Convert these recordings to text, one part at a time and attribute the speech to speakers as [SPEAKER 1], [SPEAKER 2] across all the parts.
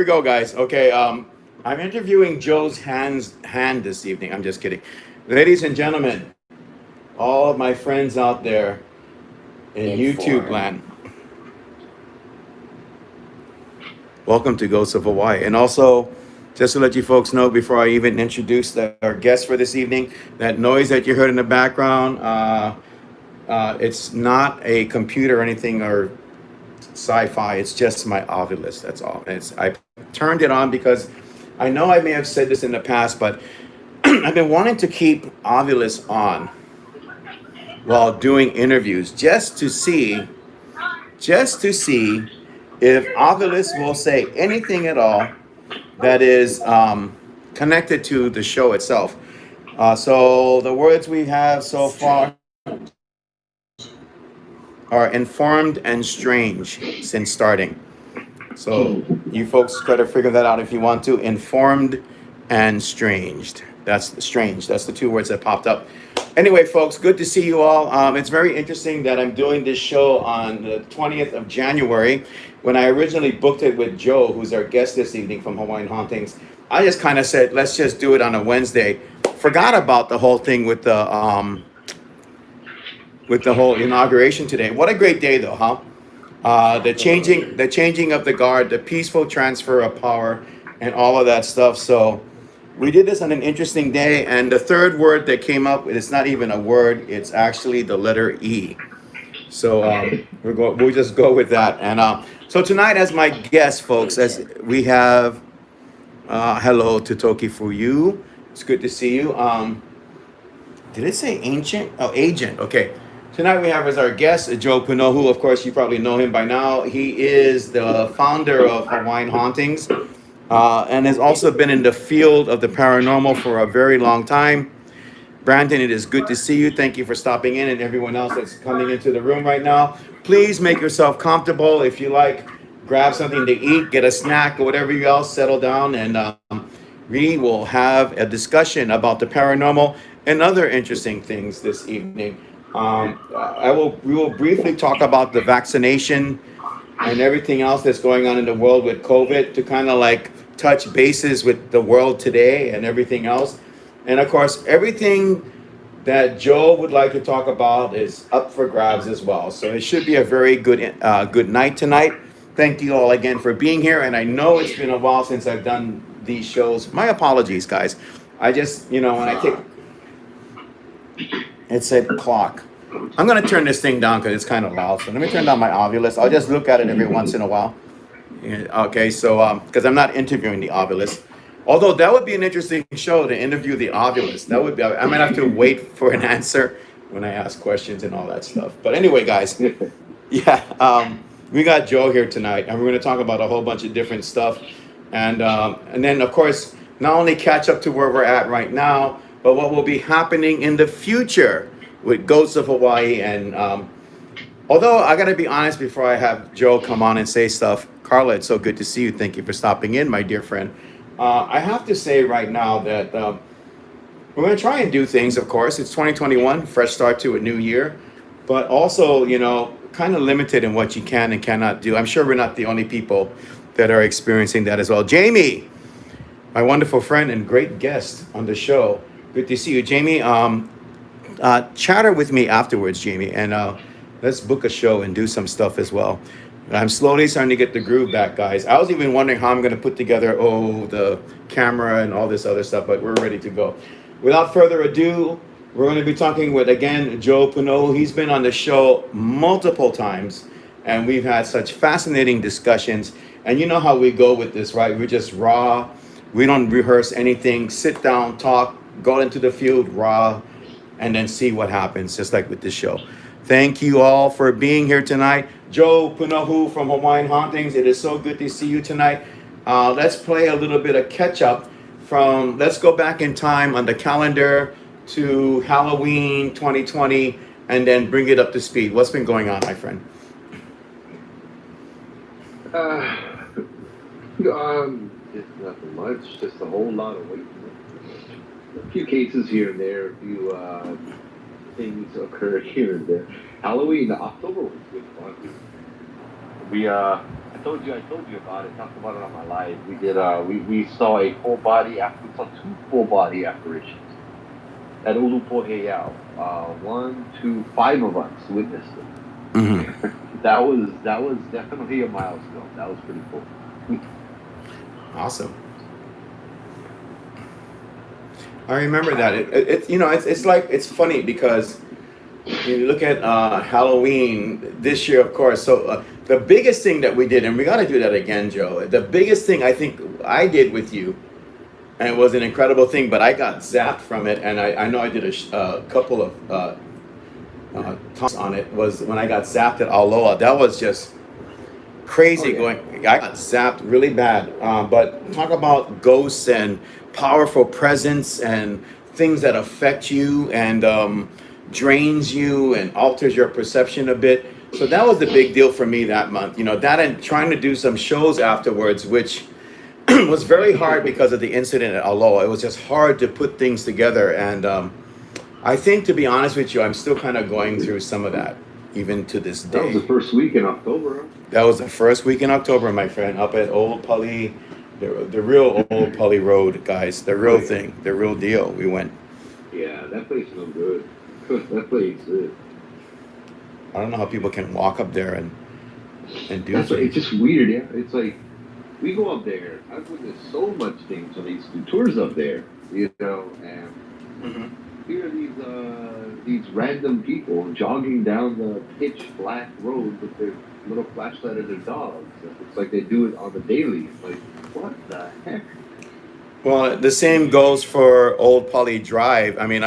[SPEAKER 1] we go, guys. Okay, I'm interviewing Joe's hand this evening. I'm just kidding. Ladies and gentlemen, all of my friends out there in YouTube
[SPEAKER 2] Inform.
[SPEAKER 1] land, welcome to Ghosts of Hawaii. And also, just to let you folks know before I even introduce our guest for this evening, that noise that you heard in the background, it's not a computer or anything or sci-fi. It's just my Ovilus. That's all. I turned it on because I know I may have said this in the past, but I've been wanting to keep Ovilus on while doing interviews just to see if Ovilus will say anything at all that is connected to the show itself. So the words we have so far are informed and strange since starting. So you folks got to figure that out if you want to. Informed and stranged. That's strange. That's the two words that popped up. Anyway, folks, good to see you all. It's very interesting that I'm doing this show on the 20th of January. When I originally booked it with Joe, who's our guest this evening from Hawaiian Hauntings, I just kind of said, let's just do it on a Wednesday. Forgot about the whole thing with the whole inauguration today. What a great day, though, huh? The changing of the guard, the peaceful transfer of power, and all of that stuff. So we did this on an interesting day. And the third word that came up, it's not even a word. It's actually the letter E. So we'll just go with that. And so tonight, as my guest, folks, as we have, hello to Toki for you. It's good to see you. Did it say ancient? Oh, agent. Okay. Tonight we have as our guest Joe Punohu. Of course, you probably know him by now. He is the founder of Hawaiian Hauntings and has also been in the field of the paranormal for a very long time. Brandon, it is good to see you. Thank you for stopping in, and everyone else that's coming into the room right now. Please make yourself comfortable. If you like, grab something to eat, get a snack, or whatever you else, settle down, and we will have a discussion about the paranormal and other interesting things this evening. We will briefly talk about the vaccination and everything else that's going on in the world with COVID to kind of like touch bases with the world today and everything else. And of course, everything that Joe would like to talk about is up for grabs as well. So it should be a very good night tonight. Thank you all again for being here. And I know it's been a while since I've done these shows. My apologies, guys. I just, when I take it said clock. I'm gonna turn this thing down because it's kind of loud. So let me turn down my Ovilus. I'll just look at it every once in a while. Yeah, okay, so because I'm not interviewing the Ovilus. Although that would be an interesting show to interview the Ovilus. That would be. I might have to wait for an answer when I ask questions and all that stuff. But anyway, guys, yeah, we got Joe here tonight, and we're going to talk about a whole bunch of different stuff, and then of course not only catch up to where we're at right now, but what will be happening in the future with Ghosts of Hawaii. And although I got to be honest before I have Joe come on and say stuff, Carla, it's so good to see you. Thank you for stopping in, my dear friend. I have to say right now that we're going to try and do things, of course. It's 2021, fresh start to a new year, but also, kind of limited in what you can and cannot do. I'm sure we're not the only people that are experiencing that as well. Jamie, my wonderful friend and great guest on the show. Good to see you, Jamie. Chatter with me afterwards, Jamie, and let's book a show and do some stuff as well. I'm slowly starting to get the groove back, guys. I was even wondering how I'm going to put together, the camera and all this other stuff, but we're ready to go. Without further ado, we're going to be talking with, again, Joe Punohu. He's been on the show multiple times, and we've had such fascinating discussions. And you know how we go with this, right? We're just raw. We don't rehearse anything. Sit down, talk, go into the field raw, and then see what happens, just like with this show. Thank you all for being here tonight. Joe Punohu from Hawaiian Hauntings. It is so good to see you tonight. Let's play a little bit of catch up let's go back in time on the calendar to Halloween 2020 and then bring it up to speed. What's been going on, my friend?
[SPEAKER 2] Just nothing much. Just a whole lot of waiting. A few cases here and there. A few things occurred here and there. Halloween, October was good fun. I I told you about it. Talked about it on my live. We did. We saw a full body. We saw two full body apparitions at Ulupoheyao. 5 of us witnessed it.
[SPEAKER 1] Mm-hmm.
[SPEAKER 2] That was definitely a milestone. That was pretty cool.
[SPEAKER 1] Awesome. I remember that. It's like, it's funny because you look at Halloween this year, of course. So the biggest thing that we did, and we got to do that again, Joe. The biggest thing I think I did with you, and it was an incredible thing, but I got zapped from it, and I know I did a couple of talks on it, was when I got zapped at Aloha. That was just crazy.
[SPEAKER 2] Oh, yeah.
[SPEAKER 1] Going, I got zapped really bad. But talk about ghosts and powerful presence and things that affect you and drains you and alters your perception a bit. So that was the big deal for me that month. That and trying to do some shows afterwards, which was very hard because of the incident at Aloha. It was just hard to put things together. And I think, to be honest with you, I'm still kind of going through some of that, even to this day.
[SPEAKER 2] That was the first week in October.
[SPEAKER 1] That was the first week in October, my friend, up at Old Pali, the real Old Pali Road, guys, the real thing, the real deal. We went.
[SPEAKER 2] Yeah, that place is no good. That place is.
[SPEAKER 1] I don't know how people can walk up there and do
[SPEAKER 2] It's
[SPEAKER 1] things.
[SPEAKER 2] just weird, yeah. It's like we go up there. I've witnessed so much things on these tours up there, and
[SPEAKER 1] Mm-hmm.
[SPEAKER 2] here are these random people jogging down the pitch black road with their little flashlight and their dogs. It's like they do it on the daily. It's like, what the heck?
[SPEAKER 1] Well, the same goes for Old Pali Drive. I mean,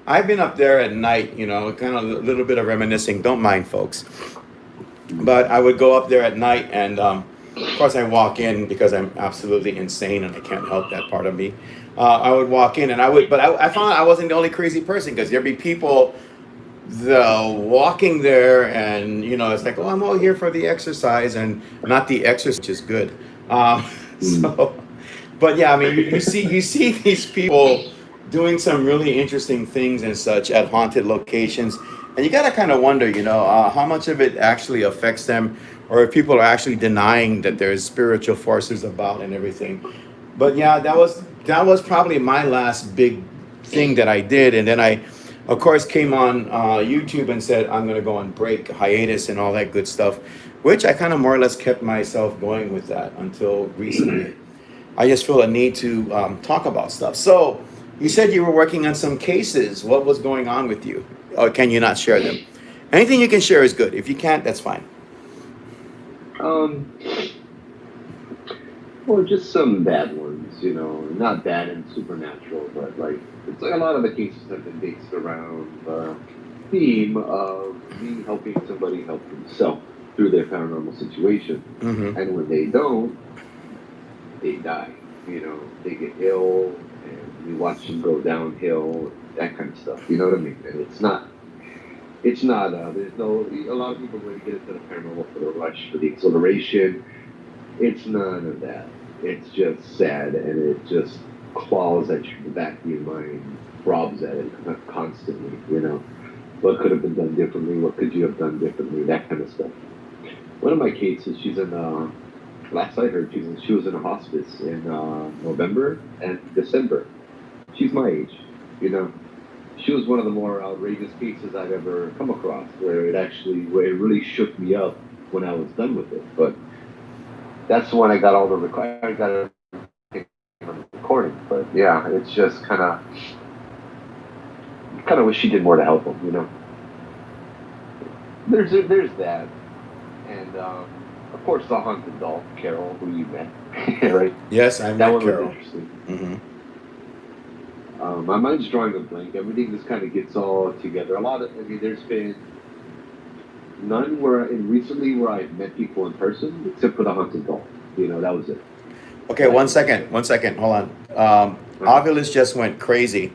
[SPEAKER 1] I've been up there at night, kind of a little bit of reminiscing. Don't mind, folks. But I would go up there at night, and of course, I walk in because I'm absolutely insane and I can't help that part of me. I would walk in, and I found I wasn't the only crazy person because there'd be people walking there, and it's like, oh, I'm all here for the exercise and not the exercise, which is good. So, but yeah, I mean, you see these people doing some really interesting things and such at haunted locations, and you got to kind of wonder, how much of it actually affects them, or if people are actually denying that there's spiritual forces about and everything. But yeah, that was probably my last big thing that I did, and then I, of course, came on YouTube and said I'm going to go on break, hiatus, and all that good stuff, which I kind of more or less kept myself going with that until recently. I just feel a need to talk about stuff. So you said you were working on some cases. What was going on with you? Or can you not share them? Anything you can share is good. If you can't, that's fine.
[SPEAKER 2] Well, just some bad ones, not bad and supernatural, but it's like a lot of the cases have been based around the theme of me helping somebody help themselves through their paranormal situation.
[SPEAKER 1] Mm-hmm.
[SPEAKER 2] And when they don't, they die. They get ill, and we watch them go downhill, that kind of stuff. You know what I mean? And there's no, a lot of people going to get into the paranormal for the rush, for the exhilaration. It's none of that. It's just sad, and it just claws at the back of your mind, throbs at it constantly, What could have been done differently? What could you have done differently? That kind of stuff. One of my cases, she's in, last I heard, she was in a hospice in November and December. She's my age, She was one of the more outrageous cases I've ever come across, where it really shook me up when I was done with it. But that's when I got all the recording. But yeah, it's just kind of wish she did more to help them, There's that, and of course the haunted doll, Carol, who you met, right?
[SPEAKER 1] Yes, I
[SPEAKER 2] That
[SPEAKER 1] met
[SPEAKER 2] one
[SPEAKER 1] Carol.
[SPEAKER 2] was interesting.
[SPEAKER 1] Mm-hmm.
[SPEAKER 2] My mind's drawing a blank. Everything just kind of gets all together. There's been none recently where I've met people in person, except for the haunted doll. That was it.
[SPEAKER 1] Okay, one second. Hold on. Ovilus just went crazy.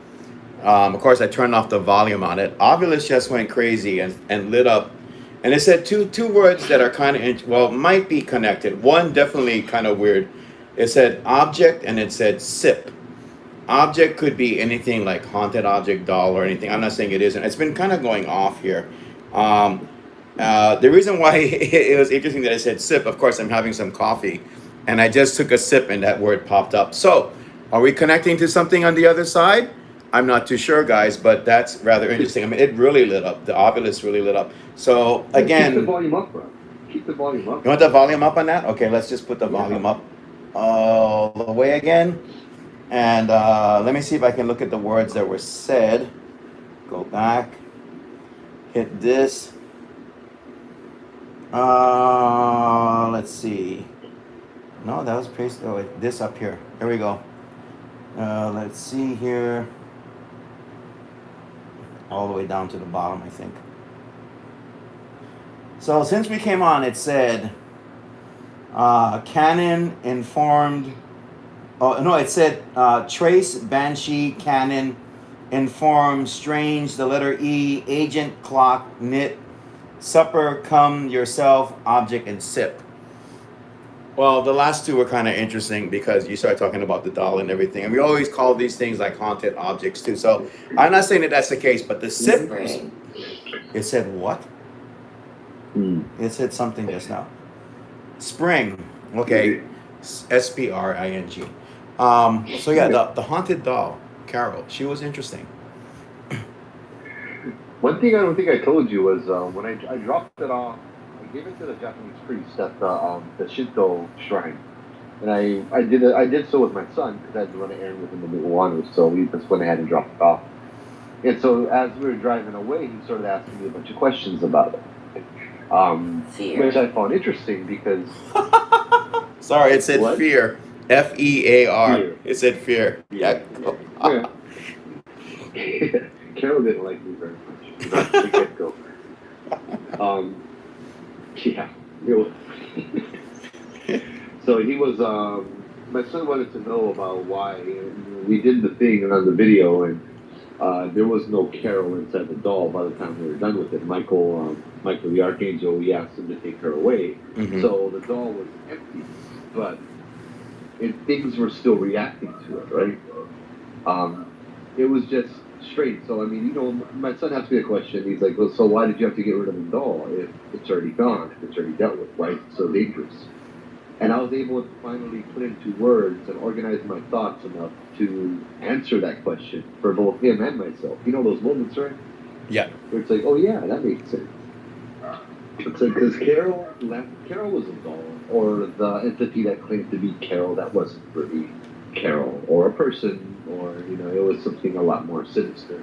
[SPEAKER 1] Of course, I turned off the volume on it. Ovilus just went crazy and lit up. And it said two words that are kind of, might be connected. One definitely kind of weird. It said object and it said sip. Object could be anything like haunted object, doll, or anything. I'm not saying it isn't. It's been kind of going off here. The reason why it was interesting that I said sip, of course, I'm having some coffee, and I just took a sip, and that word popped up. So, are we connecting to something on the other side? I'm not too sure, guys, but that's rather interesting. I mean, it really lit up. The Ovilus really lit up. So
[SPEAKER 2] Yeah, keep the
[SPEAKER 1] again,
[SPEAKER 2] volume up, bro. Keep the volume up.
[SPEAKER 1] you want the volume up on that? Okay, let's just put the
[SPEAKER 2] Yeah.
[SPEAKER 1] volume up all the way again. And let me see if I can look at the words that were said. Go back. Hit this. Let's see. No, that was paste. Oh, wait, this up here. Here we go. Let's see here. All the way down to the bottom, I think. So since we came on, it said Canon informed. Oh no, it said Trace Banshee Canon informed Strange the letter E Agent Clock Knit Supper Come Yourself Object and Sip. Well, the last two were kind of interesting because you start talking about the doll and everything, and we always call these things like haunted objects too. So I'm not saying that that's the case, but the sip, it said what? It said something just now. Spring. Okay. Spring. So yeah, the haunted doll, Carol. She was interesting.
[SPEAKER 2] One thing I don't think I told you was when I dropped it off, I gave it to the Japanese priest at the Shinto shrine, and I did so with my son because I had to run an errand with him in Milwaukee, so we just went ahead and dropped it off. And so as we were driving away, he started asking me a bunch of questions about it, which I found interesting because.
[SPEAKER 1] Sorry, it said
[SPEAKER 2] What?
[SPEAKER 1] fear. Fear.
[SPEAKER 2] Fear.
[SPEAKER 1] It said fear. Yeah.
[SPEAKER 2] Yeah. Carol didn't like me very much. Not the get-go. Yeah. So he was, my son wanted to know about why, and we did the thing on the video, and there was no Carol inside the doll by the time we were done with it. Michael the Archangel, we asked him to take her away.
[SPEAKER 1] Mhm.
[SPEAKER 2] So the doll was empty, but things were still reacting to it, right? It was just straight. So, I mean, my son asked me a question. He's like, well, so why did you have to get rid of the doll if it's already gone, if it's already dealt with? Why is it so dangerous? And I was able to finally put into words and organize my thoughts enough to answer that question for both him and myself. You know those moments, right?
[SPEAKER 1] Yeah.
[SPEAKER 2] Where it's like, oh yeah, that makes sense. It's like, because Carol was a doll, or the entity that claimed to be Carol that wasn't really Carol, or a person, or, it was something a lot more sinister,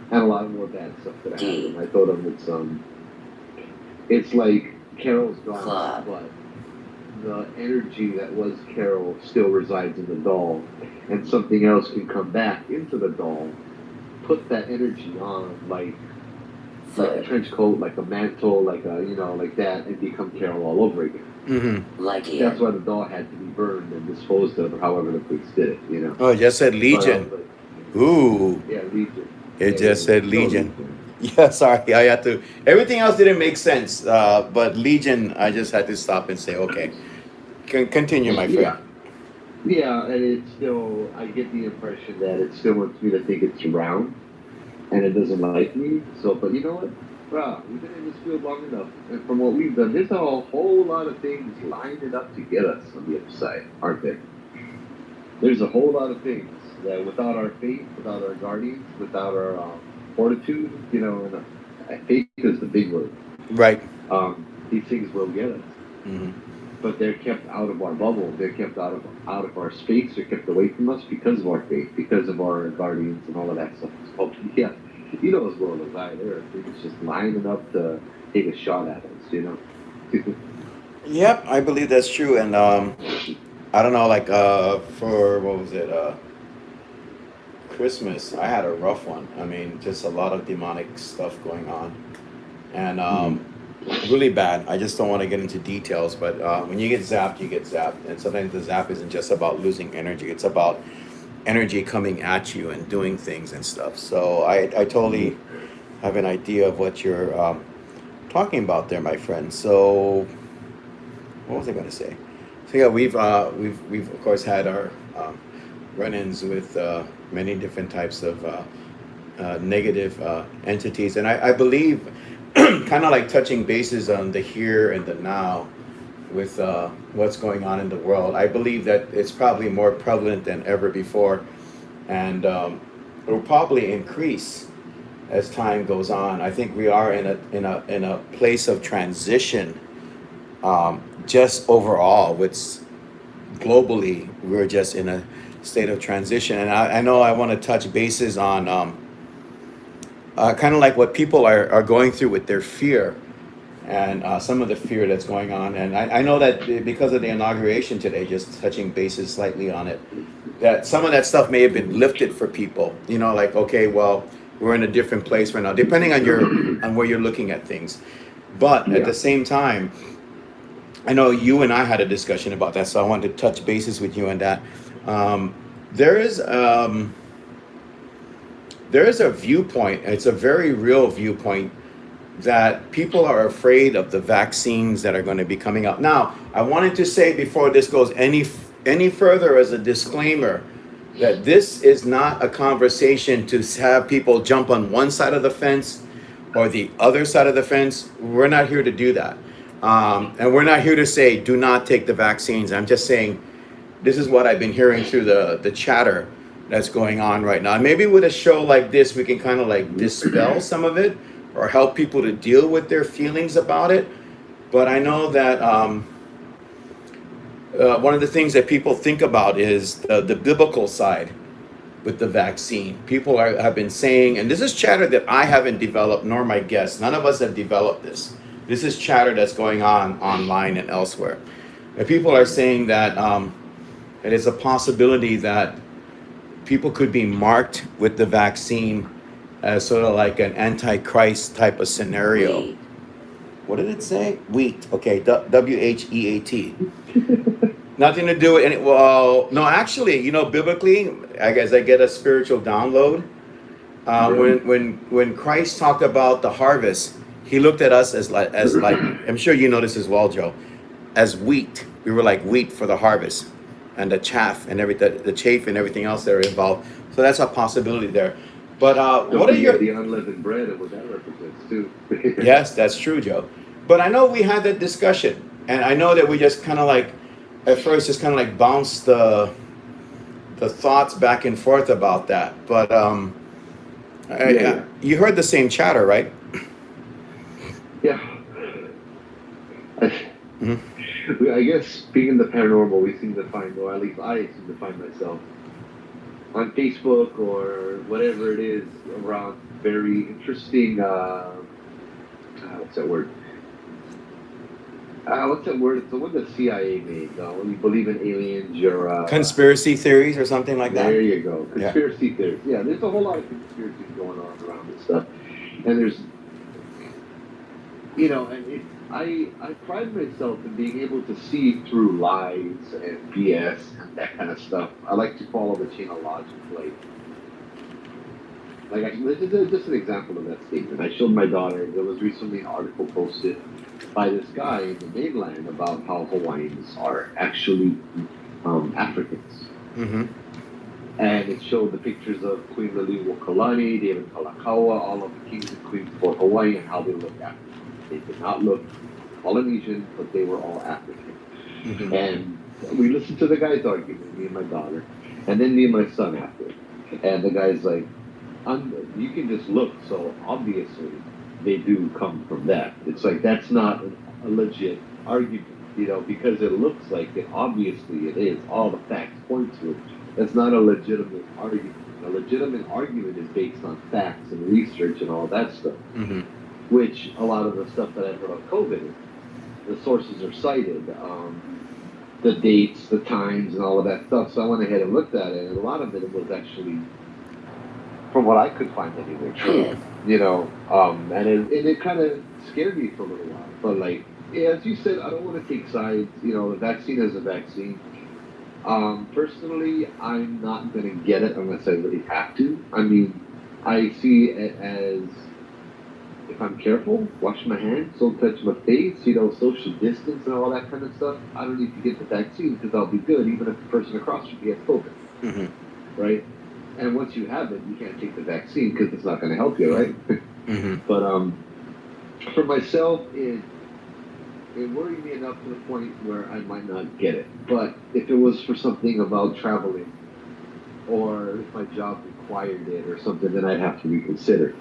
[SPEAKER 2] and a lot more bad stuff that happened. I told him it's like Carol's gone, but the energy that was Carol still resides in the doll, and something else can come back into the doll, put that energy on, like a trench coat, like a mantle, like like that, and become Carol all over again.
[SPEAKER 1] Mm-hmm.
[SPEAKER 2] That's why the doll had to be burned and disposed of, or however the police did it,
[SPEAKER 1] Oh, it just said Legion. Ooh.
[SPEAKER 2] Yeah, Legion.
[SPEAKER 1] It just said Legion. Yeah, sorry, I had to. Everything else didn't make sense, but Legion, I just had to stop and say, okay, continue, my friend.
[SPEAKER 2] Yeah, and it's still. I get the impression that it still wants me to think it's round, and it doesn't like me. So, but you know what? Wow, we've been in this field long enough, and from what we've done, there's a whole lot of things lined up to get us on the other side, aren't there? There's a whole lot of things that without our faith, without our guardians, without our fortitude, and faith is the big word.
[SPEAKER 1] Right.
[SPEAKER 2] These things will get us.
[SPEAKER 1] Mm-hmm.
[SPEAKER 2] But they're kept out of our bubble. They're kept out of our space. They're kept away from us because of our faith, because of our guardians and all of that stuff. So, yeah, as well as I. There are things just lining up to take a shot at us,
[SPEAKER 1] Yep, I believe that's true. And I don't know, like for what was it? Christmas, I had a rough one. I mean, just a lot of demonic stuff going on, and really bad. I just don't want to get into details, but when you get zapped, you get zapped, and sometimes the zap isn't just about losing energy; it's about energy coming at you and doing things and stuff. So I totally have an idea of what you're talking about there, my friend. So what was I going to say? So yeah, we've of course had our run-ins with many different types of negative entities, and I believe kind of like touching bases on the here and the now with what's going on in the world. I believe that it's probably more prevalent than ever before, and it will probably increase as time goes on. I think we are in a place of transition, just overall. With globally, we're just in a state of transition, and I know I want to touch bases on kind of like what people are going through with their fear and some of the fear that's going on. And I know that because of the inauguration today, just touching bases slightly on it, that some of that stuff may have been lifted for people. You know, like, okay, well, we're in a different place right now, depending on where you're looking at things. But at
[SPEAKER 2] Yeah.
[SPEAKER 1] the same time, I know you and I had a discussion about that, so I wanted to touch bases with you on that. Um, there is there is a viewpoint. It's a very real viewpoint that people are afraid of the vaccines that are going to be coming out. Now, I wanted to say before this goes any further as a disclaimer that this is not a conversation to have people jump on one side of the fence or the other side of the fence. We're not here to do that. And we're not here to say do not take the vaccines. I'm just saying this is what I've been hearing through the chatter that's going on right now. And maybe with a show like this, we can kind of like dispel some of it or help people to deal with their feelings about it. But I know that one of the things that people think about is the biblical side with the vaccine. People have been saying, and this is chatter that I haven't developed, nor my guests. None of us have developed this. This is chatter that's going on online and elsewhere. And people are saying that it is a possibility that people could be marked with the vaccine as sort of like an antichrist type of scenario. What did it say? Wheat. Okay, WHEAT. Nothing to do with any. Well, no, actually, you know, biblically, I guess I get a spiritual download. When Christ talked about the harvest, he looked at us as like I'm sure you know this as well, Joe, as wheat. We were like wheat for the harvest, and the chaff and everything, the chaff and everything else that are involved. So that's a possibility there. But what are your
[SPEAKER 2] the unleavened bread and what that represents too?
[SPEAKER 1] Yes, that's true, Joe. But I know we had that discussion, and I know that we just kind of like, at first, just kind of like bounced the thoughts back and forth about that. But
[SPEAKER 2] Yeah.
[SPEAKER 1] you heard the same chatter, right?
[SPEAKER 2] Yeah.
[SPEAKER 1] Mhm.
[SPEAKER 2] I guess being in the paranormal, we seem to find, or at least I seem to find myself on Facebook or whatever it is around very interesting. What's that word? What's that word? It's the one the CIA made. When you believe in aliens, you're
[SPEAKER 1] Conspiracy theories or something like that.
[SPEAKER 2] there you go.
[SPEAKER 1] Yeah.
[SPEAKER 2] Conspiracy theories. Yeah, there's a whole lot of conspiracies going on around this stuff, and there's, and I pride myself in being able to see through lies and BS and that kind of stuff. I like to follow the chain of logic. This is just an example of that statement. I showed my daughter. There was recently an article posted by this guy in the mainland about how Hawaiians are actually Africans.
[SPEAKER 1] Mm-hmm.
[SPEAKER 2] And it showed the pictures of Queen Liliuokalani, David Kalakaua, all of the kings and queens for Hawaii, and how they looked African. They did not look Polynesian, but they were all African.
[SPEAKER 1] Mm-hmm.
[SPEAKER 2] And we listened to the guy's argument, me and my daughter, and then me and my son after. And the guy's like, you can just look, so obviously they do come from that. It's like, that's not a legit argument, because it looks like it, obviously it is. All the facts point to it. That's not a legitimate argument. A legitimate argument is based on facts and research and all that stuff,
[SPEAKER 1] Mm-hmm.
[SPEAKER 2] which a lot of the stuff that I've heard of COVID, the sources are cited, the dates, the times, and all of that stuff. So I went ahead and looked at it, and a lot of it was actually, from what I could find anyway, true. And it kind of scared me for a little while. But as you said, I don't want to take sides. The vaccine is a vaccine. Personally, I'm not going to get it unless I really have to. I mean, I see it as, if I'm careful, wash my hands, don't touch my face, social distance and all that kind of stuff, I don't need to get the vaccine because I'll be good, even if the person across from me has COVID.
[SPEAKER 1] Mm-hmm.
[SPEAKER 2] Right? And once you have it, you can't take the vaccine because it's not going to help you, right?
[SPEAKER 1] Mm-hmm.
[SPEAKER 2] But For myself, it worried me enough to the point where I might not get it. But if it was for something about traveling, or if my job required it or something, then I'd have to reconsider.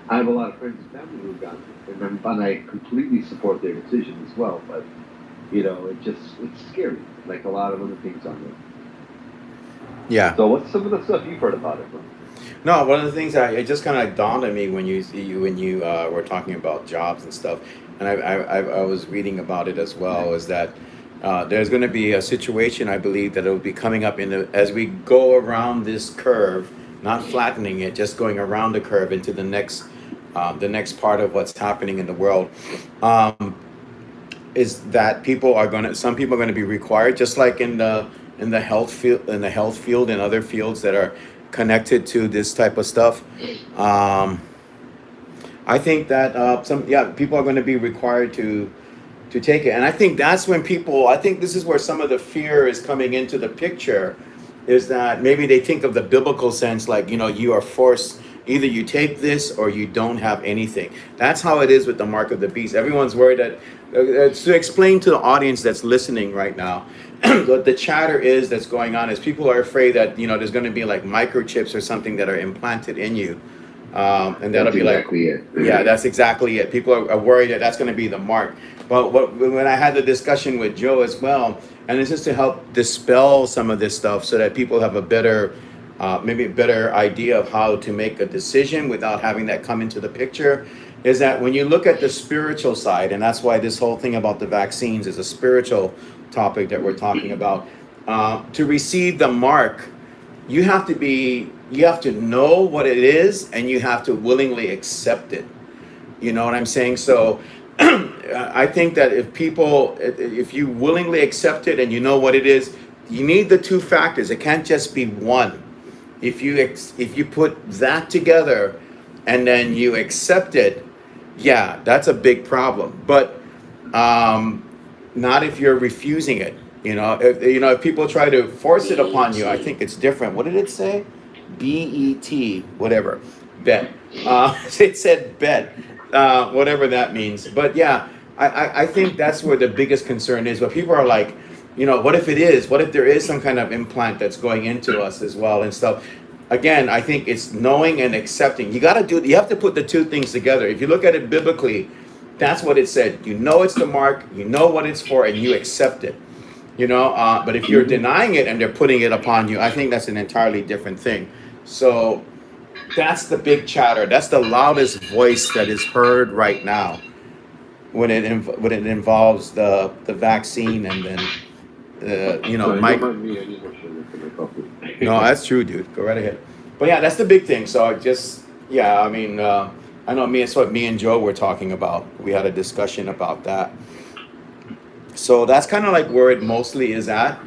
[SPEAKER 2] I have a lot of friends and family who've gotten it, and I completely support their decision as well. But it's scary, like a lot of other things on there.
[SPEAKER 1] Yeah.
[SPEAKER 2] So what's some of the stuff you've heard about it, bro?
[SPEAKER 1] No, one of the things it just kind of dawned on me when you were talking about jobs and stuff, and I was reading about it as well, is that there's going to be a situation, I believe, that it will be coming up as we go around this curve, not flattening it, just going around the curve into the next part of what's happening in the world. Um, is that some people are going to be required, just like in the health field and other fields that are connected to this type of stuff. um I think that people are going to be required to take it, and I think this is where some of the fear is coming into the picture, is that maybe they think of the biblical sense, like, you are forced, either you take this or you don't have anything. That's how it is with the mark of the beast. Everyone's worried that, to explain to the audience that's listening right now, what the chatter is that's going on is people are afraid that, there's going to be like microchips or something that are implanted in you. And that'll
[SPEAKER 2] That's
[SPEAKER 1] be like,
[SPEAKER 2] exactly it.
[SPEAKER 1] yeah, that's exactly it. People are worried that that's going to be the mark. But when I had the discussion with Joe as well, and it's just to help dispel some of this stuff so that people have maybe a better idea of how to make a decision without having that come into the picture, is that when you look at the spiritual side, and that's why this whole thing about the vaccines is a spiritual topic that we're talking about, to receive the mark, you have to know what it is, and you have to willingly accept it. You know what I'm saying? So I think that if you willingly accept it and you know what it is, you need the two factors. It can't just be one. If you put that together and then you accept it, yeah, that's a big problem. But um, not if you're refusing it. If people try to force it upon you, I think it's different. What did it say? BET, whatever, bet. It said bet, whatever that means. But yeah, I think that's where the biggest concern is. But people are like, what if it is? What if there is some kind of implant that's going into us as well and stuff? Again, I think it's knowing and accepting. You have to put the two things together. If you look at it biblically, that's what it said. You know it's the mark, you know what it's for, and you accept it. But if you're denying it and they're putting it upon you, I think that's an entirely different thing. So that's the big chatter. That's the loudest voice that is heard right now when it involves the vaccine, and then
[SPEAKER 2] Sorry,
[SPEAKER 1] Mike.
[SPEAKER 2] don't mind me. I need more sugar for my
[SPEAKER 1] No,
[SPEAKER 2] coffee.
[SPEAKER 1] that's true, dude. Go right ahead. But yeah, that's the big thing. So I mean, I know it's what me and Joe were talking about. We had a discussion about that. So that's kind of like where it mostly is at.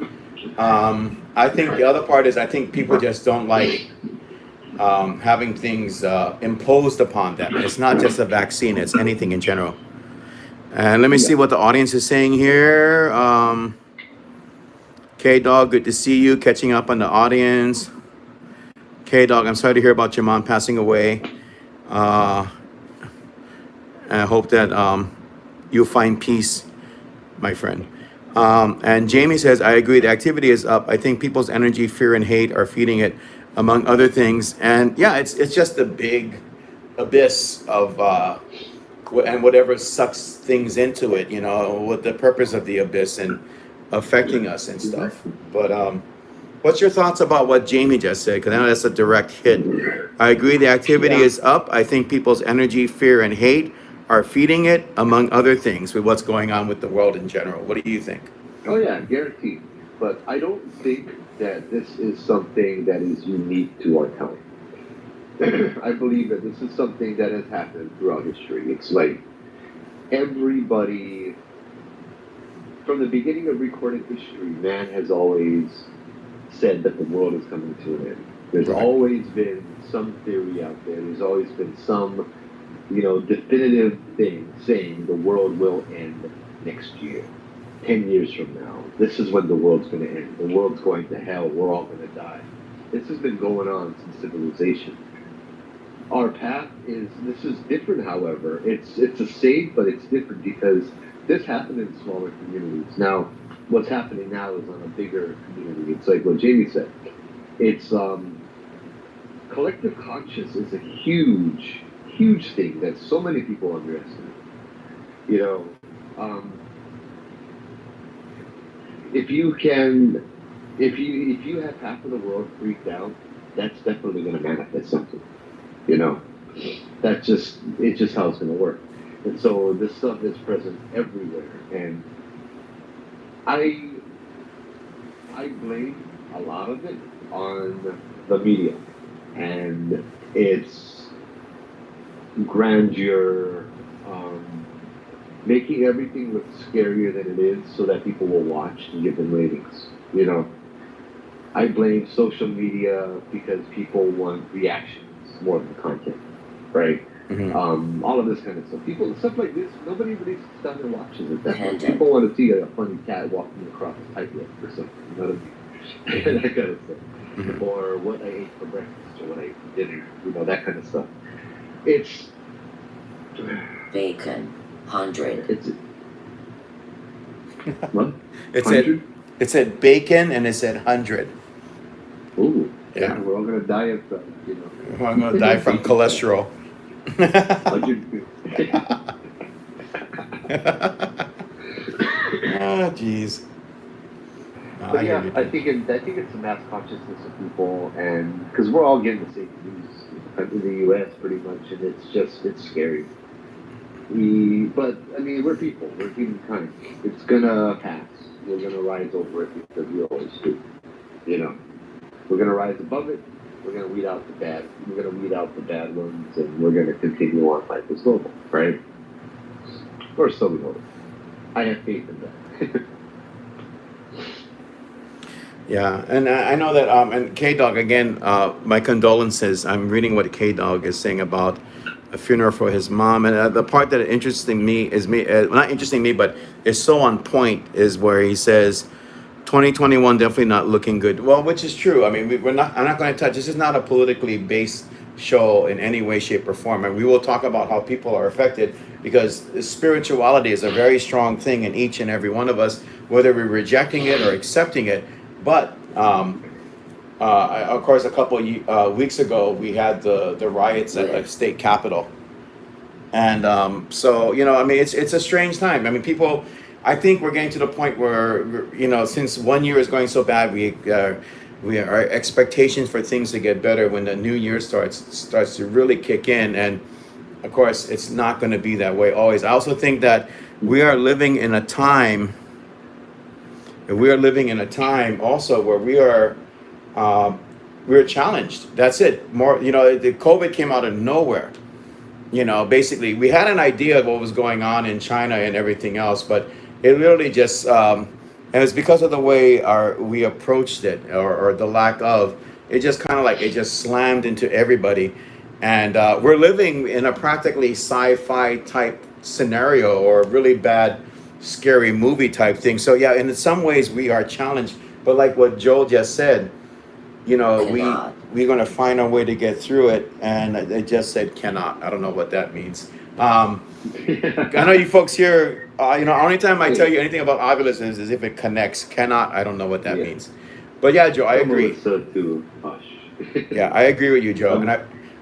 [SPEAKER 1] I think the other part is, I think people just don't like having things imposed upon them. It's not just a vaccine; it's anything in general. And let me
[SPEAKER 2] Yeah.
[SPEAKER 1] see what the audience is saying here. K Dog, good to see you. Catching up on the audience. K Dog, I'm sorry to hear about your mom passing away. Uh, and I hope that you'll find peace, my friend. And Jamie says, I agree, the activity is up. I think people's energy, fear, and hate are feeding it, among other things. And yeah, it's just a big abyss of and whatever sucks things into it, with the purpose of the abyss and affecting us and stuff. But what's your thoughts about what Jamie just said? Because I know that's a direct hit. I agree, the activity
[SPEAKER 2] Yeah.
[SPEAKER 1] is up. I think people's energy, fear, and hate are feeding it, among other things, with what's going on with the world in general. What do you think?
[SPEAKER 2] Oh yeah, guaranteed. But I don't think that this is something that is unique to our time. I believe that this is something that has happened throughout history. It's like everybody, from the beginning of recorded history, man has always said that the world is coming to an end. There's
[SPEAKER 1] Right.
[SPEAKER 2] always been some theory out there. There's always been some, definitive thing saying the world will end next year, 10 years from now. This is when the world's going to end. The world's going to hell. We're all going to die. This has been going on since civilization. Our path is this is different. However, it's the same, but it's different because this happened in smaller communities. Now, what's happening now is on a bigger community. It's like what Jamie said. It's collective conscious is a huge thing that so many people underestimate. You know, um, if you can, if you have half of the world freaked out, that's definitely going to manifest something. You know, it's just how it's going to work. And so this stuff is present everywhere, and I I blame a lot of it on the media and its grandeur, um, making everything look scarier than it is, so that people will watch and give them ratings. You know, I blame social media because people want reactions more than content, right?
[SPEAKER 1] Hmm.
[SPEAKER 2] All of this kind of stuff. People, stuff like this, nobody really sits down and watches it. That much.
[SPEAKER 3] Content.
[SPEAKER 2] People want to see a funny cat walking across a tightrope or something. You know what I mean? That kind of stuff.
[SPEAKER 1] Hmm.
[SPEAKER 2] Or what I ate for breakfast or what I ate for dinner. You know, that kind of stuff. It's
[SPEAKER 3] Bacon. 100.
[SPEAKER 2] it's what?
[SPEAKER 1] It said
[SPEAKER 2] 100?
[SPEAKER 1] it said bacon and it said 100.
[SPEAKER 2] Ooh,
[SPEAKER 1] Yeah.
[SPEAKER 2] yeah, we're all gonna die of you know.
[SPEAKER 1] I'm gonna die from cholesterol.
[SPEAKER 2] 100.
[SPEAKER 1] Oh, jeez. No,
[SPEAKER 2] But
[SPEAKER 1] I hear
[SPEAKER 2] yeah,
[SPEAKER 1] you.
[SPEAKER 2] I think it's the mass consciousness of people, and because we're all getting the same news in the U.S. pretty much, and it's scary. But I mean, we're people, we're humankind. It's gonna pass. We're gonna rise over it because we always do. You know, we're gonna rise above it. We're gonna weed out the bad. We're gonna weed out the bad ones, and we're gonna continue on life as normal, right? Or so we hope. I have faith in that.
[SPEAKER 1] Yeah, and I know that, and K Dog again. My condolences. I'm reading what K Dog is saying about a funeral for his mom, and the part that interesting me is not interesting me, but is so on point is where he says, 2021 definitely not looking good. Well, which is true. I mean, we're not. I'm not going to touch. This is not a politically based show in any way, shape, or form, and we will talk about how people are affected because spirituality is a very strong thing in each and every one of us, whether we're rejecting it or accepting it. But of course, a couple weeks ago, we had the riots at the state capitol, and so I mean, it's a strange time. I mean, people. I think we're getting to the point where since one year is going so bad, our expectations for things to get better when the new year starts to really kick in, and of course, it's not going to be that way always. I also think that we are living in a time. We are living in a time also where we're challenged. That's it. More, the COVID came out of nowhere. Basically, we had an idea of what was going on in China and everything else, but it literally just, and it's because of the way we approached it or the lack of. It just kind of like it just slammed into everybody, and we're living in a practically sci-fi type scenario or a really bad, scary movie type thing. So yeah, in some ways we are challenged, but like what Joel just said,
[SPEAKER 3] Cannot.
[SPEAKER 1] we're gonna find a way to get through it, and it just said cannot. I don't know what that means. I know you folks here. Only time I tell you anything about ovulism is if it connects. Cannot. I don't know what that
[SPEAKER 2] Yeah.
[SPEAKER 1] means. But yeah, Joe, I agree.
[SPEAKER 2] To hush.
[SPEAKER 1] Yeah, I agree with you, Joe, and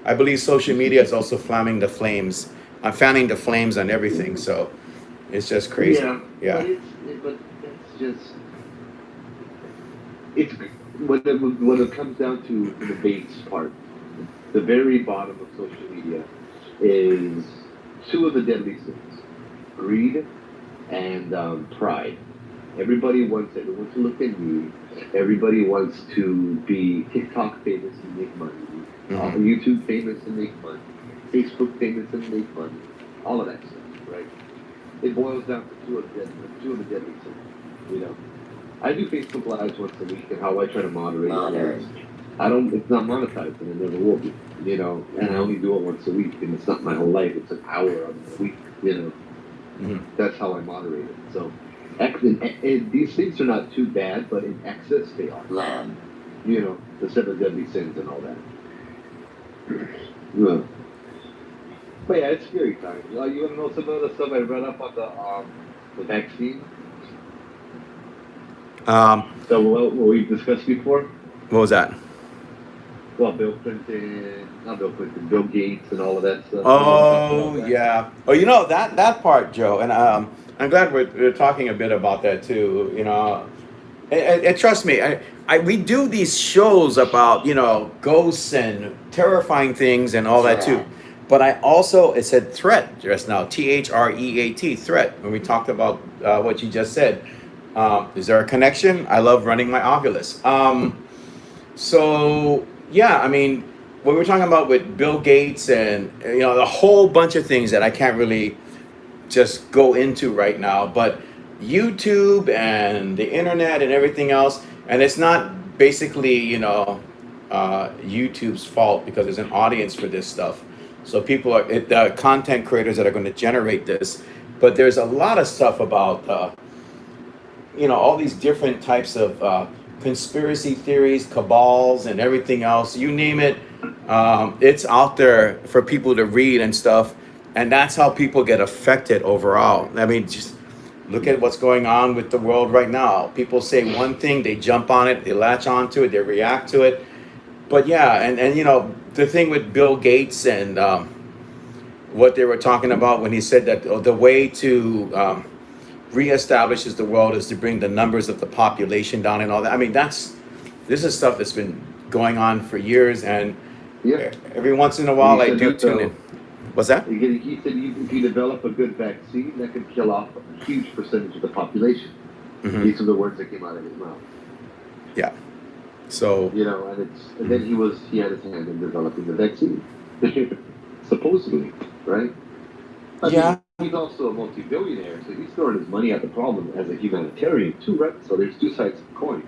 [SPEAKER 1] I believe social media is also fanning the flames. Fanning the flames on everything. So it's just crazy.
[SPEAKER 2] Yeah,
[SPEAKER 1] Yeah.
[SPEAKER 2] but that's just it's when it comes down to the base part. The very bottom of social media is two of the deadly sins: greed and pride. Everybody wants everyone to look at me. Everybody wants to be TikTok famous and make money,
[SPEAKER 1] Mhm.
[SPEAKER 2] YouTube famous and make money, Facebook famous and make money. All of that stuff, right? It boils down to two of the deadly sins. You know, I do Facebook lives once a week, and how I try to moderate it is,
[SPEAKER 3] Modern.
[SPEAKER 2] I don't. It's not monetized, and it never will be. And I only do it once a week, and it's not my whole life. It's an hour of a week.
[SPEAKER 1] Mhm.
[SPEAKER 2] That's how I moderate it. So, these things are not too bad, but in excess they are.
[SPEAKER 3] Lamb.
[SPEAKER 2] The seven deadly sins and all that. Yeah. But yeah, it's scary times. You want to know some of the stuff I read up on the vaccine
[SPEAKER 1] Um,
[SPEAKER 2] that what we've discussed before?
[SPEAKER 1] what was that?
[SPEAKER 2] Well, Bill Clinton, not Bill Clinton, Bill Gates, and all of that stuff. You want to talk
[SPEAKER 1] Oh
[SPEAKER 2] about that?
[SPEAKER 1] yeah. Oh, that part, Joe, and I'm glad we're talking a bit about that too. And trust me, we do these shows about ghosts and terrifying things and all that too.
[SPEAKER 3] Threat.
[SPEAKER 1] But I also it said threat just now, THREAT, threat. When we talked about what you just said, is there a connection? I love running my Oculus. So yeah, I mean, what we're talking about with Bill Gates and a whole bunch of things that I can't really just go into right now, but YouTube and the internet and everything else, and it's not basically YouTube's fault because there's an audience for this stuff. So people are content creators that are going to generate this, but there's a lot of stuff about all these different types of conspiracy theories, cabals, and everything else. You name it, it's out there for people to read and stuff. And that's how people get affected overall. I mean, just look at what's going on with the world right now. People say one thing, they jump on it, they latch onto it, they react to it. But yeah, and the thing with Bill Gates and what they were talking about when he said that the way to reestablishes the world is to bring the numbers of the population down and all that. I mean, this is stuff that's been going on for years, and
[SPEAKER 2] Yeah.
[SPEAKER 1] every once in a
[SPEAKER 2] And
[SPEAKER 1] while
[SPEAKER 2] he
[SPEAKER 1] I
[SPEAKER 2] said
[SPEAKER 1] do
[SPEAKER 2] that
[SPEAKER 1] tune in. What's that?
[SPEAKER 2] he said if you develop a good vaccine, that could kill off a huge percentage of the population.
[SPEAKER 1] Hmm.
[SPEAKER 2] These are the words that came out of his mouth.
[SPEAKER 1] Yeah. So
[SPEAKER 2] And then he had his hand in developing the vaccine, supposedly, right? I
[SPEAKER 1] yeah,
[SPEAKER 2] mean, he's also a multi-billionaire, so he's throwing his money at the problem as a humanitarian too, right? So there's two sides of the coin.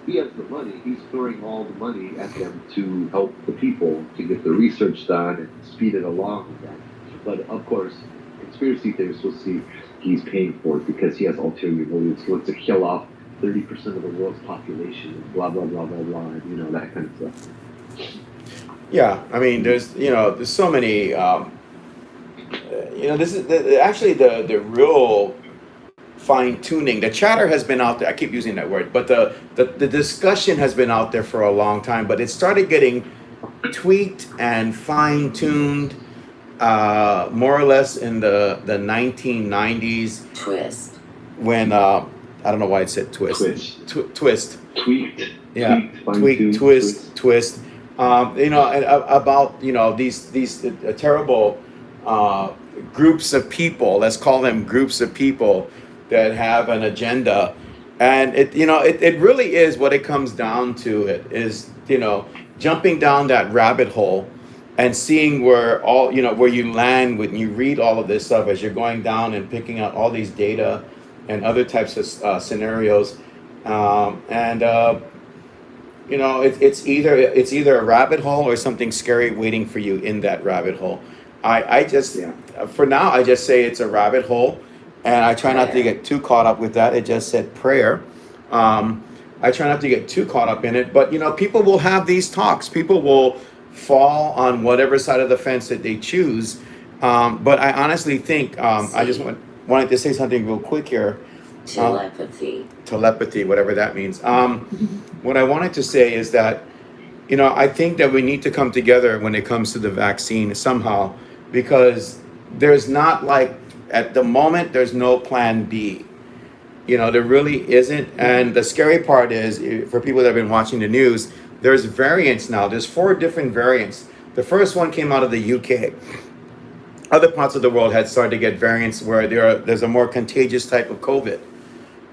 [SPEAKER 2] He has the money, he's throwing all the money at them to help the people to get the research done and speed it along with that. But of course, conspiracy theorists will see he's paying for it because he has ulterior motives. He wants to kill off 30% of the world's population and blah blah blah blah blah, and that kind of stuff.
[SPEAKER 1] yeah. I mean, there's so many. This is actually the real fine tuning. The chatter has been out there. I keep using that word, but the discussion has been out there for a long time. But it started getting tweaked and fine tuned more or less in the 1990s
[SPEAKER 3] Twist.
[SPEAKER 1] when I don't know why it said twist. Twist.
[SPEAKER 2] Tweaked.
[SPEAKER 1] Yeah,
[SPEAKER 2] Fine-tuned,
[SPEAKER 1] twist. About these terrible groups of people. Let's call them groups of people that have an agenda, and it really is what it comes down to. It is jumping down that rabbit hole and seeing where you land when you read all of this stuff as you're going down and picking out all these data and other types of scenarios, and it's either a rabbit hole or something scary waiting for you in that rabbit hole. I just
[SPEAKER 2] Yeah.
[SPEAKER 1] For now I just say it's a rabbit hole, and I try not to get too caught up with that. It just said prayer. I try not to get too caught up in it, but people will have these talks. People will fall on whatever side of the fence that they choose. But I honestly think I just wanted to say something real quick here. Telepathy, whatever that means. What I wanted to say is that, I think that we need to come together when it comes to the vaccine somehow, because there's not at the moment, there's no plan B. There really isn't. And the scary part is, for people that have been watching the news, there's variants now. There's 4 different variants. The first one came out of the UK. Other parts of the world had started to get variants where there's a more contagious type of COVID.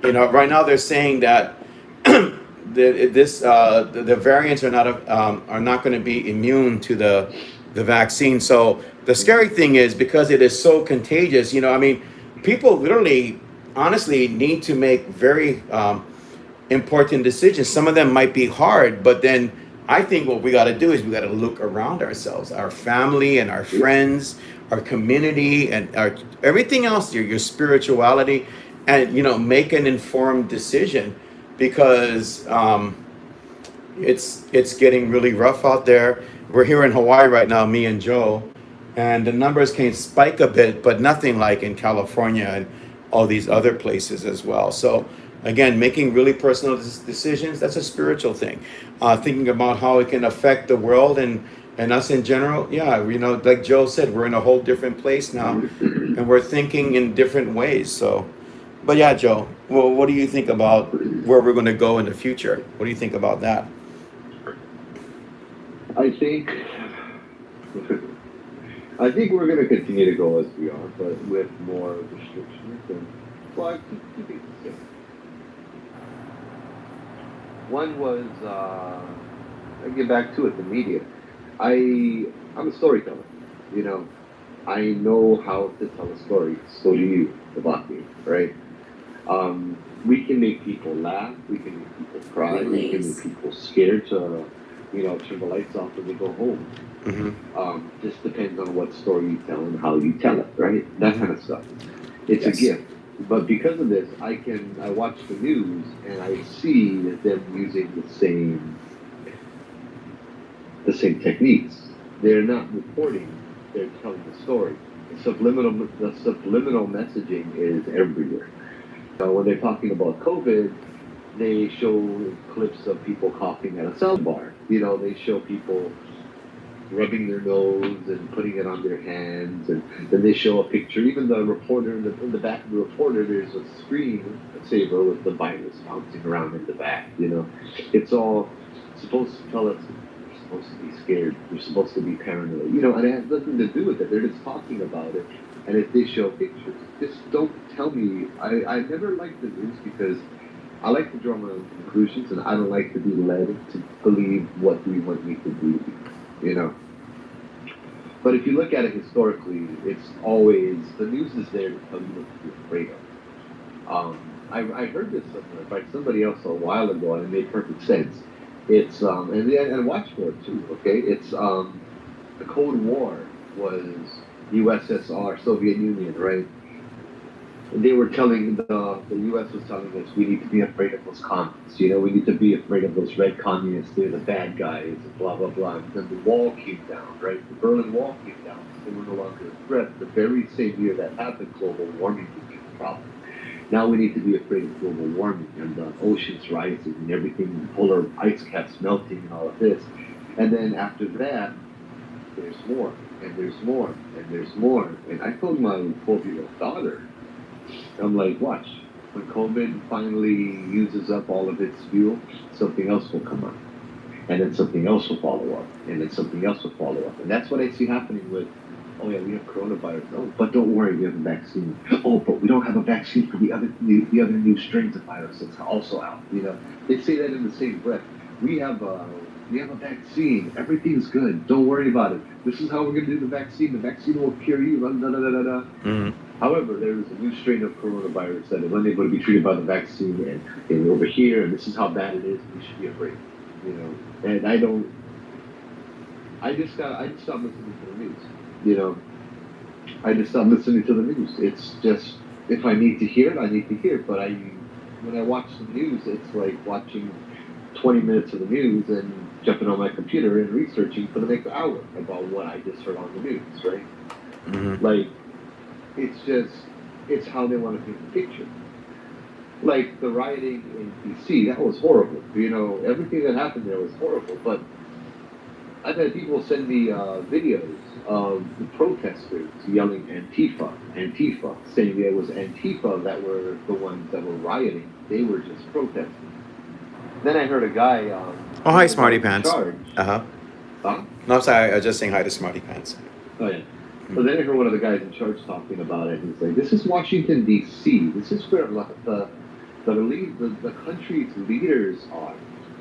[SPEAKER 1] Right now they're saying that the variants are not going to be immune to the vaccine. So the scary thing is, because it is so contagious, people literally, honestly, need to make very important decisions. Some of them might be hard, but then I think what we got to do is we got to look around ourselves, our family and our friends, our community, and everything else, your spirituality, and make an informed decision, because it's getting really rough out there. We're here in Hawaii right now, me and Joe, and the numbers can spike a bit, but nothing like in California and all these other places as well. So again, making really personal decisions, that's a spiritual thing. Thinking about how it can affect the world and us in general. Yeah, like Joe said, we're in a whole different place now, and we're thinking in different ways. So, but yeah, Joe, well, what do you think about where we're going to go in the future? What do you think about that?
[SPEAKER 2] I think I think we're going to continue to go as we are, but with more restrictions and well, two things to say. One was I get back to it, the media. I'm a storyteller. You know, I know how to tell a story. So do you about me, right? We can make people laugh. We can make people cry. We can make
[SPEAKER 3] Release.
[SPEAKER 2] people scared to, turn the lights off when they go home.
[SPEAKER 1] Hmm.
[SPEAKER 2] Just depends on what story you tell and how you tell it, right? That kind of stuff. It's a
[SPEAKER 1] Yes.
[SPEAKER 2] gift. But because of this, I watch the news and I see that them using the same techniques. They're not reporting, they're telling the story. The subliminal messaging is everywhere. When they're talking about COVID, they show clips of people coughing at a salad bar. They show people rubbing their nose and putting it on their hands, and then they show a picture. Even the reporter in the back of the reporter, there's a screen saver with the virus bouncing around in the back. It's all supposed to tell us we're supposed to be scared. We're supposed to be paranoid. And it has nothing to do with it. They're just talking about it. And if they show pictures, just don't tell me. I never liked the news because I like to draw my own conclusions, and I don't like to be led to believe what we want me to believe. You know. But if you look at it historically, it's always the news is there to tell you what to be afraid of. I heard this somewhere by somebody else a while ago, and it made perfect sense. It's and watch for it too. Okay, it's the Cold War was USSR, Soviet Union, right? They were telling the U.S. was telling us we need to be afraid of those communists. We need to be afraid of those red communists. They're the bad guys. And blah blah blah. And then the wall came down, right? The Berlin Wall came down. They were no longer a threat. The very same year that happened, global warming became a problem. Now we need to be afraid of global warming and the oceans rising and everything, polar ice caps melting and all of this. And then after that, there's more and there's more and there's more. And I told my 12-year-old daughter, I'm like, watch. When COVID finally uses up all of its fuel, something else will come up. And then something else will follow up. And then something else will follow up. And that's what I see happening with, oh yeah, we have coronavirus. Oh, but don't worry, we have a vaccine. Oh, but we don't have a vaccine for the other new strains of virus that's also out. They say that in the same breath. We have a vaccine. Everything's good. Don't worry about it. This is how we're going to do the vaccine. The vaccine will cure you. Da, da, da, da, da.
[SPEAKER 1] Hmm.
[SPEAKER 2] However, there is a new strain of coronavirus that is unable to be treated by the vaccine, and over here, and this is how bad it is. We should be afraid, And I don't. I just stopped listening to the news. I just stopped listening to the news. It's just if I need to hear it, I need to hear it. But when I watch the news, it's like watching 20 minutes of the news and jumping on my computer and researching for the next hour about what I just heard on the news, right?
[SPEAKER 1] Hmm.
[SPEAKER 2] Like it's how they want to paint the picture. Like the rioting in DC, that was horrible. Everything that happened there was horrible. But I've had people send me videos of the protesters yelling Antifa, Antifa, saying it was Antifa that were the ones that were rioting. They were just protesting. Then I heard a guy,
[SPEAKER 1] Oh,
[SPEAKER 2] one
[SPEAKER 1] hi,
[SPEAKER 2] of the
[SPEAKER 1] Smarty
[SPEAKER 2] guys in
[SPEAKER 1] Pants.
[SPEAKER 2] charge.
[SPEAKER 1] Uh huh.
[SPEAKER 2] Huh?
[SPEAKER 1] No, I'm sorry. I was just saying hi to Smarty Pants.
[SPEAKER 2] Oh yeah. So then I heard one of the guys in charge talking about it. He's like, "This is Washington D.C. This is where the country's leaders are.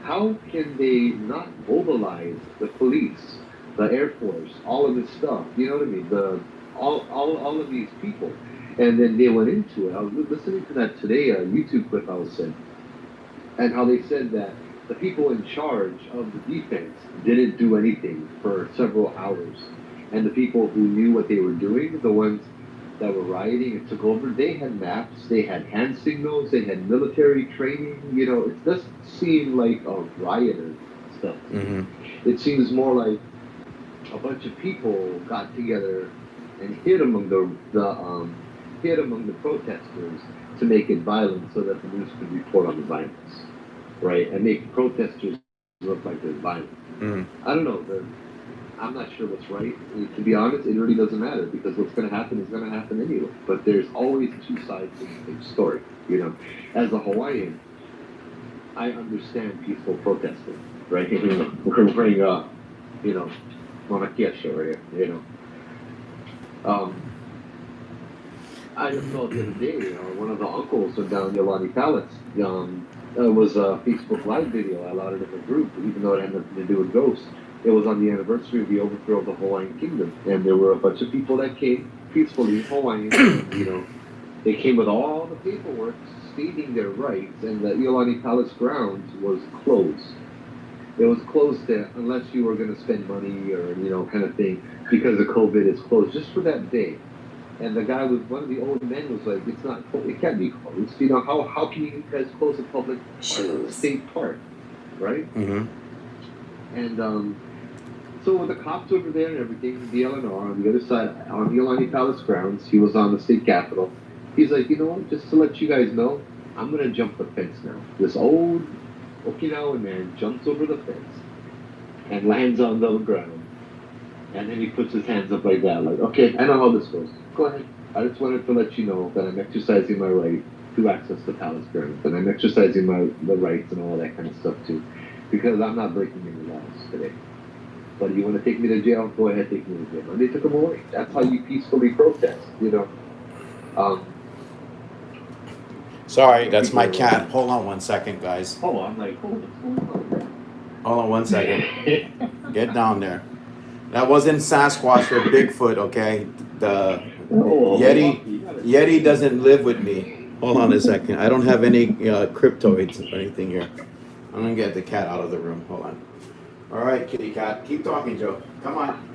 [SPEAKER 2] How can they not mobilize the police, the Air Force, all of this stuff? You know what I mean? All of these people." And then they went into it. I was listening to that today, a YouTube clip I was sent, and how they said that the people in charge of the defense didn't do anything for several hours. And the people who knew what they were doing, the ones that were rioting and took over, they had maps, they had hand signals, they had military training. It doesn't seem like a rioter stuff.
[SPEAKER 1] Mm-hmm.
[SPEAKER 2] It seems more like a bunch of people got together and hid among the protesters to make it violent so that the news could report on the violence, right? And make protesters look like they're violent.
[SPEAKER 1] Mm-hmm.
[SPEAKER 2] I don't know. I'm not sure what's right. To be honest, it really doesn't matter because what's going to happen is going to happen anyway. But there's always two sides to the same story. You know, as a Hawaiian, I understand peaceful protesting, right? We're wearing Mauna Kea shirt right here, I just saw the other day, one of the uncles went down the Yolani Palace. It was a Facebook Live video I allowed it in the group, even though it had nothing to do with ghosts. It was on the anniversary of the overthrow of the Hawaiian Kingdom, and there were a bunch of people that came peacefully, Hawaiians, they came with all the paperwork stating their rights, and the Iolani Palace grounds was closed. It was closed there unless you were going to spend money or, kind of thing, because of COVID, it's closed just for that day. And the guy was, one of the old men was like, it can't be closed. How can you guys close a public park, state park, right?
[SPEAKER 1] Mm-hmm.
[SPEAKER 2] And so with the cops over there and everything, the LNR on the other side, on the Iolani Palace grounds, he was on the state capitol. He's like, you know what, just to let you guys know, I'm going to jump the fence now. This old Okinawan man jumps over the fence and lands on the ground. And then he puts his hands up like that, like, okay, I know how this goes. Go ahead. I just wanted to let you know that I'm exercising my right to access the palace grounds. And I'm exercising the rights and all that kind of stuff too. Because I'm not breaking any laws today. But you want to take me to jail? Go ahead, take me to jail. And they took him away. That's how you peacefully protest,
[SPEAKER 1] Sorry, that's my cat. Hold on 1 second, guys.
[SPEAKER 2] Oh, I'm like, what's going on?
[SPEAKER 1] Hold on 1 second. Get down there. That wasn't Sasquatch or Bigfoot, okay? The Yeti doesn't live with me. Hold on a second. I don't have any cryptoids or anything here. I'm gonna get the cat out of the room. Hold on. All right, kitty cat. Keep talking, Joe. Come on.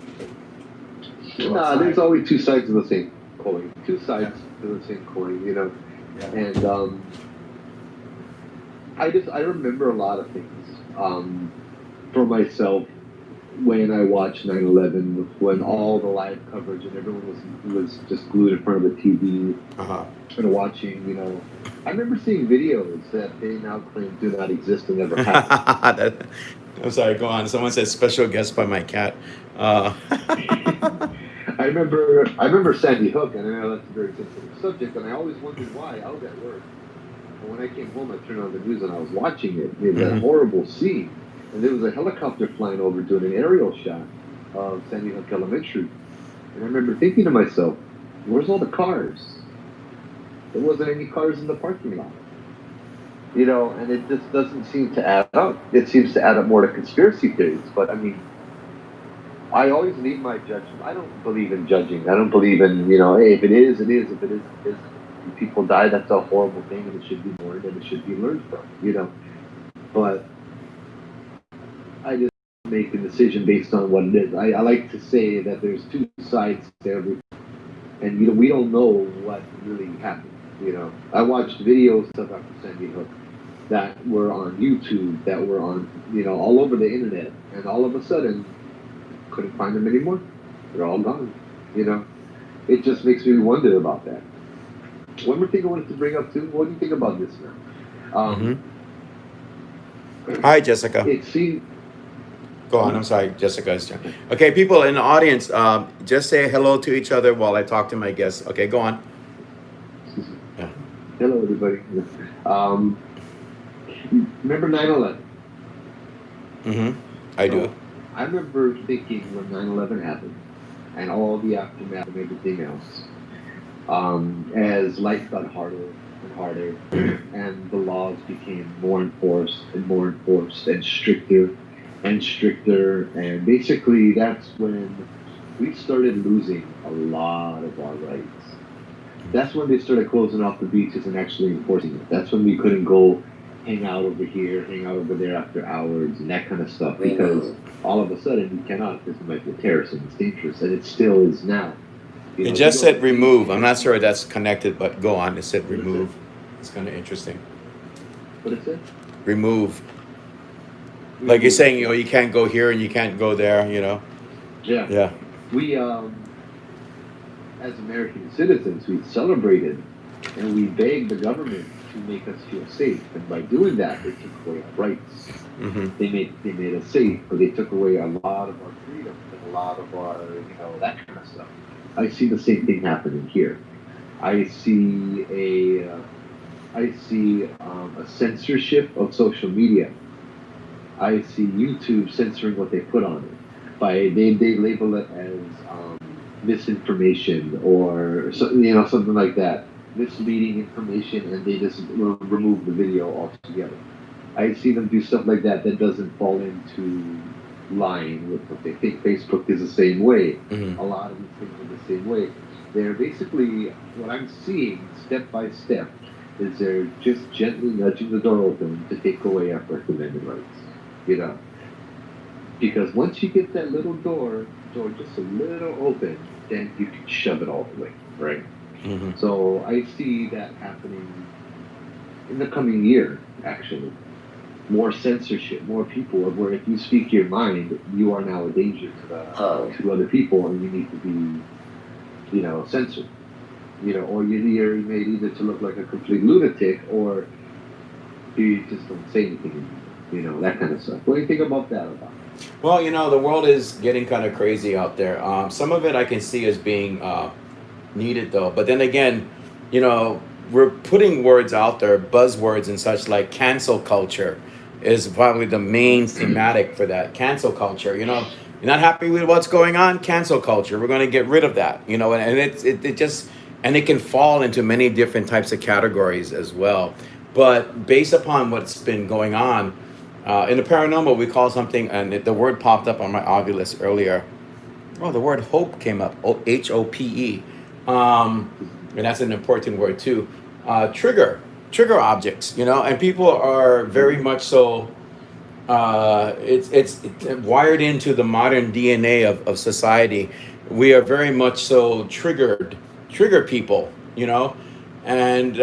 [SPEAKER 2] Nah, there's always two sides of the same coin. Two sides to the same coin,
[SPEAKER 1] Yeah.
[SPEAKER 2] And I remember a lot of things for myself when I watched 9/11, when all the live coverage and everyone was just glued in front of the TV and watching. I remember seeing videos that they now claim do not exist and never happened.
[SPEAKER 1] I'm sorry. Go on. Someone said special guest by my cat.
[SPEAKER 2] I remember Sandy Hook, and I know that's a very sensitive subject, and I always wondered why. I was at work, and when I came home, I turned on the news and I was watching it. It was a horrible scene, and there was a helicopter flying over doing an aerial shot of Sandy Hook Elementary, and I remember thinking to myself, "Where's all the cars? There wasn't any cars in the parking lot." And it just doesn't seem to add up. It seems to add up more to conspiracy theories, but I mean, I always leave my judgment. I don't believe in judging. I don't believe in, hey, if it is, it is. If it isn't, it isn't. If people die, that's a horrible thing, and it should be mourned, and it should be learned from, But I just make a decision based on what it is. I like to say that there's two sides to everything, and, we don't know what really happened, I watched videos of Dr. Sandy Hook that were on YouTube, that were on, all over the internet, and all of a sudden, couldn't find them anymore. They're all gone. It just makes me wonder about that. One more thing I wanted to bring up too. What do you think about this now?
[SPEAKER 1] Hi, Jessica.
[SPEAKER 2] It seems.
[SPEAKER 1] Go on. I'm sorry, Jessica. Okay, people in the audience, just say hello to each other while I talk to my guests. Okay, go on. Yeah.
[SPEAKER 2] Hello, everybody. Remember 9/11?
[SPEAKER 1] I do.
[SPEAKER 2] I remember thinking when 9/11 happened and all the aftermath and everything else, as life got harder and harder and the laws became more enforced and stricter and stricter, and basically that's when we started losing a lot of our rights. That's when they started closing off the beaches and actually enforcing it. That's when we couldn't go hang out over here, hang out over there after hours, and that kind of stuff. Because all of a sudden you cannot, because it might be terrorist and it's dangerous, and it still is now.
[SPEAKER 1] It just said remove. I'm not sure that's connected, but go on. It said remove. It's kind of interesting.
[SPEAKER 2] What it said?
[SPEAKER 1] Remove. Like you're saying, you can't go here and you can't go there.
[SPEAKER 2] Yeah.
[SPEAKER 1] Yeah.
[SPEAKER 2] We, as American citizens, we celebrated and we begged the government to make us feel safe. And by doing that, they took away our rights.
[SPEAKER 1] Hmm.
[SPEAKER 2] They made us safe, but they took away a lot of our freedoms and a lot of our, that kind of stuff. I see the same thing happening here. I see a censorship of social media. I see YouTube censoring what they put on it. They label it as misinformation or something like that, misleading information, and they just remove the video altogether. I see them do stuff like that that doesn't fall into line with what they think. Facebook is the same way.
[SPEAKER 1] Hmm.
[SPEAKER 2] A lot of these things are the same way. They're basically what I'm seeing step by step is they're just gently nudging the door open to take away our First Amendment rights. Because once you get that little door just a little open, then you can shove it all the way, right?
[SPEAKER 1] Hmm.
[SPEAKER 2] So I see that happening in the coming year, actually. More censorship, more people of where if you speak your mind, you are now a danger to other people, and you need to be, censored. Or you're made either to look like a complete lunatic, or you just don't say anything anymore. That kind of stuff. What do you think about that?
[SPEAKER 1] Well, the world is getting kind of crazy out there. Some of it I can see as being needed, though. But then again, you know, we're putting words out there, buzzwords and such like cancel culture is probably the main thematic for that. Cancel culture, you're not happy with what's going on, cancel culture. We're going to get rid of that, and it just, and it can fall into many different types of categories as well. But based upon what's been going on, in the paranormal, we call something, and the word popped up on my Oculus earlier. Oh, the word hope came up. HOPE. And that's an important word too. Trigger objects, and people are very much so. It's wired into the modern DNA of society. We are very much so trigger people, and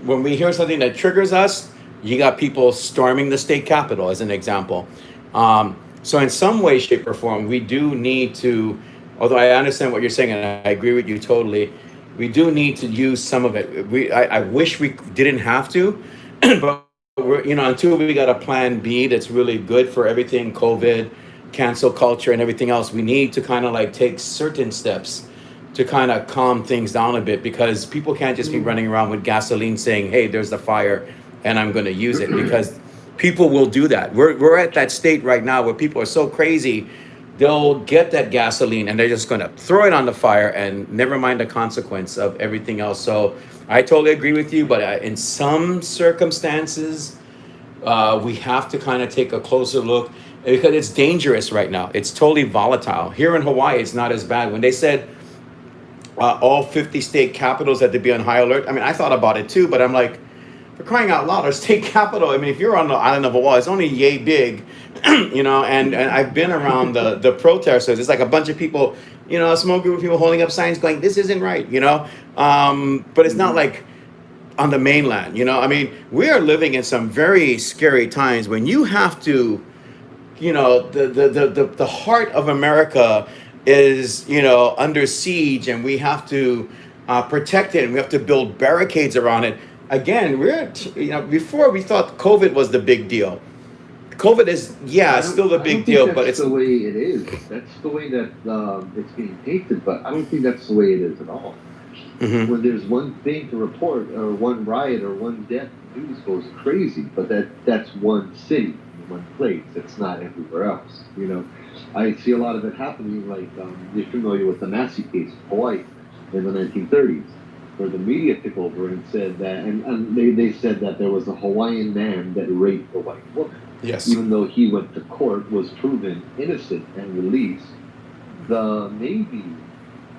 [SPEAKER 1] when we hear something that triggers us, you got people storming the state capitol, as an example. So in some way, shape, or form, we do need to, although I understand what you're saying, and I agree with you totally, we do need to use some of it. I wish we didn't have to, but until we got a plan B that's really good for everything, COVID, cancel culture, and everything else, we need to kind of like take certain steps to kind of calm things down a bit, because people can't just be running around with gasoline saying, hey, there's the fire and I'm going to use it, because people will do that. We're at that state right now where people are so crazy, they'll get that gasoline and they're just going to throw it on the fire and never mind the consequence of everything else. So I totally agree with you, but in some circumstances, we have to kind of take a closer look, because it's dangerous right now. It's totally volatile. Here in Hawaii, it's not as bad. When they said all 50 state capitals had to be on high alert, I mean, I thought about it too, but I'm like, for crying out loud, our state capital, I mean, if you're on the island of Hawaii, it's only yay big, and I've been around the protesters. It's like a bunch of people, a small group of people holding up signs going, this isn't right, but it's not like on the mainland, I mean, we are living in some very scary times when you have to, the heart of America is, under siege, and we have to protect it, and we have to build barricades around it. Again, before we thought COVID was the big deal. COVID is, still the big deal, but it's
[SPEAKER 2] the way it is. That's the way that it's being painted, but I don't think that's the way it is at all.
[SPEAKER 1] Mhm.
[SPEAKER 2] When there's one thing to report, or one riot, or one death, news goes crazy. But that's one city, one place. It's not everywhere else. I see a lot of it happening. Like you're familiar with the Massey case in Hawaii in the 1930s, where the media took over and said that, and they said that there was a Hawaiian man that raped a white woman.
[SPEAKER 1] yes,
[SPEAKER 2] Even though he went to court, was proven innocent and released. The Navy,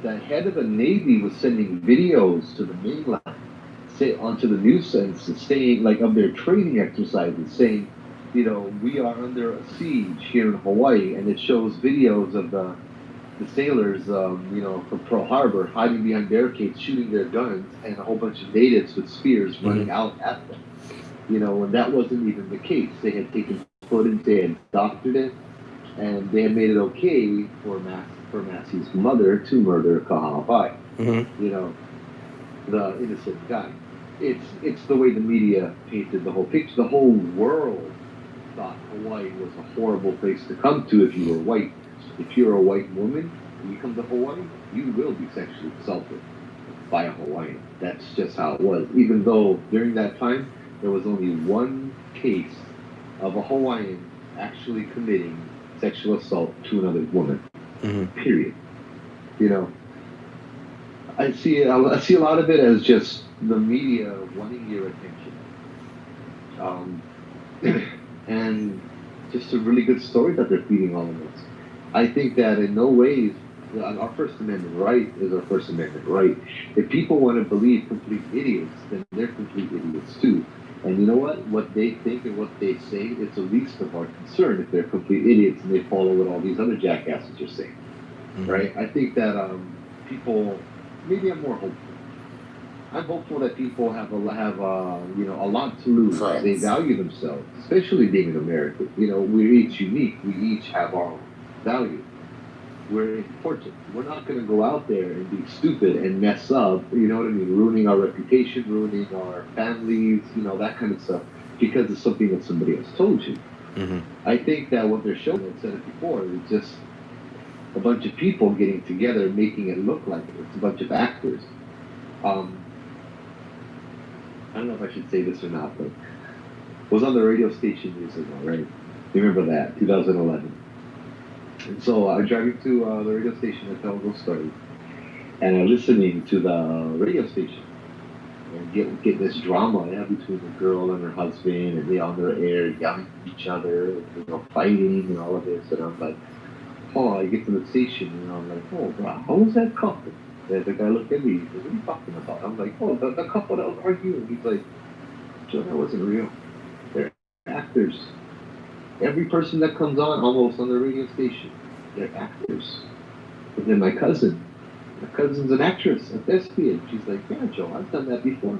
[SPEAKER 2] the head of the Navy, was sending videos to the mainland, onto the news sense, saying, like, of their training exercises, saying, we are under a siege here in Hawaii, and it shows videos of the sailors, from Pearl Harbor, hiding behind barricades, shooting their guns, and a whole bunch of natives with spears running out at them. And that wasn't even the case. They had taken footage, they had doctored it, and they had made it okay for Massey's mother to murder Kahalapai.
[SPEAKER 1] Mm-hmm.
[SPEAKER 2] You know, the innocent guy. It's the way the media painted the whole picture. The whole world thought Hawaii was a horrible place to come to if you were white. If you're a white woman and you come to Hawaii, you will be sexually assaulted by a Hawaiian. That's just how it was. Even though during that time there was only one case of a Hawaiian actually committing sexual assault to another woman.
[SPEAKER 1] Mm-hmm.
[SPEAKER 2] Period. You know, I see a lot of it as just the media wanting your attention, and just a really good story that they're feeding all of us. I think that in no ways our First Amendment right is our First Amendment right. If people want to believe complete idiots, then they're complete idiots too. And you know what? What they think and what they say is the least of our concern if they're complete idiots and they follow what all these other jackasses are saying. Mm-hmm. Right? I think that people, maybe I'm more hopeful. I'm hopeful that people have a lot to lose.
[SPEAKER 3] Friends.
[SPEAKER 2] They value themselves, especially being an American. You know, we're each unique. We each have our own value. We're important. We're not going to go out there and be stupid and mess up. You know what I mean? Ruining our reputation, ruining our families. You know, that kind of stuff because of something that somebody else told you.
[SPEAKER 1] Mm-hmm.
[SPEAKER 2] I think that what they're showing, I've said it before, is just a bunch of people getting together, making it look like it. It's a bunch of actors. I don't know if I should say this or not, but it was on the radio station years ago, right? You remember that, 2011. And so I'm driving to the radio station at Telgo Story, and I'm listening to the radio station and get this drama between the girl and her husband, and they on their air yelling at each other, you know, fighting and all of this. And I'm like, I get to the station, and I'm like, wow, how was that couple? And the guy looked at me, he said, what are you talking about? I'm like, the couple that was arguing. He's like, Joe, that wasn't real. They're actors. Every person that comes on almost on the radio station, they're actors. And then my cousin's an actress, a thespian. She's like, yeah, Joe, I've done that before.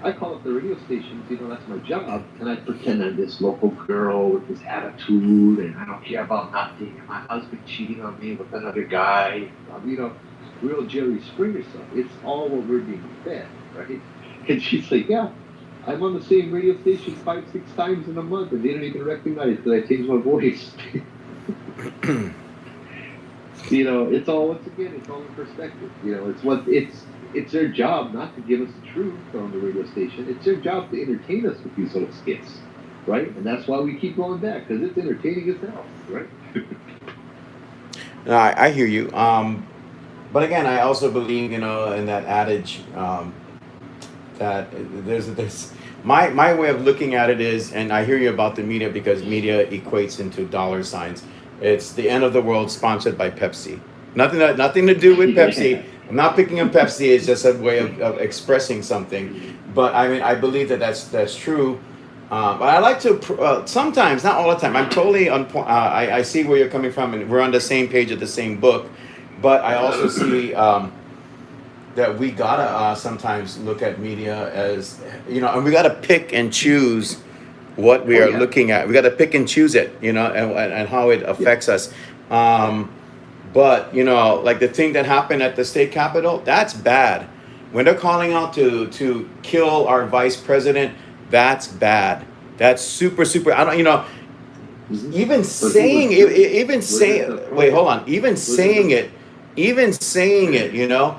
[SPEAKER 2] I call up the radio stations, you know, that's my job, and I pretend I'm this local girl with this attitude, and I don't care about nothing, and my husband cheating on me with another guy, you know, real Jerry Springer stuff. It's all what we're being fed, right? And she's like, yeah, I'm on the same radio station 5-6 times in a month, and they don't even recognize that I changed my voice. You know, it's all, once again, it's all in perspective. You know, it's their job not to give us the truth on the radio station. It's their job to entertain us with these little skits, right? And that's why we keep going back, because it's entertaining as hell, right?
[SPEAKER 1] No, I hear you. But again, I also believe, you know, in that adage that there's my way of looking at it is, and I hear you about the media because media equates into dollar signs. It's the end of the world sponsored by Pepsi. Nothing to do with Pepsi. I'm not picking on Pepsi. It's just a way of expressing something. But I mean, I believe that's true. But I like to sometimes, not all the time. I'm totally on point. I see where you're coming from, and we're on the same page of the same book. But I also see that we gotta sometimes look at media as, you know, and we gotta pick and choose what we are looking at. We gotta pick and choose it, you know, and how it affects us. But you know, like the thing that happened at the state capitol, that's bad. When they're calling out to kill our vice president, that's bad. That's super. I don't, you know, even saying it, wait, hold on. Even saying it, you know,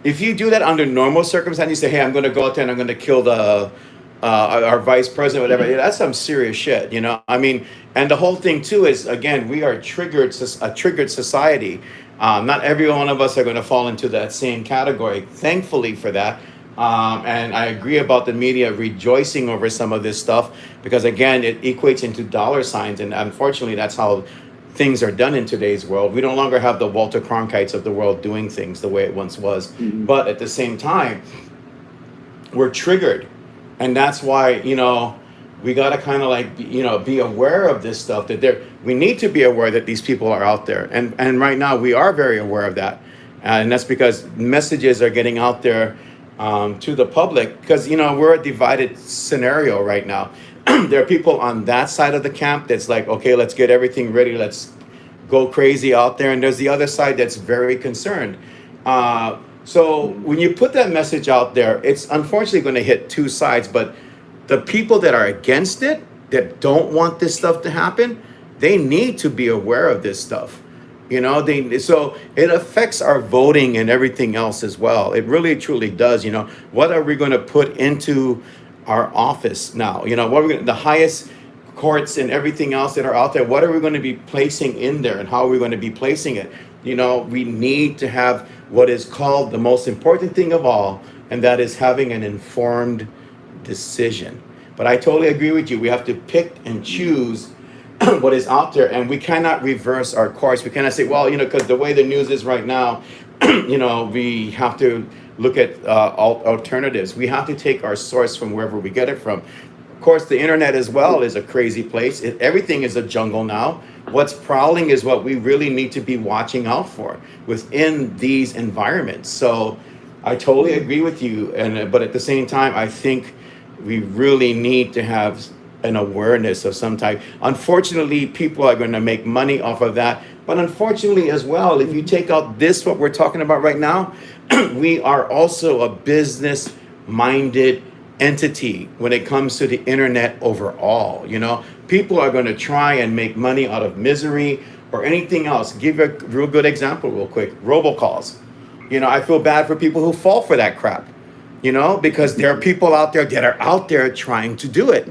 [SPEAKER 1] if you do that under normal circumstances, you say, hey, I'm going to go out there and I'm going to kill the our vice president, whatever. That's some serious shit, you know. I mean, and the whole thing too is, again, we are a triggered society. Not every one of us are going to fall into that same category. Thankfully for that. And I agree about the media rejoicing over some of this stuff because, again, it equates into dollar signs. And unfortunately, that's how things are done in today's world. We no longer have the Walter Cronkites of the world doing things the way it once was. Mm-hmm. But at the same time, we're triggered. And that's why, you know, we got to kind of like, you know, be aware of this stuff, that we need to be aware that these people are out there. And right now we are very aware of that. And that's because messages are getting out there to the public because, you know, we're a divided scenario right now. there are people on that side of the camp that's like, okay, let's get everything ready, let's go crazy out there, and there's the other side that's very concerned. So when you put that message out there, it's unfortunately going to hit two sides. But the people that are against it, that don't want this stuff to happen, they need to be aware of this stuff. They so it affects our voting and everything else as well. It really truly does. What are we going to put into our office now? What are we the highest courts and everything else that are out there, what are we going to be placing in there, and how are we going to be placing it? We need to have what is called the most important thing of all, and that is having an informed decision. But I totally agree with you. We have to pick and choose what is out there, and we cannot reverse our course. We cannot say, well, because the way the news is right now, we have to look at alternatives. We have to take our source from wherever we get it from. Of course, the internet as well is a crazy place. Everything is a jungle now. What's prowling is what we really need to be watching out for within these environments. So I totally agree with you. But at the same time, I think we really need to have an awareness of some type. Unfortunately, people are going to make money off of that. But unfortunately as well, if you take out this, what we're talking about right now, we are also a business-minded entity when it comes to the internet overall. People are going to try and make money out of misery or anything else. Give a real good example real quick. Robocalls. I feel bad for people who fall for that crap, because there are people out there that are out there trying to do it.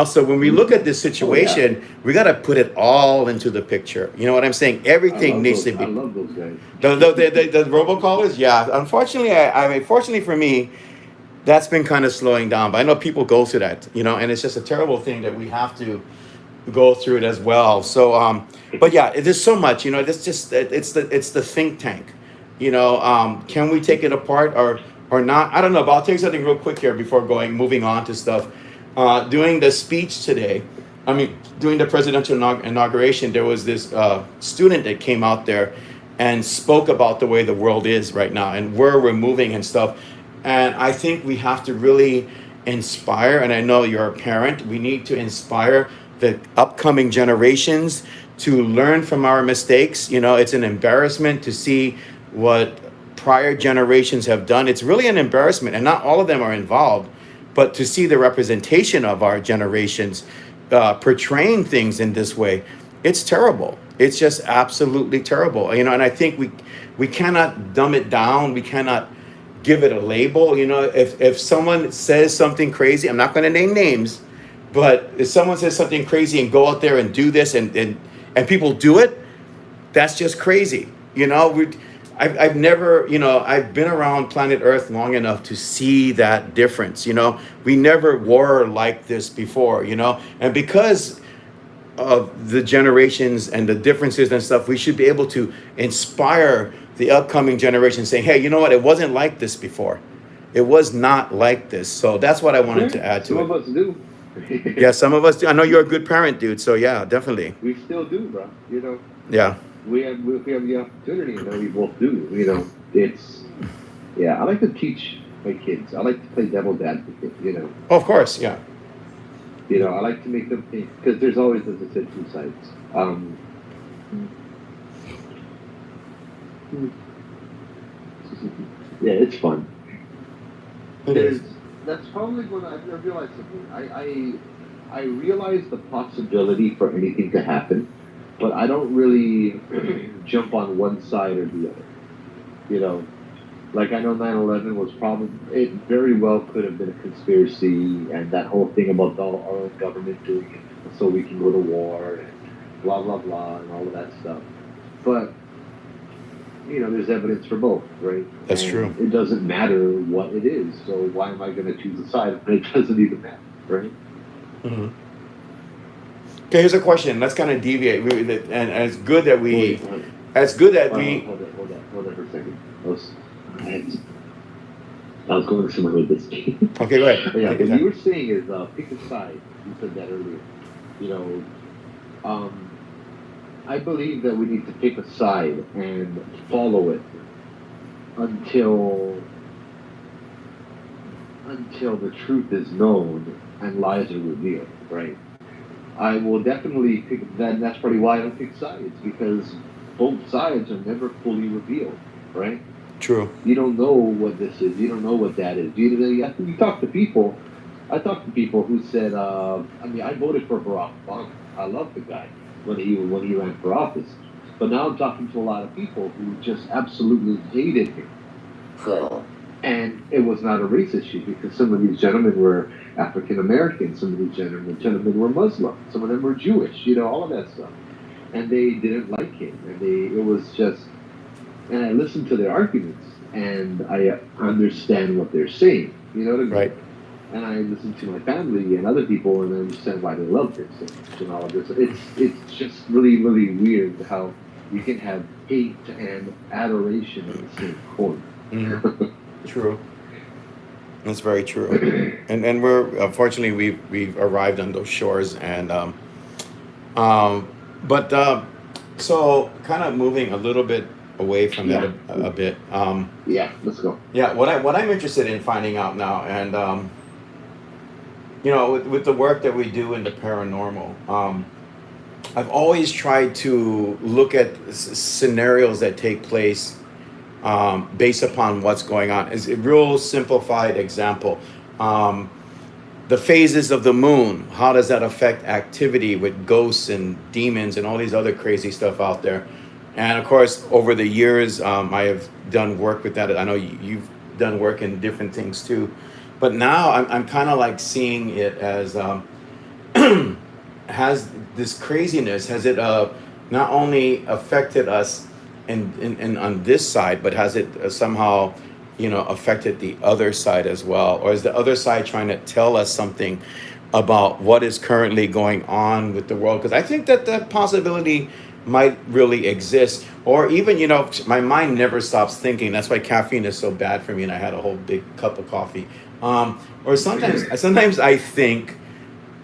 [SPEAKER 1] So when we look at this situation, we got to put it all into the picture. You know what I'm saying? Everything needs to be.
[SPEAKER 2] I love those guys.
[SPEAKER 1] The robocallers, yeah. Unfortunately, I mean, fortunately for me, that's been kind of slowing down. But I know people go through that, and it's just a terrible thing that we have to go through it as well. So, but yeah, there's so much. It's just it's the think tank. Can we take it apart or not? I don't know. But I'll tell you something real quick here before moving on to stuff. During the speech today, during the presidential inauguration, there was this student that came out there and spoke about the way the world is right now and where we're moving and stuff. And I think we have to really inspire, and I know you're a parent, we need to inspire the upcoming generations to learn from our mistakes. It's an embarrassment to see what prior generations have done. It's really an embarrassment, and not all of them are involved. But to see the representation of our generations portraying things in this way, it's terrible. It's just absolutely terrible. And I think we cannot dumb it down. We cannot give it a label. If someone says something crazy, I'm not going to name names, but if someone says something crazy and go out there and do this and people do it, that's just crazy. I've never, I've been around planet Earth long enough to see that difference. We never were like this before, and because of the generations and the differences and stuff, we should be able to inspire the upcoming generation saying, hey, you know what? It wasn't like this before. It was not like this. So that's what I wanted to add to it.
[SPEAKER 2] Some of us do.
[SPEAKER 1] Yeah, some of us do. I know you're a good parent, dude. So yeah, definitely.
[SPEAKER 2] We still do, bro.
[SPEAKER 1] Yeah.
[SPEAKER 2] We have the opportunity, and we both do. It's I like to teach my kids. I like to play devil's advocate.
[SPEAKER 1] Oh, of course, yeah.
[SPEAKER 2] I like to make them think, because there's always, as I said, two sides. Yeah, it's fun. That's probably when I realized something. I realize the possibility for anything to happen, but I don't really jump on one side or the other. Like I know 9/11 was it very well could have been a conspiracy, and that whole thing about our own government doing it so we can go to war and blah blah blah and all of that stuff. But there's evidence for both, right?
[SPEAKER 1] That's true.
[SPEAKER 2] It doesn't matter what it is, so why am I going to choose a side when it doesn't even matter, right?
[SPEAKER 1] Mm-hmm. Okay, here's a question. Let's kind of deviate, and it's good that we. It's good that we.
[SPEAKER 2] Hold on for a second. I was going somewhere with this.
[SPEAKER 1] Okay, go ahead.
[SPEAKER 2] Yeah, what you were saying is pick a side. You said that earlier. I believe that we need to pick a side and follow it until the truth is known, and lies are revealed, right? I will definitely pick that. And that's probably why I don't pick sides, because both sides are never fully revealed, right?
[SPEAKER 1] True.
[SPEAKER 2] You don't know what this is. You don't know what that is. You talk to people. I talked to people who said, I mean, I voted for Barack Obama. I love the guy when he ran for office. But now I'm talking to a lot of people who just absolutely hated him.
[SPEAKER 3] Cool.
[SPEAKER 2] And it was not a race issue, because some of these gentlemen were African American, some of these gentlemen were Muslim, some of them were Jewish, all of that stuff. And they didn't like him. It was just, and I listened to their arguments, and I understand what they're saying. You know what I mean?
[SPEAKER 1] Right.
[SPEAKER 2] And I listen to my family and other people, and I understand why they love him so much and all of this. It's just really, really weird how you can have hate and adoration in the same coin.
[SPEAKER 1] Mhm. True. That's very true. And we're unfortunately we've arrived on those shores, and but so kind of moving a little bit away from that a bit.
[SPEAKER 2] Yeah, let's go.
[SPEAKER 1] Yeah, what I'm interested in finding out now, and with the work that we do in the paranormal, I've always tried to look at scenarios that take place based upon what's going on. Is a real simplified example. The phases of the moon, how does that affect activity with ghosts and demons and all these other crazy stuff out there? And of course, over the years, I have done work with that. I know you've done work in different things too. But now I'm kind of like seeing it as has this craziness, has it not only affected us in on this side, but has it somehow affected the other side as well? Or is the other side trying to tell us something about what is currently going on with the world? Because I think that that possibility might really exist. Or even, my mind never stops thinking. That's why caffeine is so bad for me, and I had a whole big cup of coffee. Or sometimes I think,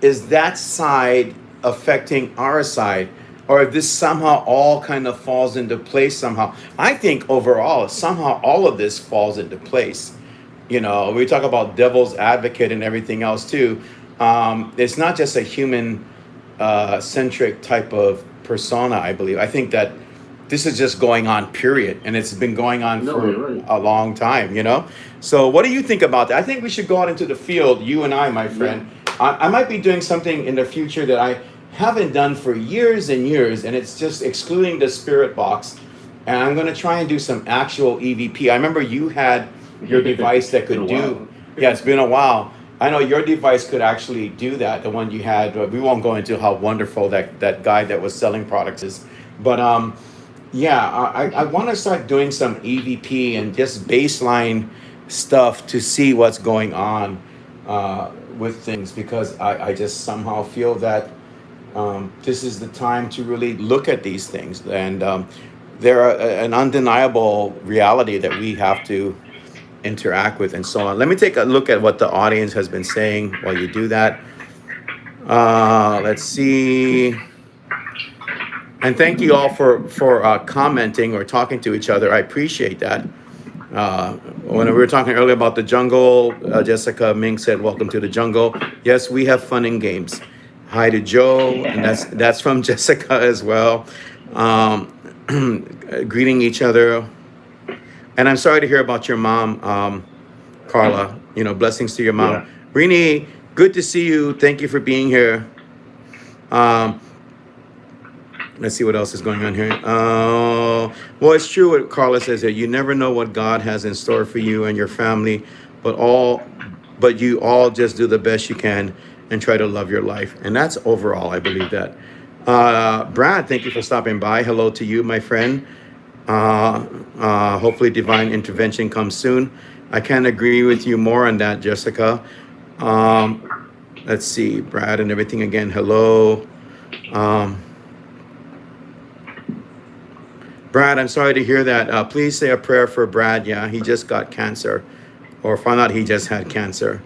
[SPEAKER 1] is that side affecting our side? Or if this somehow all kind of falls into place somehow. I think overall, somehow all of this falls into place. We talk about devil's advocate and everything else too. It's not just a human centric type of persona, I believe. I think that this is just going on, period. And it's been going on for a long time, So what do you think about that? I think we should go out into the field, you and I, my friend. Yeah. I might be doing something in the future that I haven't done for years and years, and it's just excluding the spirit box. And I'm going to try and do some actual EVP. I remember you had your device that could do. Yeah, it's been a while. I know your device could actually do that. The one you had. We won't go into how wonderful that guy that was selling products is, but I want to start doing some EVP and just baseline stuff to see what's going on with things, because I just somehow feel that. This is the time to really look at these things, and they're an undeniable reality that we have to interact with, and so on. Let me take a look at what the audience has been saying while you do that. Let's see. And thank you all for commenting or talking to each other. I appreciate that. When we were talking earlier about the jungle, Jessica Ming said, "Welcome to the jungle." Yes, we have fun and games. Hi to Joe, and that's from Jessica as well. Greeting each other. And I'm sorry to hear about your mom, Carla. Blessings to your mom. Yeah. Rini, good to see you. Thank you for being here. Let's see what else is going on here. Well, it's true what Carla says here. You never know what God has in store for you and your family, but you all just do the best you can and try to love your life. And that's overall, I believe that. Brad, thank you for stopping by. Hello to you, my friend. Hopefully divine intervention comes soon. I can't agree with you more on that, Jessica. Let's see, Brad and everything again. Hello. Brad, I'm sorry to hear that. Please say a prayer for Brad. Yeah, he just got cancer, or found out he just had cancer.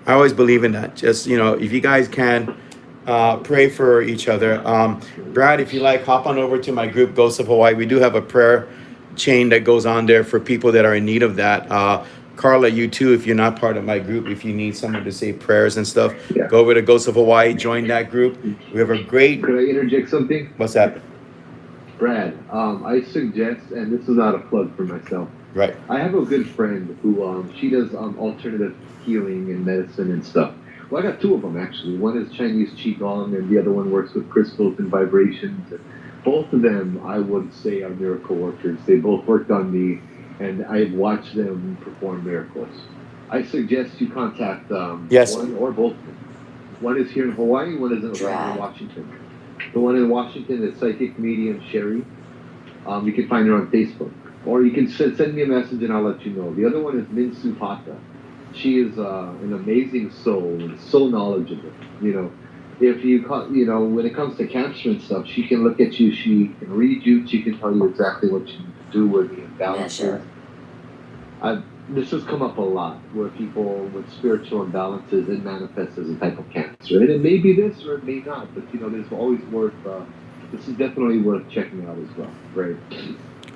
[SPEAKER 1] I always believe in that. Just, if you guys can, pray for each other. Brad, if you like, hop on over to my group, Ghosts of Hawaii. We do have a prayer chain that goes on there for people that are in need of that. Carla, you too, if you're not part of my group, if you need someone to say prayers and stuff,
[SPEAKER 2] Yeah.
[SPEAKER 1] go over to Ghosts of Hawaii, join that group. We have a great,
[SPEAKER 2] Could I interject something?
[SPEAKER 1] what's that?
[SPEAKER 2] Brad, I suggest, and this is not a plug for myself,
[SPEAKER 1] Right.
[SPEAKER 2] I have a good friend who she does alternative healing and medicine and stuff. Well, I got two of them actually. One is Chinese Qigong, and the other one works with crystals and vibrations. And both of them, I would say, are miracle workers. They both worked on me, and I've watched them perform miracles. I suggest you contact
[SPEAKER 1] Yes.
[SPEAKER 2] one or both of them. One is here in Hawaii, one is in
[SPEAKER 3] Drag.
[SPEAKER 2] Washington. The one in Washington is psychic medium Sherry. You can find her on Facebook. Or you can send me a message and I'll let you know. The other one is Minsu Pata. She is an amazing soul and so knowledgeable. You know, if when it comes to cancer and stuff, she can look at you, she can read you, she can tell you exactly what you need to do, where the imbalance is. This has come up a lot, where people with spiritual imbalances, it manifests as a type of cancer. And it may be this or it may not, but there's always this is definitely worth checking out as well, right?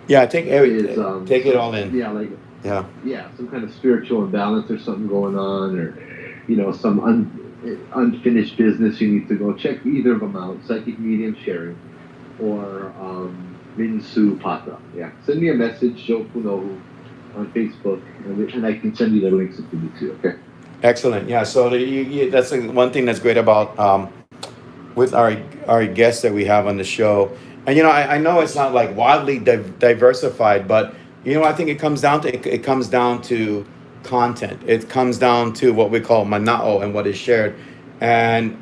[SPEAKER 1] Yeah, take it all in.
[SPEAKER 2] Yeah, some kind of spiritual imbalance or something going on, or some unfinished business you need to go check either of them out. Psychic medium sharing, or Minsu Pata. Yeah, send me a message, Joe Punohu, on Facebook, and I can send you the links if you need to. Okay.
[SPEAKER 1] Excellent. Yeah. So that's one thing that's great about with our guests that we have on the show. And I know it's not like wildly diversified, but I think it comes down to content. It comes down to what we call mana'o and what is shared. And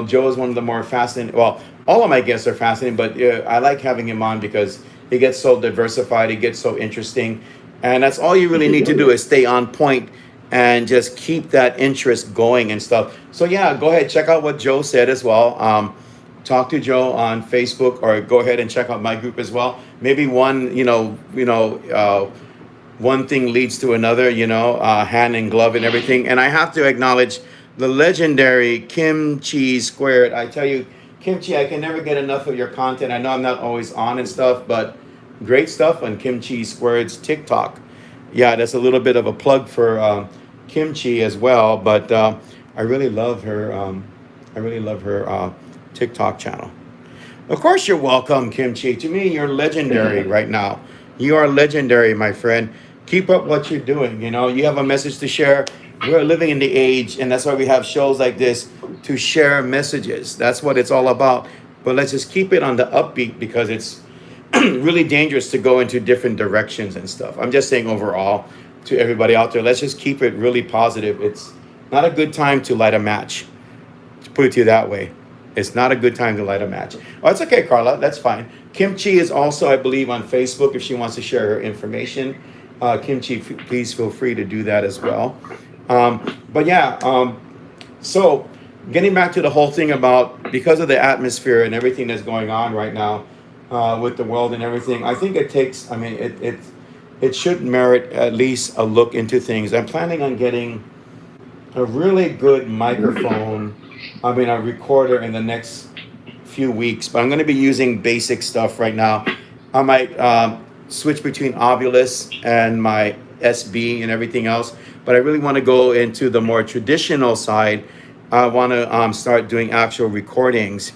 [SPEAKER 1] Joe is one of the more fascinating. Well, all of my guests are fascinating, but I like having him on because he gets so diversified. He gets so interesting, and that's all you really need to do is stay on point and just keep that interest going and stuff. So yeah, go ahead, check out what Joe said as well. Talk to Joe on Facebook, or go ahead and check out my group as well. Maybe one thing leads to another, hand in glove and everything. And I have to acknowledge the legendary Kimchi Squared. I tell you, Kimchi, I can never get enough of your content. I know I'm not always on and stuff, but great stuff on Kimchi Squared's TikTok. Yeah, that's a little bit of a plug for Kimchi as well. But I really love her. TikTok channel. Of course, you're welcome, Kimchi. To me, you're legendary right now. You are legendary, my friend. Keep up what you're doing. You have a message to share. We're living in the age, and that's why we have shows like this to share messages. That's what it's all about. But let's just keep it on the upbeat, because it's really dangerous to go into different directions and stuff. I'm just saying overall to everybody out there, let's just keep it really positive. It's not a good time to light a match. To put it to you that way. It's not a good time to light a match. Oh, it's okay, Carla. That's fine. Kimchi is also, I believe, on Facebook if she wants to share her information. Kimchi, please feel free to do that as well. But yeah, so getting back to the whole thing about, because of the atmosphere and everything that's going on right now with the world and everything, I think it takes, it should merit at least a look into things. I'm planning on getting a really good microphone, a recorder in the next few weeks, but I'm going to be using basic stuff right now. I might switch between Ovilus and my SB and everything else, but I really want to go into the more traditional side. I want to start doing actual recordings.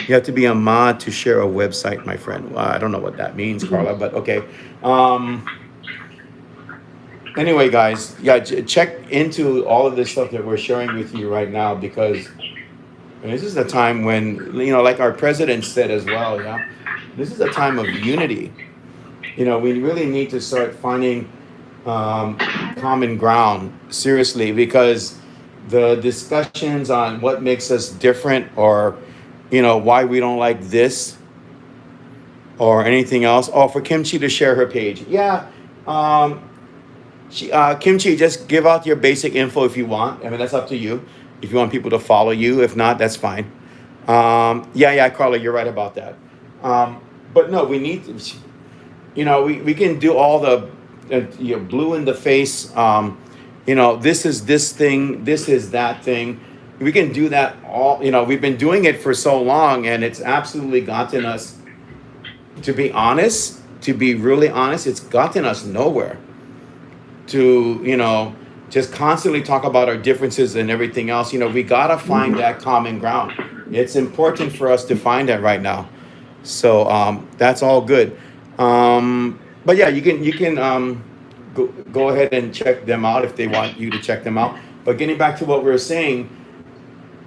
[SPEAKER 1] You have to be a mod to share a website, my friend. Well, I don't know what that means, Carla, but okay. Anyway, guys, yeah, check into all of this stuff that we're sharing with you right now, because this is a time when, like our president said as well, yeah, this is a time of unity. We really need to start finding common ground, seriously, because the discussions on what makes us different, or, why we don't like this or anything else. Oh, for Kimchi to share her page. Yeah. Kimchi, just give out your basic info if you want. That's up to you. If you want people to follow you, if not, that's fine. Yeah, Carla, you're right about that. But no, we need to, we can do all the blue in the face. This is this thing, this is that thing. We can do that all. We've been doing it for so long, and it's absolutely gotten us, to be honest, to be really honest, it's gotten us nowhere. To just constantly talk about our differences and everything else. We gotta find that common ground. It's important for us to find that right now. So that's all good. But yeah, you can go ahead and check them out if they want you to check them out. But getting back to what we were saying,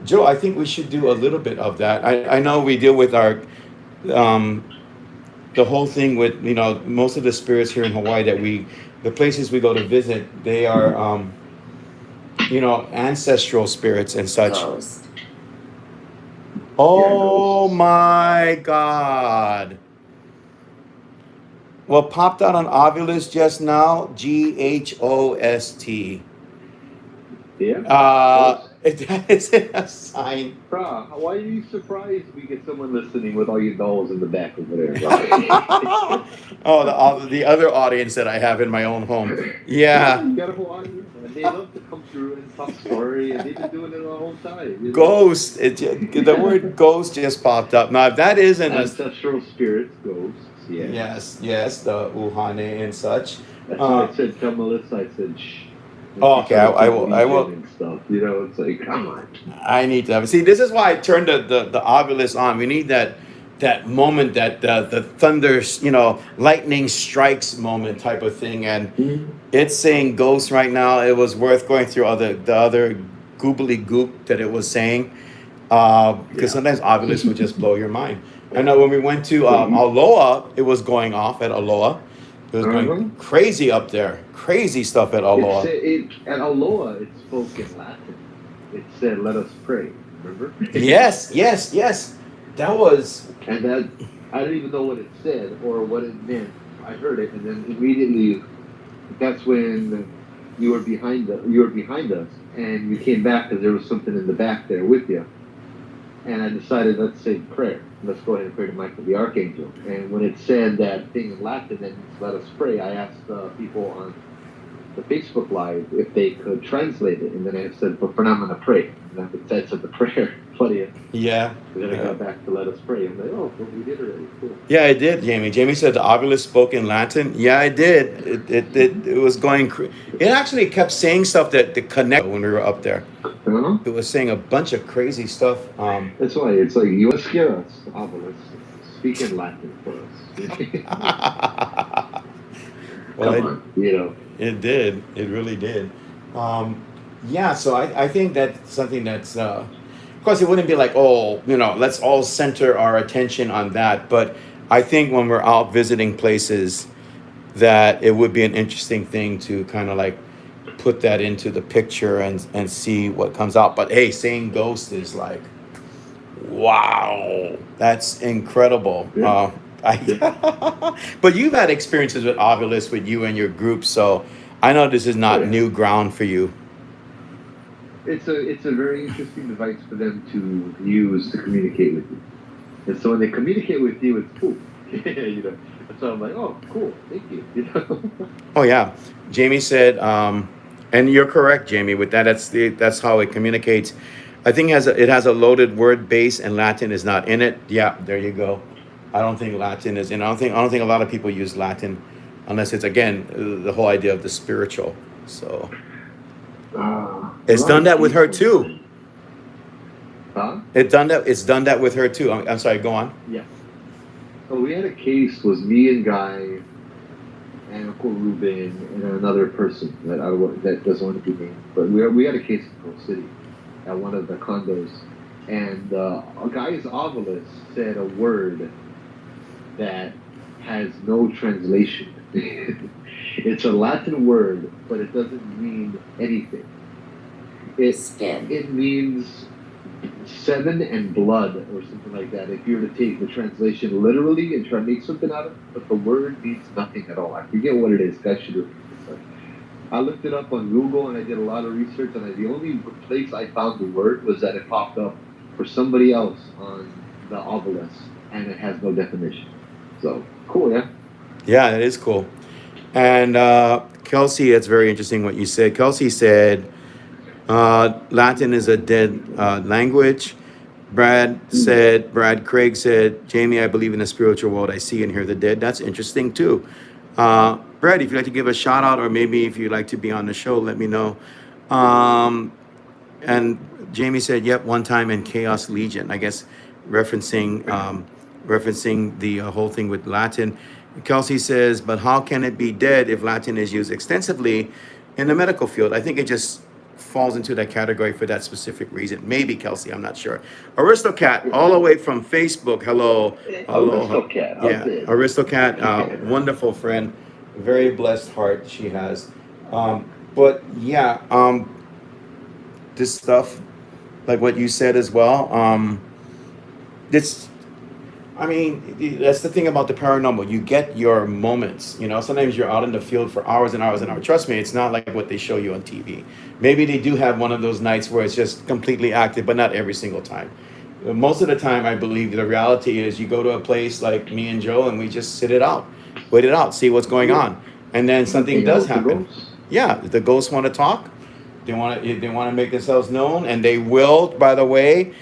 [SPEAKER 1] Joe, I think we should do a little bit of that. I know we deal with our um, the whole thing with most of the spirits here in Hawaii that the places we go to visit, they are ancestral spirits and such.
[SPEAKER 3] Ghost.
[SPEAKER 1] Oh
[SPEAKER 2] ghosts.
[SPEAKER 1] my God. What popped out on Ovilus just now? GHOST.
[SPEAKER 2] Yeah.
[SPEAKER 1] That is a sign.
[SPEAKER 2] Bruh, why are you surprised we get someone listening with all your dolls in the back over there?
[SPEAKER 1] Oh, the other audience that I have in my own home. Yeah.
[SPEAKER 2] You got a whole audience, and they love to come through and talk story, and they've been doing it the whole time.
[SPEAKER 1] Ghost. The word ghost just popped up. Now, if that isn't
[SPEAKER 2] Ancestral spirits, ghosts, yeah.
[SPEAKER 1] yes, the Uhane and such.
[SPEAKER 2] That's why I said, tell Melissa, I said, shh.
[SPEAKER 1] Oh, okay, I will.
[SPEAKER 2] And stuff, it's like, come on.
[SPEAKER 1] I need to see. This is why I turned the Ovilus on. We need that moment, that the thunder, lightning strikes moment type of thing, and it's saying ghost right now. It was worth going through the other goobly goop that it was saying, because sometimes Ovilus would just blow your mind. I know when we went to Aloha, it was going off at Aloha. It was going crazy up there. Crazy stuff at Aloha.
[SPEAKER 2] At Aloha, it spoke in Latin. It said, let us pray. Remember?
[SPEAKER 1] Yes. That was...
[SPEAKER 2] And that, I don't even know what it said or what it meant. I heard it, and then immediately, that's when you were behind us, and you came back because there was something in the back there with you. And I decided, let's say prayer. Let's go ahead and pray to Michael the Archangel. And when it said that thing in Latin, and let us pray, I asked people on the Facebook Live if they could translate it. And then I said, but for now I'm going to pray. And then it said the prayer. Funny.
[SPEAKER 1] Yeah.
[SPEAKER 2] And then I got back to let us pray. I'm like, oh, well, we did already. Cool.
[SPEAKER 1] Yeah, I did, Jamie. Jamie said the Ovilus spoke in Latin. Yeah, I did. It was going... It actually kept saying stuff that connect when we were up there.
[SPEAKER 2] Uh-huh.
[SPEAKER 1] It was saying a bunch of crazy stuff.
[SPEAKER 2] That's why it's like, you want to scare us, Ovilus. Speak in Latin for us.
[SPEAKER 1] Well,
[SPEAKER 2] Come on,
[SPEAKER 1] It did. It really did. Yeah, so I think that's something that's... of course, it wouldn't be like, let's all center our attention on that. But I think when we're out visiting places, that it would be an interesting thing to kind of like put that into the picture and see what comes out. But hey, saying ghost is like, wow, that's incredible.
[SPEAKER 2] Yeah.
[SPEAKER 1] But you've had experiences with Ovilus with you and your group, so I know this is not new ground for you.
[SPEAKER 2] It's a very interesting device for them to use to communicate with you. And so when they communicate with you, it's cool. So I'm like, oh, cool, thank you.
[SPEAKER 1] Oh yeah, Jamie said, and you're correct, Jamie. With that, that's how it communicates. I think it has a loaded word base, and Latin is not in it. Yeah, there you go. I don't think Latin is in. I don't think a lot of people use Latin, unless it's again the whole idea of the spiritual. So it's done that with her too.
[SPEAKER 2] Huh?
[SPEAKER 1] It's done that with her too. I'm sorry. Go on.
[SPEAKER 2] Yeah. So we had a case, was me and Guy and Uncle Ruben and another person that doesn't want to be named, but we had a case in Pearl City at one of the condos, and a guy's Ovilus said a word that has no translation. It's a Latin word, but it doesn't mean anything. It means 7 and blood or something like that, if you were to take the translation literally and try to make something out of it, but the word means nothing at all. I forget what it is. Guys should do it. I looked it up on Google and I did a lot of research, and the only place I found the word was that it popped up for somebody else on the Ovilus, and it has no definition. So cool, yeah. Yeah,
[SPEAKER 1] it is cool. And Kelsey, it's very interesting what you said. Kelsey said Latin is a dead language. Brad Craig said, Jamie, I believe in the spiritual world. I see and hear the dead. That's interesting too. Brad, if you'd like to give a shout out, or maybe if you'd like to be on the show, let me know. Um, and Jamie said, "Yep, one time in Chaos Legion." I guess referencing the whole thing with Latin. Kelsey says, "But how can it be dead if Latin is used extensively in the medical field?" I think it just falls into that category for that specific reason. Maybe Kelsey, I'm not sure. Aristocat, all the way from Facebook. Hello, hello.
[SPEAKER 2] Aristocat,
[SPEAKER 1] Yeah,
[SPEAKER 2] okay.
[SPEAKER 1] Aristocat, wonderful friend, very blessed heart she has. But yeah, this stuff, like what you said as well. This, I mean, that's the thing about the paranormal. You get your moments. Sometimes you're out in the field for hours and hours and hours. Trust me, it's not like what they show you on TV. Maybe they do have one of those nights where it's just completely active, but not every single time. Most of the time, I believe the reality is you go to a place like me and Joe, and we just sit it out, wait it out, see what's going on, and then something does happen. Yeah, the ghosts want to talk. They want to make themselves known, and they will. By the way,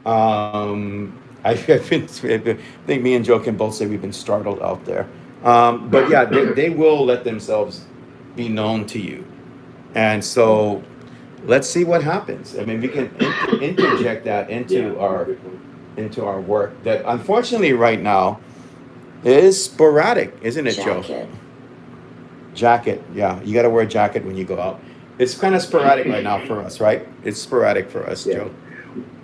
[SPEAKER 1] I think me and Joe can both say we've been startled out there. But yeah, they will let themselves be known to you, and so let's see what happens. I mean, we can interject that into our work. That unfortunately right now is sporadic, isn't it, Joe?
[SPEAKER 3] Jacket.
[SPEAKER 1] Jacket, yeah, you got to wear a jacket when you go out. It's kind of sporadic right now for us, right? It's sporadic for us,
[SPEAKER 2] Yeah.
[SPEAKER 1] Joe.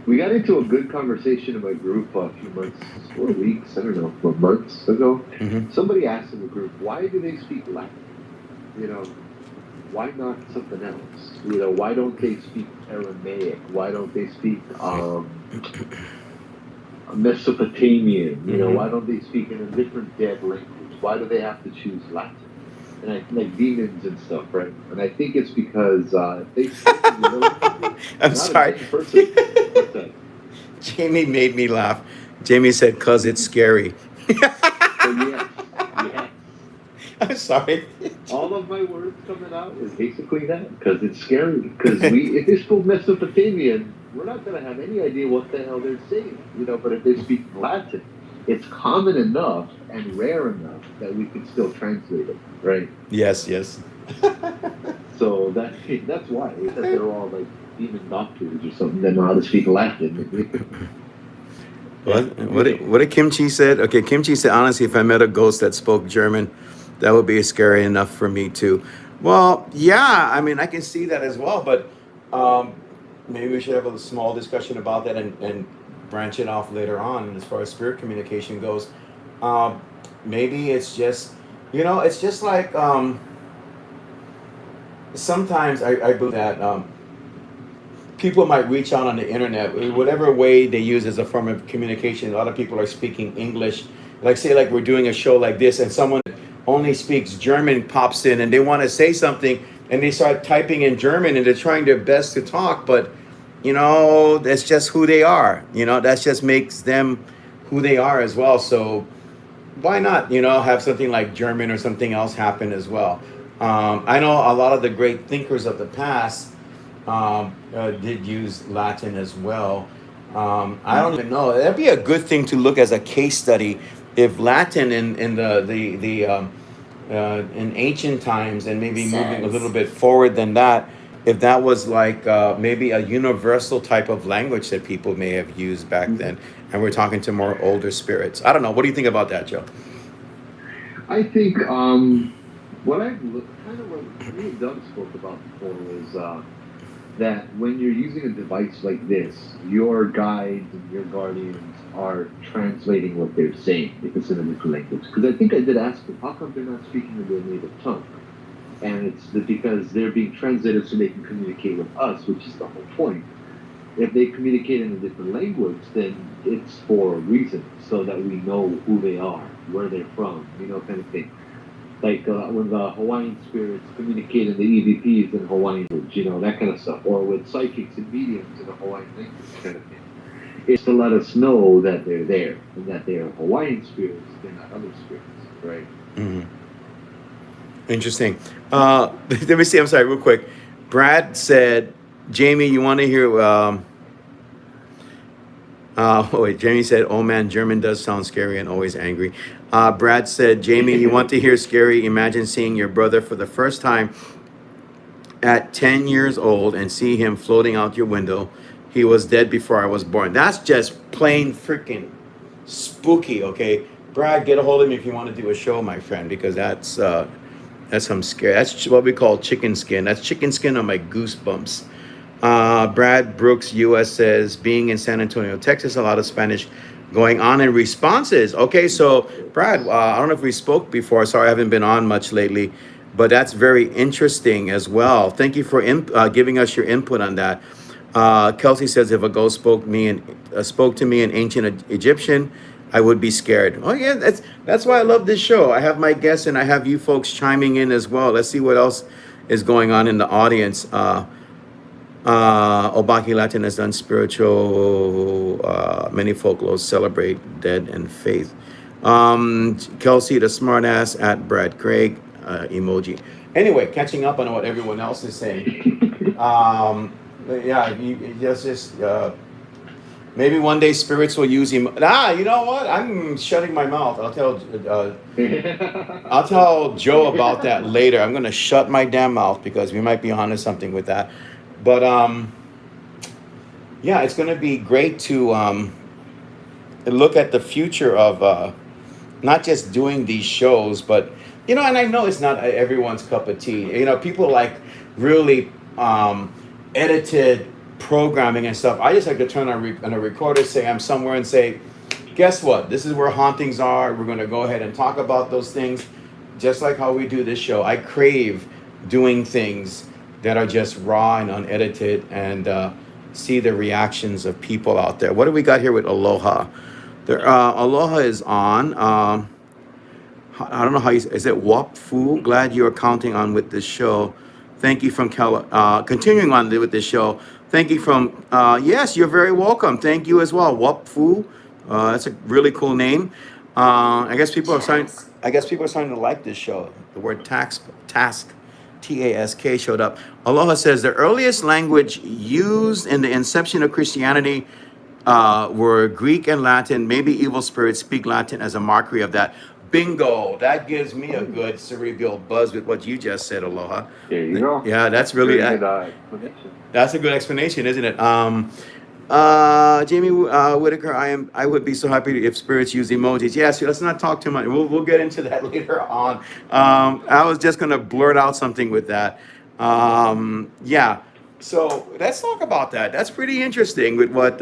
[SPEAKER 2] We got into a good conversation in my group a few months or weeks, I don't know, but months ago.
[SPEAKER 1] Mm-hmm.
[SPEAKER 2] Somebody asked in the group, why do they speak Latin? Why not something else? Why don't they speak Aramaic? Why don't they speak Mesopotamian?
[SPEAKER 1] Mhm.
[SPEAKER 2] Why don't they speak in a different dead language? Why do they have to choose Latin? And like demons and stuff, right? And I think it's because if they speak in the other language,
[SPEAKER 1] I'm
[SPEAKER 2] not
[SPEAKER 1] sorry.
[SPEAKER 2] a dead person. What's that?
[SPEAKER 1] Jamie made me laugh. Jamie said, "Cause it's scary."
[SPEAKER 2] So yes.
[SPEAKER 1] I'm sorry.
[SPEAKER 2] All of my words coming out is basically that, because it's scary. Because if they spoke Mesopotamian, we're not going to have any idea what the hell they're saying, But if they speak Latin, it's common enough and rare enough that we can still translate it, right?
[SPEAKER 1] Yes.
[SPEAKER 2] So that's why. It's that they're all like demon doctors or something that know how to speak Latin.
[SPEAKER 1] What did Kimchi said? Okay, Kimchi said, honestly, if I met a ghost that spoke German, that would be scary enough for me too. Well, yeah, I mean, I can see that as well, but maybe we should have a small discussion about that and branch it off later on as far as spirit communication goes. Maybe it's just, it's just like sometimes I believe that people might reach out on the internet, whatever way they use as a form of communication. A lot of people are speaking English. Like say, like we're doing a show like this, and someone only speaks German pops in, and they want to say something, and they start typing in German, and they're trying their best to talk, but that's just who they are. That just makes them who they are as well. So why not, have something like German or something else happen as well? I know a lot of the great thinkers of the past did use Latin as well. I don't even know. That'd be a good thing to look as a case study if Latin in in ancient times and maybe moving a little bit forward than that, if that was like maybe a universal type of language that people may have used back then, and we're talking to more older spirits. I don't know. What do you think about that, Joe?
[SPEAKER 2] I think what kind of what me and Doug spoke about before was that when you're using a device like this, your guides and your guardians are translating what they're saying if it's in a different language. Because I think I did ask them, how come they're not speaking in their native tongue? And it's because they're being translated so they can communicate with us, which is the whole point. If they communicate in a different language, then it's for a reason, so that we know who they are, where they're from, kind of thing. Like when the Hawaiian spirits communicate in the EVPs in Hawaiian language, that kind of stuff. Or with psychics and mediums in the Hawaiian language, kind of thing. It's to let us know that they're there and that they're Hawaiian spirits, they're not other spirits, right?
[SPEAKER 1] Mm-hmm. Interesting. Let me see. I'm sorry, real quick. Brad said, Jamie, you want to hear Wait, Jamie said, "Oh man, German does sound scary and always angry." Brad said, "Jamie, you want to hear scary? Imagine seeing your brother for the first time at 10 years old and see him floating out your window. He was dead before I was born." That's just plain freaking spooky. Okay, Brad, get a hold of me if you want to do a show, my friend, because that's some scary. That's what we call chicken skin. That's chicken skin on my goosebumps. Brad Brooks, U.S. says, being in San Antonio, Texas, a lot of Spanish going on in responses. Okay, so Brad, I don't know if we spoke before. Sorry, I haven't been on much lately, but that's very interesting as well. Thank you for giving us your input on that. Kelsey says, if a ghost spoke to me in ancient Egyptian, I would be scared. Oh yeah, that's why I love this show. I have my guests and I have you folks chiming in as well. Let's see what else is going on in the audience. Obaki Latin has done spiritual, many folklores celebrate dead and faith. Kelsey, the smartass at Brad Craig, emoji. Anyway, catching up on what everyone else is saying. Yeah, you just maybe one day spirits will use him. You know what? I'm shutting my mouth. I'll tell Joe about that later. I'm gonna shut my damn mouth because we might be onto something with that. But yeah, it's gonna be great to look at the future of not just doing these shows, but and I know it's not everyone's cup of tea. People like really edited programming and stuff. I just like to turn on a recorder, say I'm somewhere, and say, guess what? This is where hauntings are. We're gonna go ahead and talk about those things, just like how we do this show. I crave doing things that are just raw and unedited, and see the reactions of people out there. What do we got here with Aloha? Aloha is on. I don't know how is it Wapfu? Glad you're counting on with this show. Thank you from continuing on with this show. Thank you from, yes, you're very welcome. Thank you as well. Wapfu. That's a really cool name. I guess people are starting to like this show. The word task, T-A-S-K showed up. Aloha says the earliest language used in the inception of Christianity were Greek and Latin. Maybe evil spirits speak Latin as a mockery of that. Bingo! That gives me a good cerebral buzz with what you just said, Aloha.
[SPEAKER 2] There you go.
[SPEAKER 1] Yeah, that's really
[SPEAKER 2] Very good explanation.
[SPEAKER 1] That's a good explanation, isn't it? Jamie Whitaker, I would be so happy if spirits use emojis. Yes, let's not talk too much. We'll get into that later on. I was just gonna blurt out something with that. Yeah. So let's talk about that. That's pretty interesting with what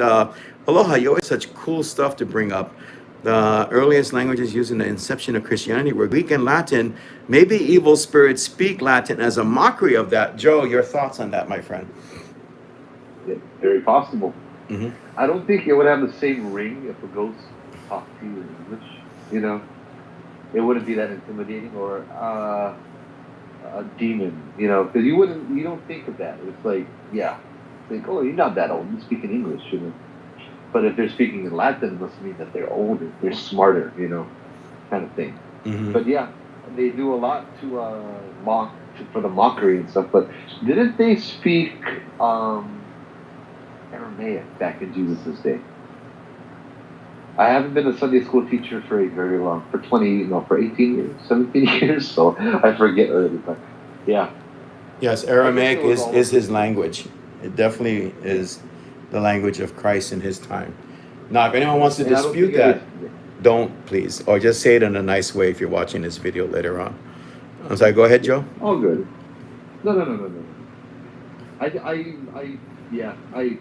[SPEAKER 1] Aloha. You always such cool stuff to bring up. The earliest languages used in the inception of Christianity were Greek and Latin. Maybe evil spirits speak Latin as a mockery of that. Joe, your thoughts on that, my friend?
[SPEAKER 2] Yeah, very possible.
[SPEAKER 1] Mm-hmm.
[SPEAKER 2] I don't think it would have the same ring if a ghost talked to you in English. It wouldn't be that intimidating, or a demon. Because you don't think of that. It's like, oh, you're not that old. You speak in English, But if they're speaking in Latin, it must mean that they're older, they're smarter, kind of thing.
[SPEAKER 1] Mm-hmm.
[SPEAKER 2] But yeah, they do a lot to mock for the mockery and stuff. But didn't they speak Aramaic back in Jesus' day? I haven't been a Sunday school teacher for a very long, for 18 years, 17 years, so I forget already. But yeah.
[SPEAKER 1] Yes, Aramaic is his language. It definitely is the language of Christ in his time. Now, if anyone wants to dispute that, don't please, or just say it in a nice way if you're watching this video later on. I'm sorry, go ahead, Joe.
[SPEAKER 2] All good. No.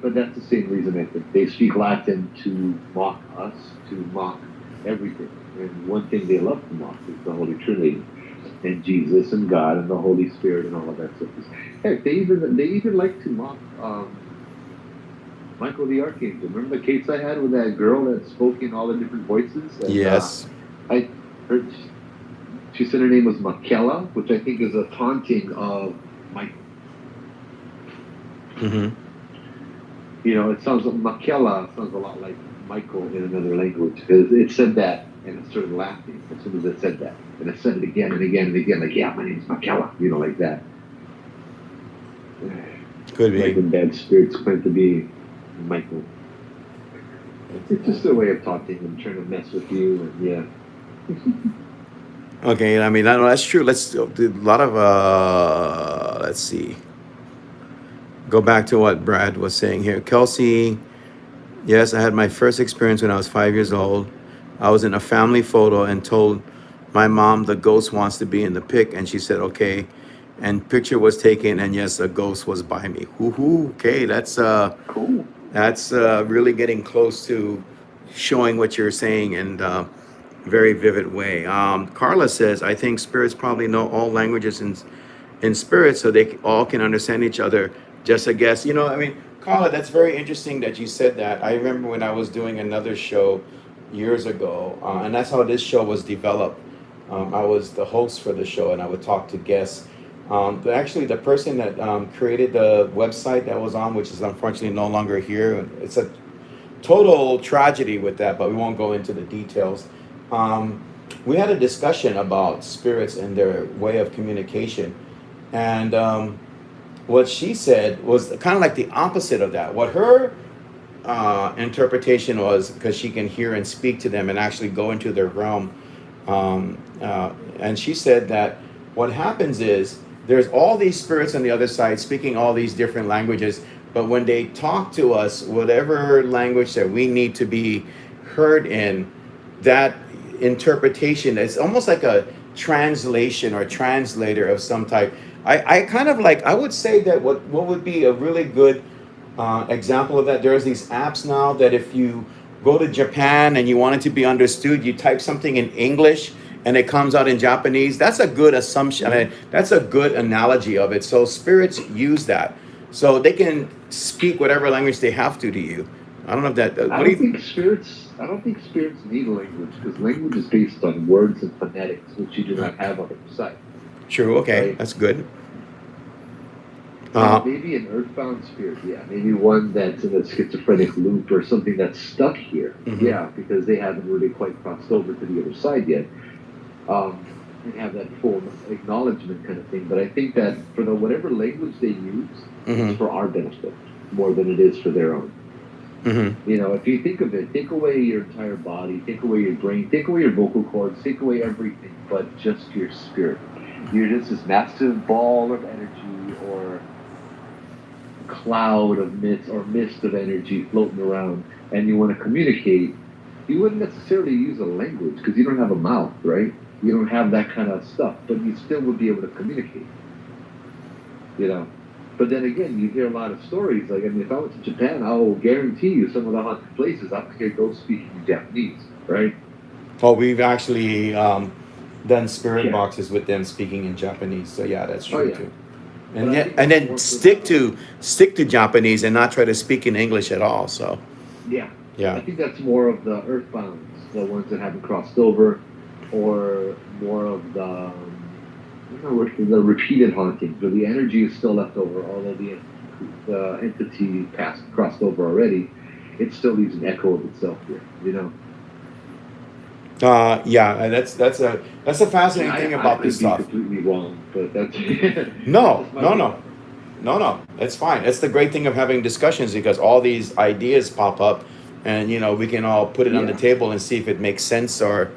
[SPEAKER 2] But that's the same reason I think they speak Latin to mock us, to mock everything. And one thing they love to mock is the Holy Trinity, and Jesus and God and the Holy Spirit and all of that stuff. Heck, they even like to mock Michael the Archangel. Remember the case I had with that girl that spoke in all the different voices? And,
[SPEAKER 1] yes.
[SPEAKER 2] I heard she said her name was Makela, which I think is a taunting of Michael.
[SPEAKER 1] Mm-hmm.
[SPEAKER 2] It sounds like Makela sounds a lot like Michael in another language. It said that, and it started laughing as soon as it said that. And it said it again and again and again, like, yeah, my name's Makela, like that.
[SPEAKER 1] Could be.
[SPEAKER 2] Like when bad spirits claim to be Michael. It's just a way of talking and trying to mess with you, and yeah.
[SPEAKER 1] Okay, I mean, I know that's true. Let's do a lot of let's see. Go back to what Brad was saying here. Kelsey, yes, I had my first experience when I was 5 years old. I was in a family photo and told my mom the ghost wants to be in the pic, and she said okay. And picture was taken, and yes, a ghost was by me. Woohoo! Okay,
[SPEAKER 2] Cool.
[SPEAKER 1] that's really getting close to showing what you're saying and very vivid way. Carla says, I think spirits probably know all languages in spirit, so they all can understand each other. Just a guess. You know, I mean, Carla, that's very interesting that you said that. I remember when I was doing another show years ago, and that's how this show was developed. I was the host for the show, and I would talk to guests. But actually, the person that created the website that was on, which is unfortunately no longer here, it's a total tragedy with that, but we won't go into the details. Um, we had a discussion about spirits and their way of communication, and what she said was kind of like the opposite of that. What her interpretation was, because she can hear and speak to them and actually go into their realm. And she said that what happens is there's all these spirits on the other side speaking all these different languages, but when they talk to us, whatever language that we need to be heard in, that interpretation is almost like a translation or translator of some type. I kind of like, I would say that what would be a really good example of that, there's these apps now that if you go to Japan and you want it to be understood, you type something in English and it comes out in Japanese. That's a good assumption. I mean, that's a good analogy of it. So spirits use that. So they can speak whatever language they have to you. I don't know if that.
[SPEAKER 2] I don't think spirits need language, because language is based on words and phonetics, which you do not have on the site.
[SPEAKER 1] True. Okay,
[SPEAKER 2] Right?
[SPEAKER 1] that's good.
[SPEAKER 2] Maybe an earthbound spirit, yeah. Maybe one that's in a schizophrenic loop or something that's stuck here,
[SPEAKER 1] Mhm.
[SPEAKER 2] yeah, because they haven't really quite crossed over to the other side yet, and have that full acknowledgement kind of thing. But I think that for the whatever language they use,
[SPEAKER 1] Mhm.
[SPEAKER 2] it's for our benefit more than it is for their own.
[SPEAKER 1] Mm-hmm.
[SPEAKER 2] You know, if you think of it, take away your entire body, take away your brain, take away your vocal cords, take away everything but just your spirit. You're just this massive ball of energy or cloud of mist of energy floating around, and you want to communicate. You wouldn't necessarily use a language because you don't have a mouth, right? You don't have that kind of stuff, but you still would be able to communicate. You know. But then again, you hear a lot of stories. Like, I mean, if I went to Japan, I will guarantee you some of the haunted places, I would hear ghosts speaking in Japanese, right?
[SPEAKER 1] Oh, we've actually done spirit
[SPEAKER 2] Yeah.
[SPEAKER 1] boxes with them speaking in Japanese. So yeah, that's
[SPEAKER 2] Oh,
[SPEAKER 1] true
[SPEAKER 2] yeah.
[SPEAKER 1] too.
[SPEAKER 2] But
[SPEAKER 1] And
[SPEAKER 2] I
[SPEAKER 1] yet,
[SPEAKER 2] think
[SPEAKER 1] and
[SPEAKER 2] that's
[SPEAKER 1] then
[SPEAKER 2] more for
[SPEAKER 1] stick to Japanese and not try to speak in English at all. So
[SPEAKER 2] yeah. I
[SPEAKER 1] yeah.
[SPEAKER 2] think that's more of the earthbounds, the ones that haven't crossed over, or more of the repeated hauntings, where the energy is still left over, although the entity crossed over already. It still leaves an echo of itself here, you know.
[SPEAKER 1] Yeah, and that's a fascinating thing
[SPEAKER 2] I
[SPEAKER 1] about
[SPEAKER 2] could
[SPEAKER 1] this
[SPEAKER 2] be
[SPEAKER 1] stuff.
[SPEAKER 2] completely wrong, but that's
[SPEAKER 1] No,
[SPEAKER 2] that's my
[SPEAKER 1] no,
[SPEAKER 2] take
[SPEAKER 1] no.
[SPEAKER 2] on it.
[SPEAKER 1] No, it's fine. That's the great thing of having discussions because all these ideas pop up, and we can all put it on the
[SPEAKER 2] Yeah.
[SPEAKER 1] table and see if it makes sense or,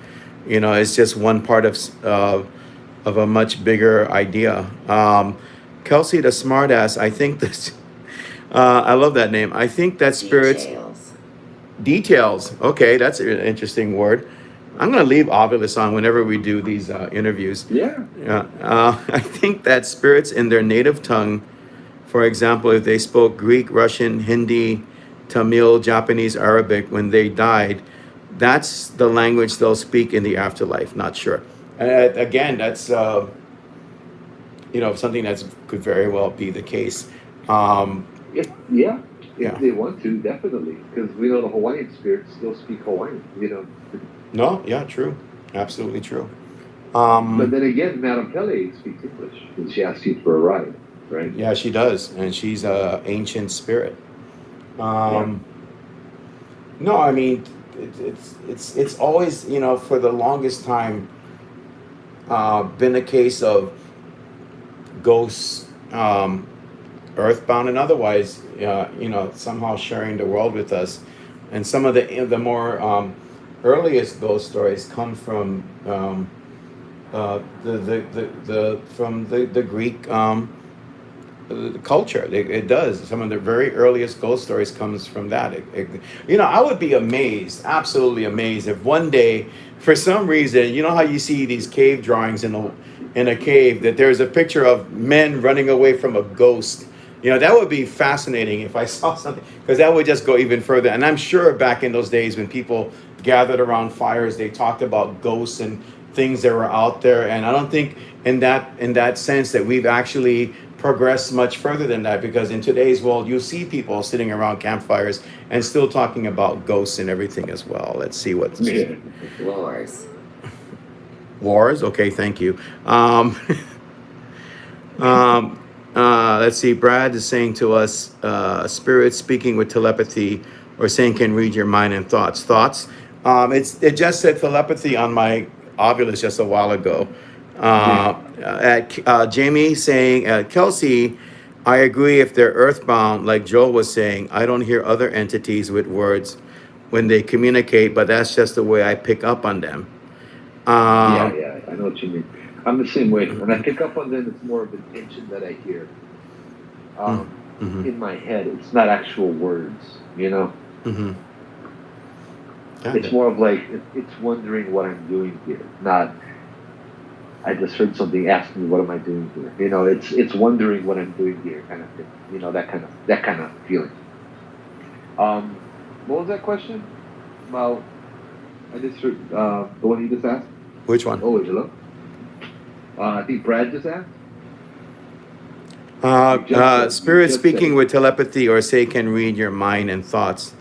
[SPEAKER 1] it's just one part of a much bigger idea. Kelsey the smartass. I think this. I love that name. I think that spirits
[SPEAKER 3] Details.
[SPEAKER 1] details. Okay, that's an interesting word. I'm gonna leave Ovilus on whenever we do these interviews.
[SPEAKER 2] Yeah.
[SPEAKER 1] I think that spirits in their native tongue, for example, if they spoke Greek, Russian, Hindi, Tamil, Japanese, Arabic when they died, that's the language they'll speak in the afterlife. Not sure. Again, that's something that could very well be the case. Um,
[SPEAKER 2] Yeah. If
[SPEAKER 1] yeah.
[SPEAKER 2] they want to, definitely, because we know the Hawaiian spirits still speak Hawaiian, you know.
[SPEAKER 1] No. Yeah. True. Absolutely true.
[SPEAKER 2] But then again, Madame Pele speaks English, and she asks you for a ride, right?
[SPEAKER 1] Yeah, she does, and she's a ancient spirit.
[SPEAKER 2] Yeah.
[SPEAKER 1] Um, no, I mean, it's always for the longest time been a case of ghosts, earthbound and otherwise, somehow sharing the world with us. And some of the more earliest ghost stories come from the Greek culture. It does. Some of the very earliest ghost stories comes from that. I would be amazed, absolutely amazed, if one day, for some reason, you know how you see these cave drawings in a cave, that there's a picture of men running away from a ghost. That would be fascinating if I saw something, because that would just go even further. And I'm sure back in those days when people gathered around fires, they talked about ghosts and things that were out there. And I don't think in that sense that we've actually progressed much further than that, because in today's world you see people sitting around campfires and still talking about ghosts and everything as well. Let's see what's
[SPEAKER 3] Wars.
[SPEAKER 1] wars. Okay, thank you. Let's see. Brad is saying to us, spirit speaking with telepathy or saying can read your mind and thoughts. It just said telepathy on my Ovilus just a while ago. Jamie saying, Kelsey, I agree if they're earthbound, like Joel was saying, I don't hear other entities with words when they communicate, but that's just the way I pick up on them.
[SPEAKER 2] Yeah, I know what you mean. I'm the same way. When I pick up on them, it's more of an tension that I hear in my head. It's not actual words,
[SPEAKER 1] Mm-hmm.
[SPEAKER 2] It's more of like, it's wondering what I'm doing here, not I just heard something, ask me what am I doing here. It's wondering what I'm doing here kind of thing. That kind of feeling. What was that question? Well, I just heard the one you just asked.
[SPEAKER 1] Which one?
[SPEAKER 2] Oh, hello. I think Brad just asked.
[SPEAKER 1] Spirit speaking with telepathy or say can read your mind and thoughts.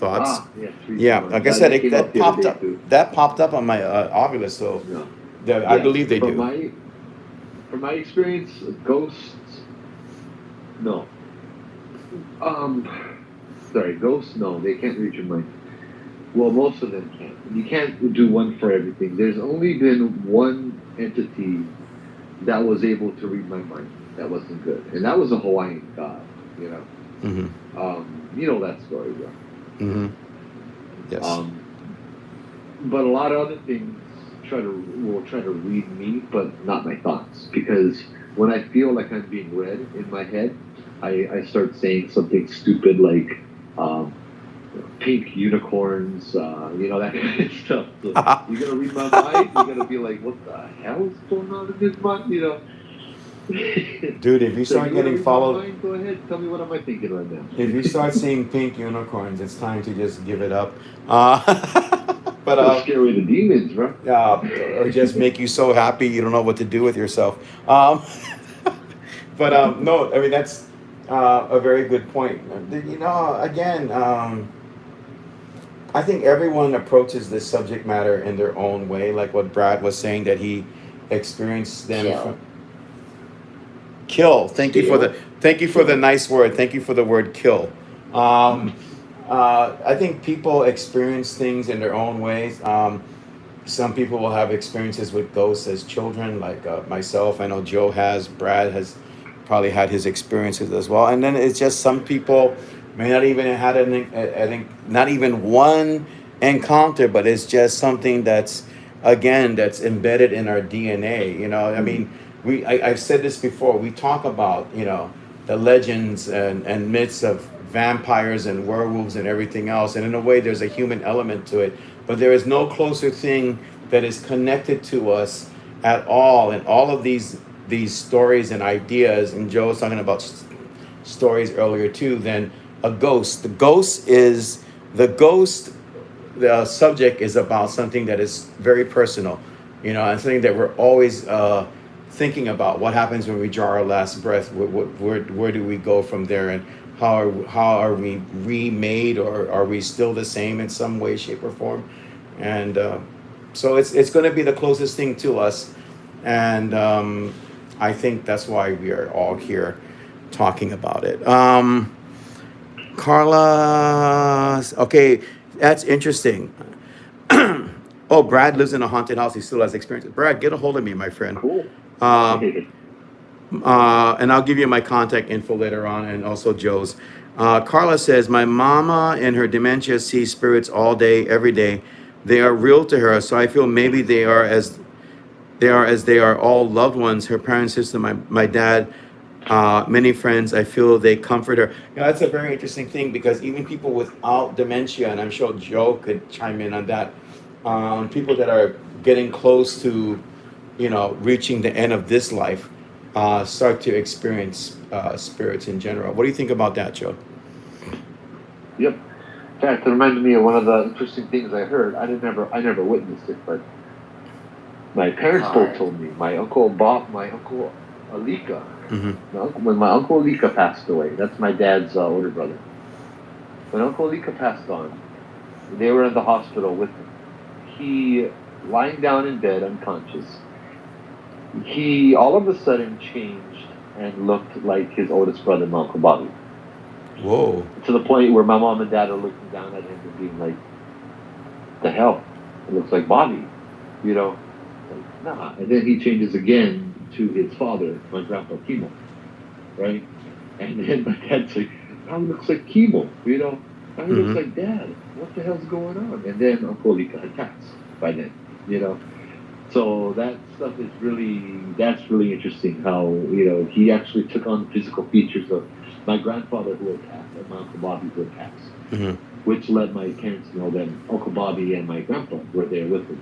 [SPEAKER 1] Yeah, like I said, that popped up. That popped up on my Ovilus, so I believe they do.
[SPEAKER 2] From my experience, ghosts, no. Ghosts, no, they can't read your mind. Well, most of them can't. You can't do one for everything. There's only been one entity that was able to read my mind. That wasn't good, and that was a Hawaiian god.
[SPEAKER 1] Mm-hmm.
[SPEAKER 2] You know that story, right?
[SPEAKER 1] Mm-hmm. Yes.
[SPEAKER 2] But a lot of other things will try to read me, but not my thoughts. Because when I feel like I'm being read in my head, I start saying something stupid like pink unicorns, that kind of stuff. So you're gonna read my mind. You're gonna be like, what the hell is going on in this mind?
[SPEAKER 1] Dude, if you start getting followed,
[SPEAKER 2] mind, go ahead. Tell me what am I thinking right now.
[SPEAKER 1] If you start seeing pink unicorns, it's time to just give it up.
[SPEAKER 2] But scare away the demons, bro.
[SPEAKER 1] Or just make you so happy you don't know what to do with yourself. No, I mean that's a very good point. Again, I think everyone approaches this subject matter in their own way, like what Brad was saying that he experienced them. Kill. Thank you for the nice word. Thank you for the word kill. I think people experience things in their own ways. Some people will have experiences with ghosts as children, like myself. I know Joe has. Brad has probably had his experiences as well. And then it's just some people may not even had not even one encounter, but it's just something that's embedded in our DNA. I mean, I've said this before. We talk about the legends and myths of vampires and werewolves and everything else, and in a way there's a human element to it, but there is no closer thing that is connected to us at all. And all of these stories and ideas, and Joe was talking about stories earlier too, than a ghost. The subject is about something that is very personal, and something that we're always thinking about. What happens when we draw our last breath? Where do we go from there? And how are we remade, or are we still the same in some way, shape, or form? And so it's going to be the closest thing to us, and I think that's why we are all here talking about it. Carla, okay, that's interesting. Oh, Brad lives in a haunted house. He still has experiences. Brad, get a hold of me, my friend.
[SPEAKER 2] Cool.
[SPEAKER 1] And I'll give you my contact info later on, and also Joe's. Carla says, my mama in her dementia sees spirits all day, every day. They are real to her, so I feel maybe they are all loved ones. Her parents, sister, my dad, many friends. I feel they comfort her. That's a very interesting thing because even people without dementia, and I'm sure Joe could chime in on that, people that are getting close to, reaching the end of this life, start to experience spirits in general. What do you think about that, Joe?
[SPEAKER 2] Yep. In fact, it reminded me of one of the interesting things I heard. I never witnessed it, but my parents both told me. My uncle Alika. When my uncle Alika passed away, that's my dad's older brother. When Uncle Alika passed on, they were in the hospital with him. He, lying down in bed unconscious, he all of a sudden changed and looked like his oldest brother, my Uncle Bobby.
[SPEAKER 1] Whoa.
[SPEAKER 2] To the point where my mom and dad are looking down at him and being like, the hell? It looks like Bobby. Like, nah. And then he changes again to his father, my grandpa Kimo. Right? And then my dad's like, now he looks like Kimo, Now he looks like Dad. What the hell's going on? And then Uncle Lika had passed by then, So that stuff is that's really interesting how, he actually took on the physical features of my grandfather who had passed and my Uncle Bobby who had passed, which let my parents know that Uncle Bobby and my grandpa were there with him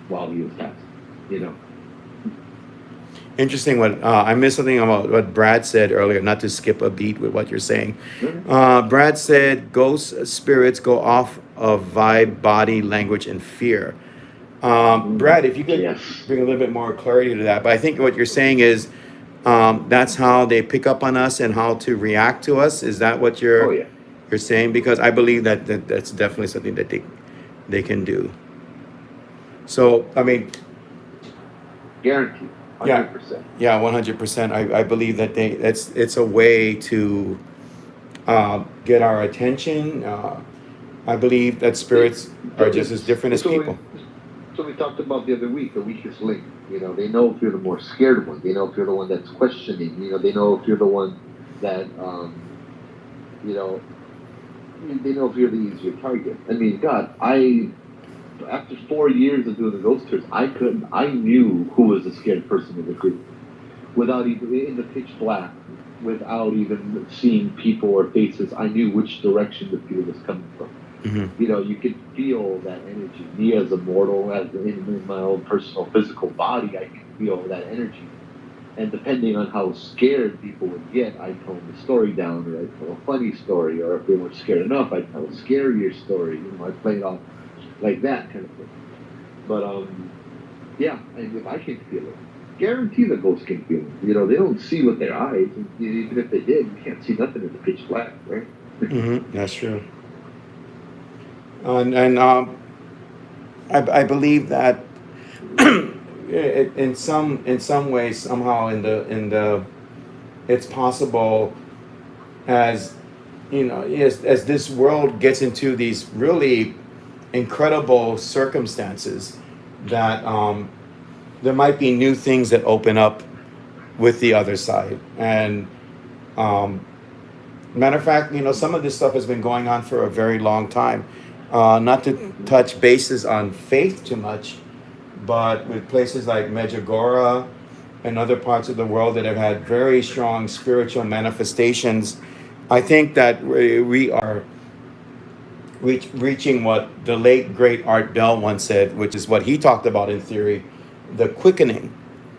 [SPEAKER 2] while he was passing,
[SPEAKER 1] Interesting. What I missed something about what Brad said earlier. Not to skip a beat with what you're saying. Brad said ghost spirits go off of vibe, body, language, and fear. Brad, if you could bring a little bit more clarity to that. But I think what you're saying is that's how they pick up on us and how to react to us. Is that what you're saying? Because I believe that's definitely something that they can do. So I mean,
[SPEAKER 2] guaranteed. 100%.
[SPEAKER 1] Yeah, 100%. I believe that it's a way to get our attention. I believe that spirits are just as different as people.
[SPEAKER 2] So we talked about the other week, the weakest link. They know if you're the more scared one. They know if you're the one that's questioning. They know if you're the one that, they know if you're the easier target. I mean, God, after 4 years of doing the ghost tours, I knew who was the scared person in the group. Without even, in the pitch black, without even seeing people or faces, I knew which direction the fear was coming from. You could feel that energy. Me as a mortal, in my own personal physical body, I could feel that energy. And depending on how scared people would get, I'd tone the story down, or I'd tell a funny story, or if they weren't scared enough, I'd tell a scarier story. I'd play it off like that kind of thing. But and if I can feel it, guarantee the ghosts can feel it. They don't see with their eyes. And even if they did, you can't see nothing in the pitch black, right?
[SPEAKER 1] That's true. And I believe that in some ways, somehow in the it's possible as as this world gets into these really incredible circumstances that there might be new things that open up with the other side. And matter of fact, some of this stuff has been going on for a very long time. Not to touch bases on faith too much, but with places like Medjugorje and other parts of the world that have had very strong spiritual manifestations, I think that we are reaching what the late great Art Bell once said, which is what he talked about in theory, the quickening.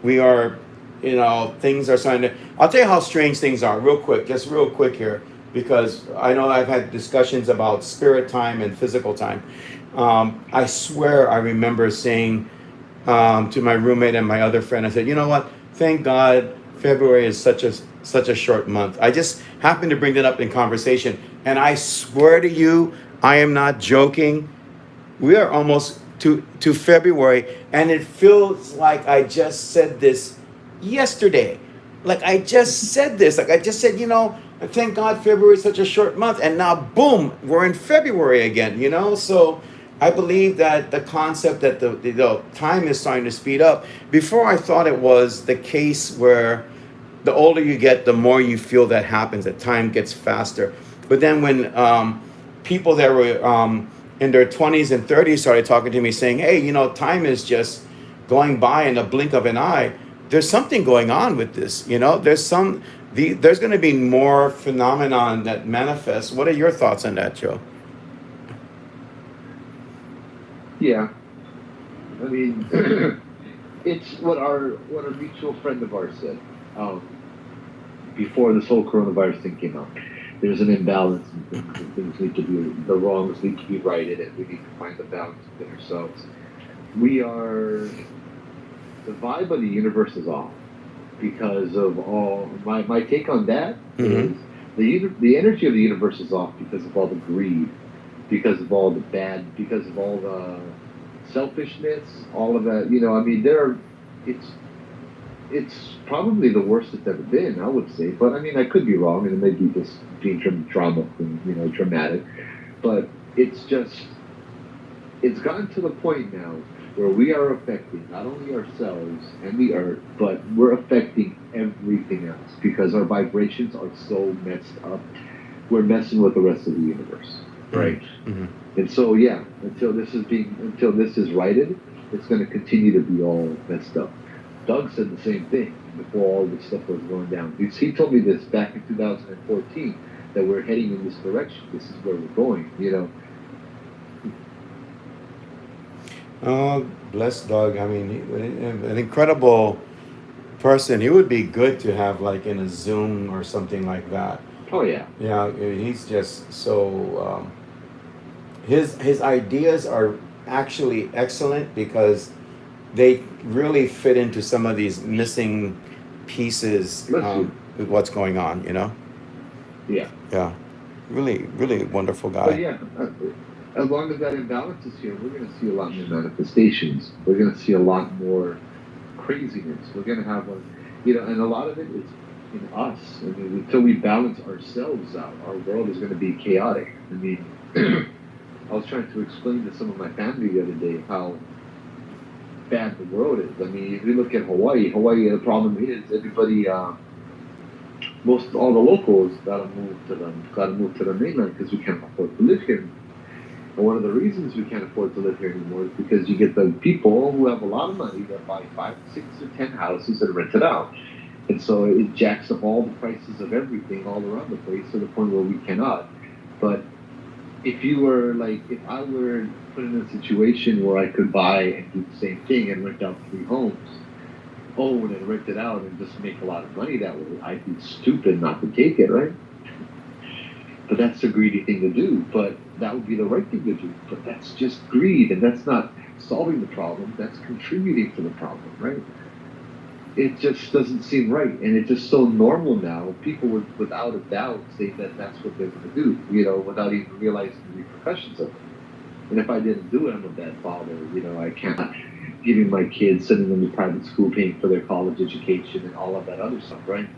[SPEAKER 1] We are, things are starting to. I'll tell you how strange things are real quick here, because I know I've had discussions about spirit time and physical time. I swear I remember saying to my roommate and my other friend, I said, you know what? Thank God February is such a short month. I just happened to bring that up in conversation, and I swear to you, I am not joking. We are almost to February, and it feels like I just said this yesterday. Like I just said this. Like I just said, thank God February is such a short month, and now boom, we're in February again. So I believe that the concept that the time is starting to speed up. Before I thought it was the case where the older you get, the more you feel that happens. That time gets faster. But then when people that were in their 20s and 30s started talking to me saying, hey, time is just going by in a blink of an eye, there's something going on with this. There's going to be more phenomenon that manifests. What are your thoughts on that, Joe?
[SPEAKER 2] Yeah, I mean, it's what our mutual friend of ours said before this whole coronavirus thing came out. There's an imbalance in things, and things need to be, the wrongs need to be righted, and we need to find the balance within ourselves. The vibe of the universe is off because of all. My take on that is the energy of the universe is off because of all the greed, because of all the bad, because of all the selfishness, all of that. It's probably the worst it's ever been, I would say. But I mean, I could be wrong, and it may be just being drama and dramatic. But it's gotten to the point now where we are affecting not only ourselves and the earth, but we're affecting everything else because our vibrations are so messed up. We're messing with the rest of the universe, right?
[SPEAKER 1] Mm-hmm.
[SPEAKER 2] And so, yeah, until this is righted, it's going to continue to be all messed up. Doug said the same thing before all this stuff was going down. He told me this back in 2014 that we're heading in this direction. This is where we're going.
[SPEAKER 1] Oh, bless Doug. I mean, an incredible person. He would be good to have like in a Zoom or something like that.
[SPEAKER 2] Oh yeah.
[SPEAKER 1] Yeah, he's just so. His ideas are actually excellent because they really fit into some of these missing pieces with what's going on.
[SPEAKER 2] Yeah.
[SPEAKER 1] Yeah, really, really wonderful guy.
[SPEAKER 2] But yeah. As long as that imbalance is here, we're going to see a lot more manifestations. We're going to see a lot more craziness. We're going to have and a lot of it is in us. I mean, until we balance ourselves out, our world is going to be chaotic. I mean, I was trying to explain to some of my family the other day how bad the world is. I mean, if you look at Hawaii, the problem is everybody, all the locals gotta move to the mainland because we can't afford to live here. And one of the reasons we can't afford to live here anymore is because you get the people who have a lot of money that buy 5, 6, or 10 houses and rent it out. And so it jacks up all the prices of everything all around the place to the point where we cannot. But if I were put in a situation where I could buy and do the same thing and rent out 3 homes, own and rent it out and just make a lot of money that way, I'd be stupid not to take it, right? But that's a greedy thing to do. But that would be the right thing to do. But that's just greed, and that's not solving the problem. That's contributing to the problem, right? It just doesn't seem right, and it's just so normal now. People would, without a doubt, say that that's what they're going to do, without even realizing the repercussions of it. And if I didn't do it, I'm a bad father. I can't giving my kids, sending them to private school, paying for their college education, and all of that other stuff, right?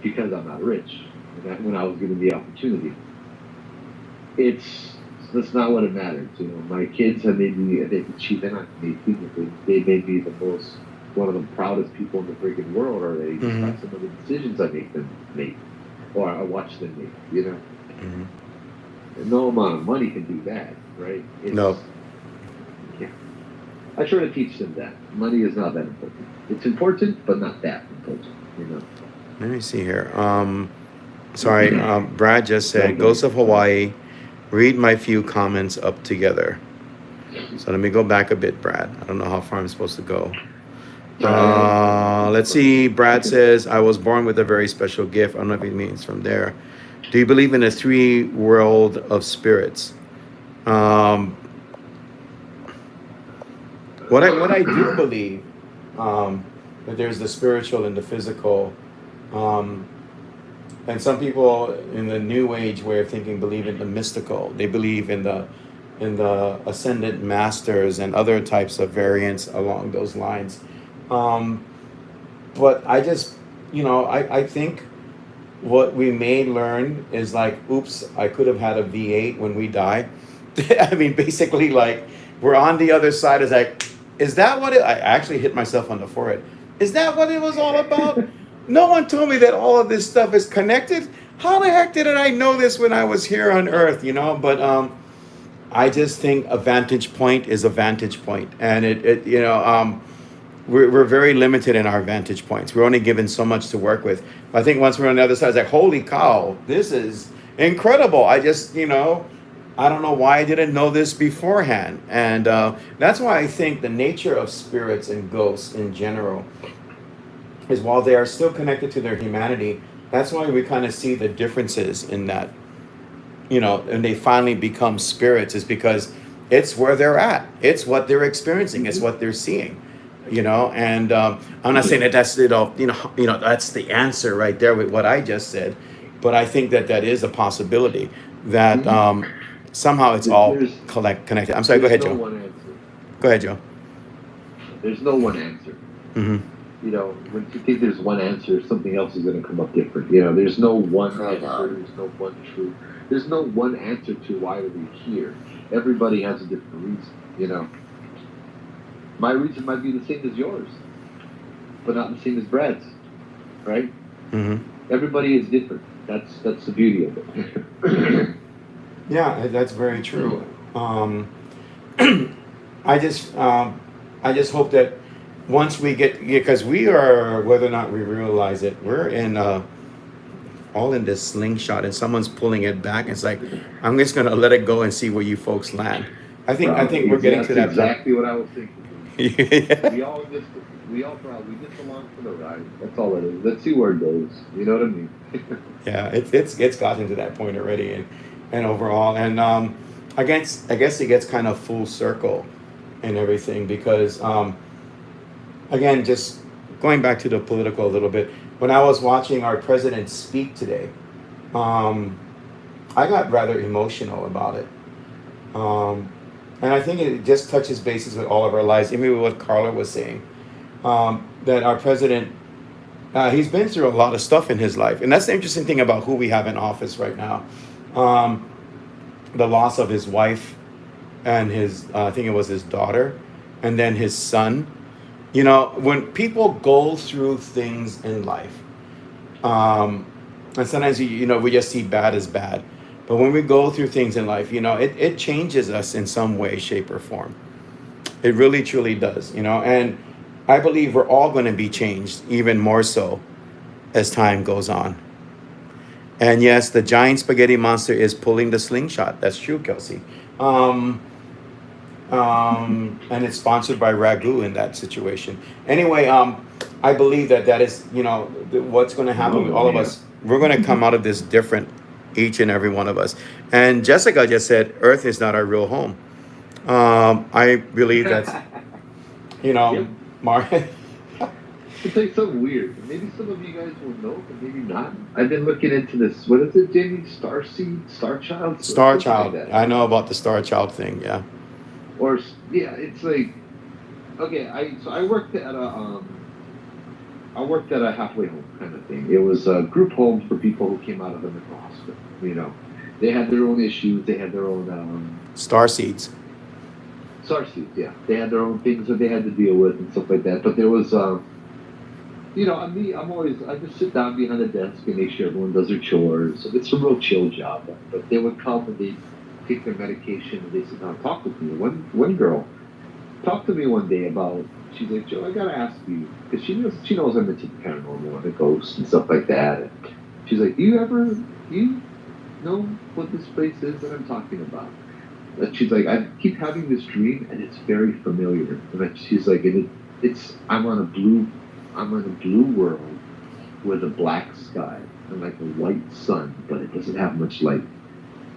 [SPEAKER 2] Because I'm not rich, when I was given the opportunity. That's not what it matters. My kids have made me. They've achieved. They're not made me. They made me one of the proudest people in the freaking world already. Just by some of the decisions I make them make, or I watch them make. And no amount of money can do that, right?
[SPEAKER 1] No.
[SPEAKER 2] Yeah. I try to teach them that money is not that important. It's important, but not that important.
[SPEAKER 1] Let me see here. Sorry, Brad just said, Ghost of Hawaii, read my few comments up together. So let me go back a bit, Brad. I don't know how far I'm supposed to go. Let's see. Brad says, I was born with a very special gift. I don't know if it means from there. Do you believe in the 3 world of spirits? What I do believe, that there's the spiritual and the physical. And some people in the New Age way of thinking believe in the mystical. They believe in the ascendant masters and other types of variants along those lines. But I just, I think what we may learn is like, oops, I could have had a V8 when we die. I mean, basically, like, we're on the other side. Is like, is that what I actually hit myself on the forehead. Is that what it was all about? No one told me that all of this stuff is connected. how the heck did I know this when I was here on Earth? But I just think a vantage point is a vantage point, and we're very limited in our vantage points. We're only given so much to work with. I think once we're on the other side, it's like, holy cow, this is incredible. I don't know why I didn't know this beforehand. And that's why I think the nature of spirits and ghosts in general is, while they are still connected to their humanity, that's why we kind of see the differences in that, and they finally become spirits, is because it's where they're at. It's what they're experiencing. It's what they're seeing. And I'm not saying that that's that's the answer right there with what I just said, but I think that that is a possibility that somehow it's all
[SPEAKER 2] There's
[SPEAKER 1] connected. I'm sorry. Go ahead,
[SPEAKER 2] no
[SPEAKER 1] Joe.
[SPEAKER 2] one answer.
[SPEAKER 1] Go ahead, Joe.
[SPEAKER 2] There's no one answer.
[SPEAKER 1] Hmm.
[SPEAKER 2] When you think there's one answer, something else is going to come up different. There's no one
[SPEAKER 3] Right
[SPEAKER 2] answer.
[SPEAKER 3] on.
[SPEAKER 2] There's no one truth. There's no one answer to why are we here. Everybody has a different reason. My reason might be the same as yours, but not the same as Brad's, right?
[SPEAKER 1] Hmm.
[SPEAKER 2] Everybody is different. That's the beauty of it.
[SPEAKER 1] Yeah, that's very true. I just hope that once we get, because we are, whether or not we realize it, we're in all in this slingshot, and someone's pulling it back. It's like, I'm just gonna let it go and see where you folks land. I think we're getting
[SPEAKER 2] That's
[SPEAKER 1] to that
[SPEAKER 2] exactly what I was thinking.
[SPEAKER 1] point.
[SPEAKER 2] We all just along for the ride. That's all it is. Let's see where it goes. You know what I mean?
[SPEAKER 1] Yeah, it's gotten to that point already, and overall, and I guess it gets kind of full circle and everything, because again, just going back to the political a little bit, when I was watching our president speak today, I got rather emotional about it. And I think it just touches bases with all of our lives, even with what Carla was saying, that our president, he's been through a lot of stuff in his life. And that's the interesting thing about who we have in office right now. The loss of his wife and I think it was his daughter, and then his son. When people go through things in life, and sometimes we just see bad as bad, but when we go through things in life, it changes us in some way, shape, or form. It really truly does. And I believe we're all going to be changed even more so as time goes on. And yes, the giant spaghetti monster is pulling the slingshot. That's true, Kelsey. And it's sponsored by Ragu in that situation. Anyway, I believe that is, what's going to happen with all of us. We're going to come out of this different, each and every one of us. And Jessica just said, Earth is not our real home. I believe that's,
[SPEAKER 2] Yep.
[SPEAKER 1] Mark.
[SPEAKER 2] It's like something weird. Maybe some of you guys will know, but maybe not. I've been looking into this. What is it, Jamie? Starseed? Star Child?
[SPEAKER 1] Star
[SPEAKER 2] Something
[SPEAKER 1] Child.
[SPEAKER 2] like that.
[SPEAKER 1] I know about the Star Child thing. Yeah.
[SPEAKER 2] Or yeah, it's like okay. I worked at a halfway home kind of thing. It was a group home for people who came out of the mental hospital. They had their own issues. They had their own
[SPEAKER 1] Star seeds.
[SPEAKER 2] Starseed. Yeah, they had their own things that they had to deal with and stuff like that. But there was I just sit down behind the desk and make sure everyone does their chores. It's a real chill job. But they would come and they take their medication and they sit down and talk with me. One girl talked to me one day about, she's like, Joe, I gotta ask you, because she knows I'm into the paranormal and the ghosts and stuff like that. And she's like, do you know what this place is that I'm talking about? And she's like, I keep having this dream and it's very familiar. And she's like, I'm on a blue world with a black sky and like a white sun, but it doesn't have much light.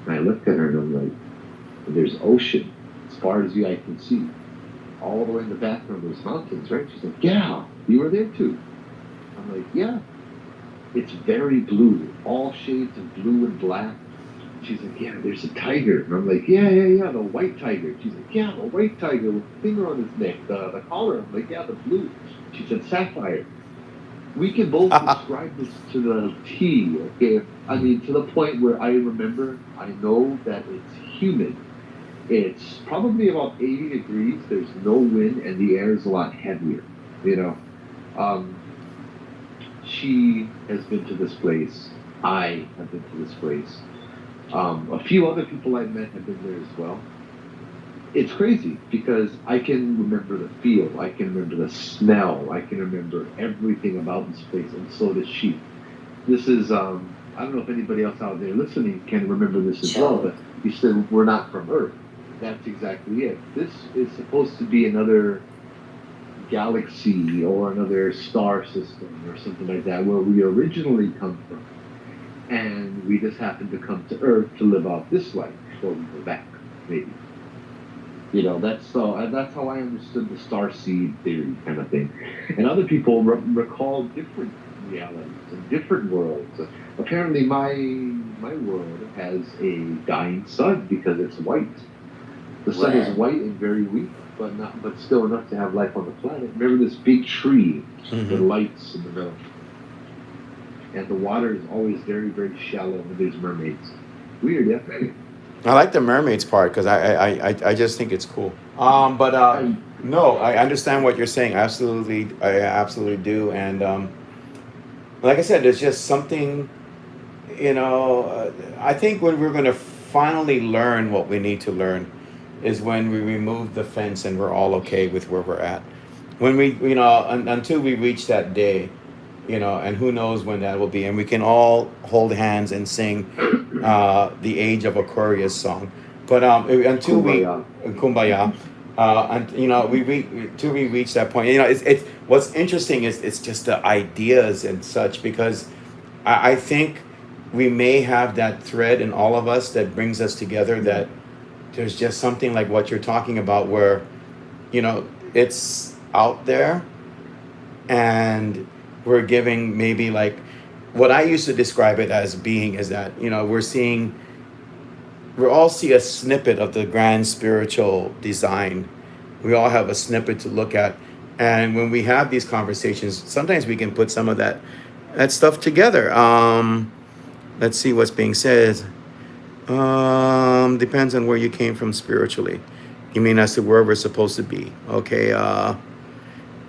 [SPEAKER 2] And I looked at her and I'm like, there's ocean as far as the eye can see. All the way in the background there's mountains, right? She's like, yeah, you were there too. I'm like, yeah. It's very blue, all shades of blue and black. She's like, yeah, there's a tiger. And I'm like, yeah, the white tiger. She's like, yeah, the white tiger with the finger on his neck, the collar. I'm like, yeah, the blue. She said, sapphire. We can both describe this to the T, okay? I mean, to the point where I know that it's humid. It's probably about 80 degrees. There's no wind, and the air is a lot heavier, She has been to this place I have been to this place. A few other people I've met have been there as well. It's crazy because I can remember the feel, I can remember the smell, I can remember everything about this place, and so does she. This is, I don't know if anybody else out there listening can remember this as well, but you said we're not from Earth. That's exactly it. This is supposed to be another galaxy or another star system or something like that where we originally come from. And we just happen to come to Earth to live out this life before we go back, maybe. You know, that's how I understood the Starseed theory kind of thing. And other people recall different realities and different worlds. Apparently, my world has a dying sun because it's white. The sun is white and very weak, but still enough to have life on the planet. Remember this big tree with lights in the middle, and the water is always very very shallow, and there's mermaids. Weird, yeah.
[SPEAKER 1] I like the mermaids part because I just think it's cool. But no, I understand what you're saying. Absolutely, I absolutely do. And like I said, there's just something, I think when we're going to finally learn what we need to learn is when we remove the fence and we're all okay with where we're at. When we, until we reach that day, and who knows when that will be, and we can all hold hands and sing the Age of Aquarius song. But until
[SPEAKER 2] Kumbaya.
[SPEAKER 1] Kumbaya, and till we reach that point, it's what's interesting is it's just the ideas and such because I think we may have that thread in all of us that brings us together. That there's just something like what you're talking about where, it's out there, and we're giving maybe like what I used to describe it as being is that we all see a snippet of the grand spiritual design. We all have a snippet to look at, and when we have these conversations, sometimes we can put some of that stuff together. Let's see what's being said. Depends on where you came from spiritually. You mean as to where we're supposed to be? Okay.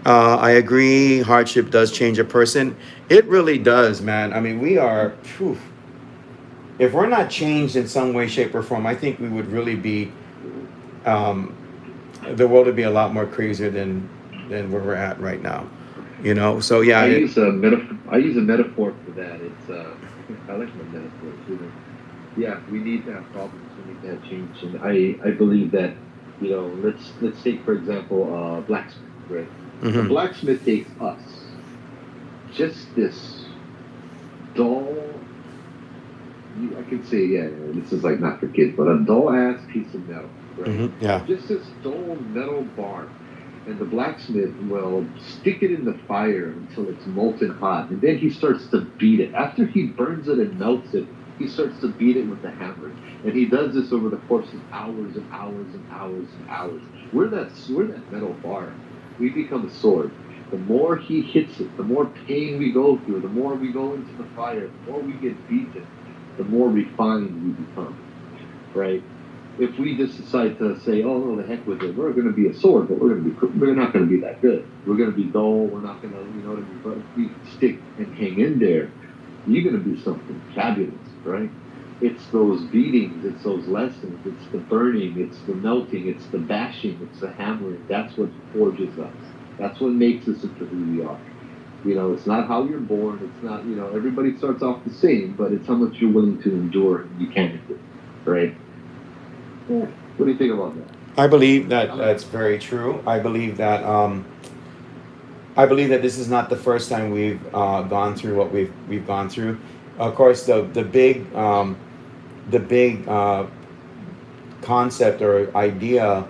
[SPEAKER 1] I agree. Hardship does change a person. It really does, man. I mean, we are. Phew, if we're not changed in some way, shape, or form, I think we would really be. The world would be a lot more crazier than where we're at right now. So yeah.
[SPEAKER 2] I use a metaphor for that. It's I like my metaphors. Yeah, we need to have problems. We need to have change, and I believe that let's take for example blacksmith, right? The blacksmith takes us, just this dull. I can say, yeah, this is like not for kids, but a dull ass piece of metal, right?
[SPEAKER 1] Yeah.
[SPEAKER 2] Just this dull metal bar. And the blacksmith will stick it in the fire until it's molten hot, and then he starts to beat it. After he burns it and melts it, he starts to beat it with the hammer. And he does this over the course of hours and hours and hours and hours. We're that metal bar. We become a sword. The more he hits it, the more pain we go through, the more we go into the fire, the more we get beaten, the more refined we become, right? If we just decide to say, "Oh no, the heck with it," we're going to be a sword, but we're not going to be that good. We're going to be dull. We're not going to, what I mean? But if we stick and hang in there, you're going to be something fabulous, right? It's those beatings, it's those lessons, it's the burning, it's the melting, it's the bashing, it's the hammering. That's what forges us. That's what makes us into who we are. It's not how you're born. It's not, everybody starts off the same, but it's how much you're willing to endure and you can endure, right? Yeah. What do you think about that?
[SPEAKER 1] I believe that that's very true. I believe that this is not the first time we've gone through what we've gone through. Of course, the big concept or idea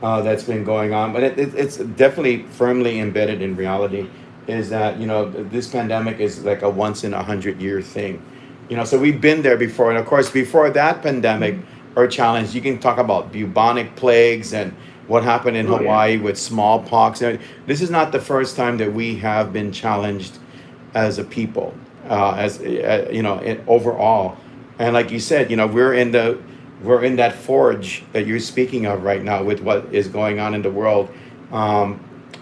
[SPEAKER 1] that's been going on, but it's definitely firmly embedded in reality. Is that this pandemic is like a once in 100-year thing. So we've been there before, and of course, before that pandemic or challenge, you can talk about bubonic plagues and what happened in Hawaii with smallpox. This is not the first time that we have been challenged as a people, overall. And like you said, we're in that forge that you're speaking of right now with what is going on in the world.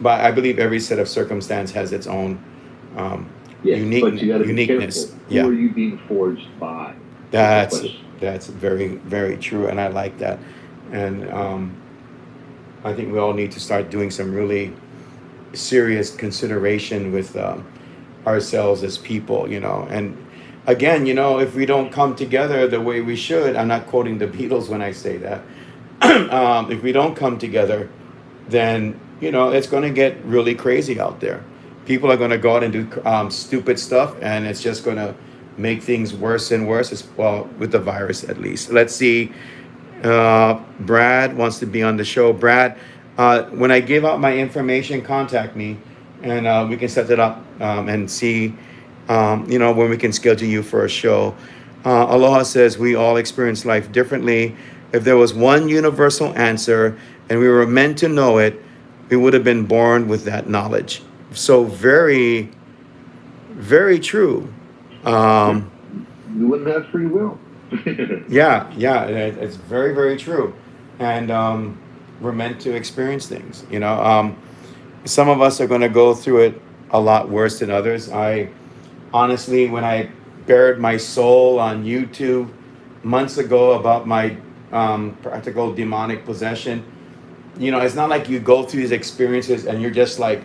[SPEAKER 1] But I believe every set of circumstance has its own
[SPEAKER 2] Yes, but you got to be careful.
[SPEAKER 1] uniqueness.
[SPEAKER 2] Who
[SPEAKER 1] Yeah,
[SPEAKER 2] are you being forged by? Is the
[SPEAKER 1] that's
[SPEAKER 2] question.
[SPEAKER 1] that's very very true, and I like that. And I think we all need to start doing some really serious consideration with ourselves as people, and again, if we don't come together the way we should, I'm not quoting the Beatles when I say that. If we don't come together, then it's going to get really crazy out there. People are going to go out and do stupid stuff, and it's just going to make things worse and worse, well, with the virus at least. Let's see. Brad wants to be on the show. Brad, when I give out my information, contact me, and we can set it up and see, when we can schedule you for a show. Aloha says we all experience life differently. If there was one universal answer and we were meant to know it, we would have been born with that knowledge. So very, very true.
[SPEAKER 2] Yeah,
[SPEAKER 1] Um,
[SPEAKER 2] you wouldn't have free will.
[SPEAKER 1] yeah, it's very, very true. And we're meant to experience things. Some of us are going to go through it a lot worse than others. I honestly, when I bared my soul on YouTube months ago about my practical demonic possession, it's not like you go through these experiences and you're just like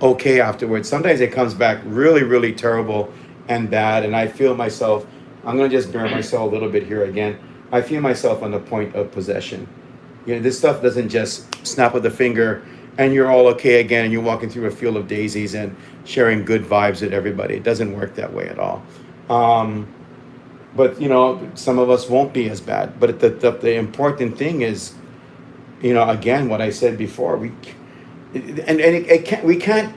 [SPEAKER 1] okay afterwards. Sometimes it comes back really, really terrible and bad. And I feel myself, I'm going to just bare myself a little bit here again. I feel myself on the point of possession. This stuff doesn't just snap of the finger and you're all okay again and you're walking through a field of daisies and sharing good vibes with everybody. It doesn't work that way at all. But some of us won't be as bad. But the important thing is, again, what I said before, we can't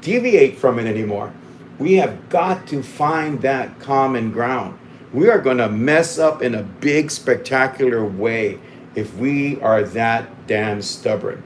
[SPEAKER 1] deviate from it anymore. We have got to find that common ground. We are going to mess up in a big, spectacular way if we are that damn stubborn.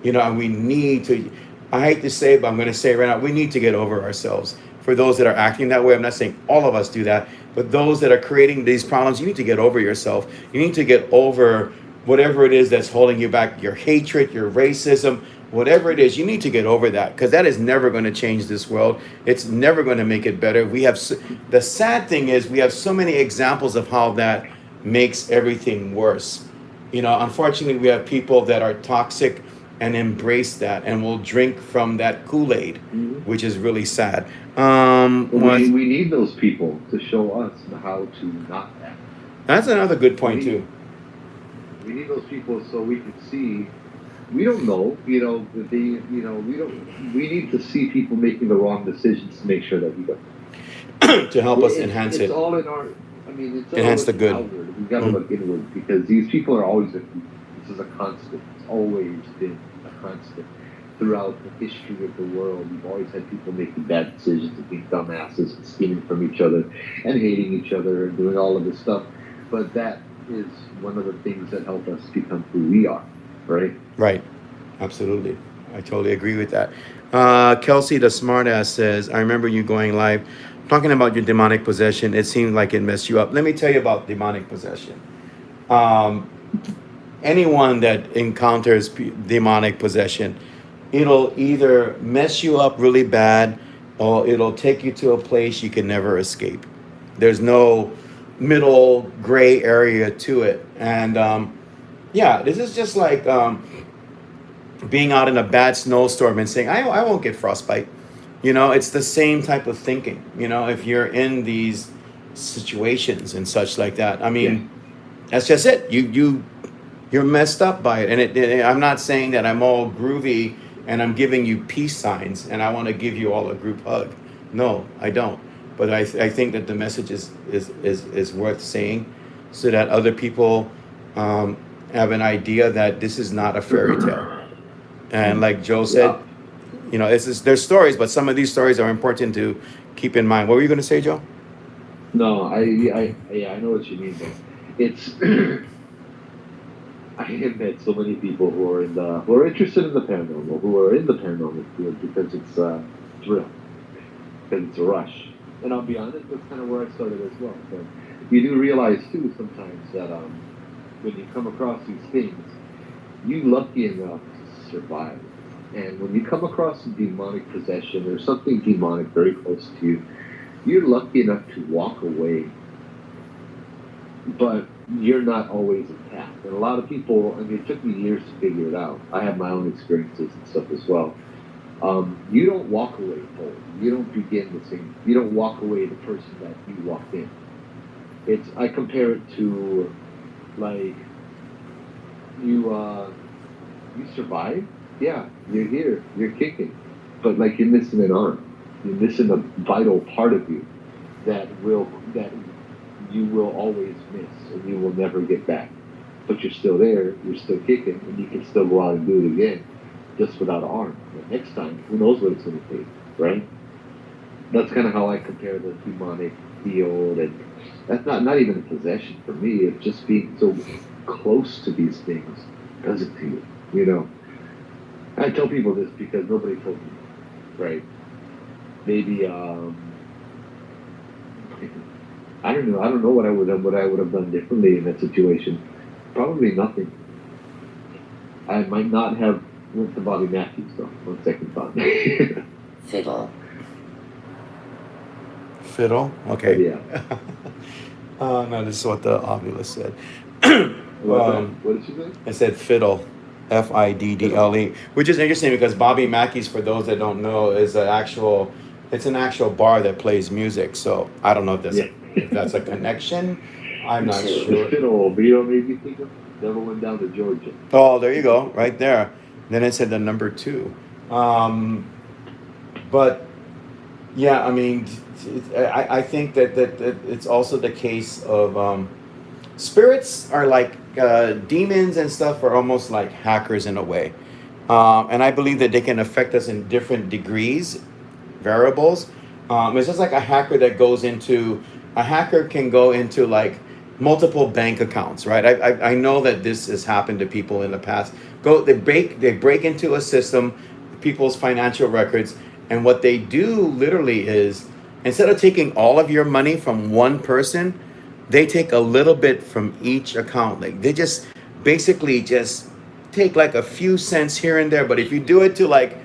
[SPEAKER 1] And we need to, I hate to say it, but I'm going to say it right now, we need to get over ourselves. For those that are acting that way, I'm not saying all of us do that, but those that are creating these problems, you need to get over yourself. You need to get over whatever it is that's holding you back, your hatred, your racism, whatever it is, you need to get over that because that is never going to change this world. It's never going to make it better. The sad thing is we have so many examples of how that makes everything worse. Unfortunately, we have people that are toxic and embrace that and will drink from that Kool-Aid,
[SPEAKER 2] Mhm.
[SPEAKER 1] which is really sad.
[SPEAKER 2] We need those people to show us how to not act.
[SPEAKER 1] That's another good point too.
[SPEAKER 2] We need those people so we can see. We don't know, that they, we don't. We need to see people making the wrong decisions to make sure that we don't.
[SPEAKER 1] To help us enhance
[SPEAKER 2] it's
[SPEAKER 1] it.
[SPEAKER 2] all in our. I mean, it's
[SPEAKER 1] Enhance
[SPEAKER 2] all
[SPEAKER 1] the good.
[SPEAKER 2] outward. We got to
[SPEAKER 1] Mhm.
[SPEAKER 2] look inward because these people are always. This is a constant. It's always been a constant throughout the history of the world. We've always had people making bad decisions and being dumbasses and scheming from each other and hating each other and doing all of this stuff. But that is one of the things that help us become who we are, right?
[SPEAKER 1] Right. Absolutely. I totally agree with that. Kelsey, the smartass, says, I remember you going live talking about your demonic possession. It seemed like it messed you up. Let me tell you about demonic possession. Um, Anyone that encounters demonic possession, it'll either mess you up really bad or it'll take you to a place you can never escape. There's no middle gray area to it. And yeah, this is just like being out in a bad snowstorm and saying, I won't get frostbite. It's the same type of thinking, if you're in these situations and such like that. I mean, that's just it. You're messed up by it. And I'm not saying that I'm all groovy and I'm giving you peace signs and I want to give you all a group hug. No, I don't. But I think that the message is worth saying so that other people have an idea that this is not a fairy tale. And like Joe said, there's stories, but some of these stories are important to keep in mind. What were you going to say, Joe?
[SPEAKER 2] No, I know what you mean, but it's. I have met so many people who are interested in the paranormal, who are in the paranormal field because it's a thrill, because it's a rush. And I'll be honest, that's kind of where I started as well. But you do realize too sometimes that when you come across these things, you lucky enough to survive. And when you come across a demonic possession or something demonic very close to you, you're lucky enough to walk away, but you're not always intact. And a lot of people, I mean, it took me years to figure it out. I have my own experiences and stuff as well. You don't walk away whole. You don't begin the same. You don't walk away the person that you walked in. I compare it to, like, you survive. Yeah, you're here. You're kicking, but like you're missing an arm. You're missing a vital part of you that you will always miss and you will never get back. But you're still there. You're still kicking, and you can still go out and do it again, just without an arm. But next time, who knows what it's going to take, right? That's kind of how I compare the demonic field, and that's not even a possession for me. It's just being so close to these things does it to you, you know. I tell people this because nobody told me, right? Maybe I don't know. I don't know what I would have done differently in that situation. Probably nothing. I might not have went to Bobby Matthews though. On second thought.
[SPEAKER 3] Fiddle.
[SPEAKER 1] Fiddle? Okay.
[SPEAKER 2] Yeah.
[SPEAKER 1] No, this is what the Ovilus said.
[SPEAKER 2] What did she say?
[SPEAKER 1] I said fiddle. Fiddle, which is interesting because Bobby Mackey's, for those that don't know, is an actual bar that plays music. So I don't know if that's a connection. I'm not
[SPEAKER 2] The
[SPEAKER 1] sure.
[SPEAKER 2] fiddle, Vito made me think of. Never went down to Georgia.
[SPEAKER 1] Oh, there you go, right there. Then it said the number 2. But yeah, I mean, I think that it's also the case of spirits are like demons and stuff are almost like hackers in a way. And I believe that they can affect us in different degrees, variables. It's just like a hacker can go into like multiple bank accounts, right? I know that this has happened to people in the past. They break into a system, people's financial records, and what they do literally is, instead of taking all of your money from one person, they take a little bit from each account. Like they just basically just take like a few cents here and there. But if you do it to like,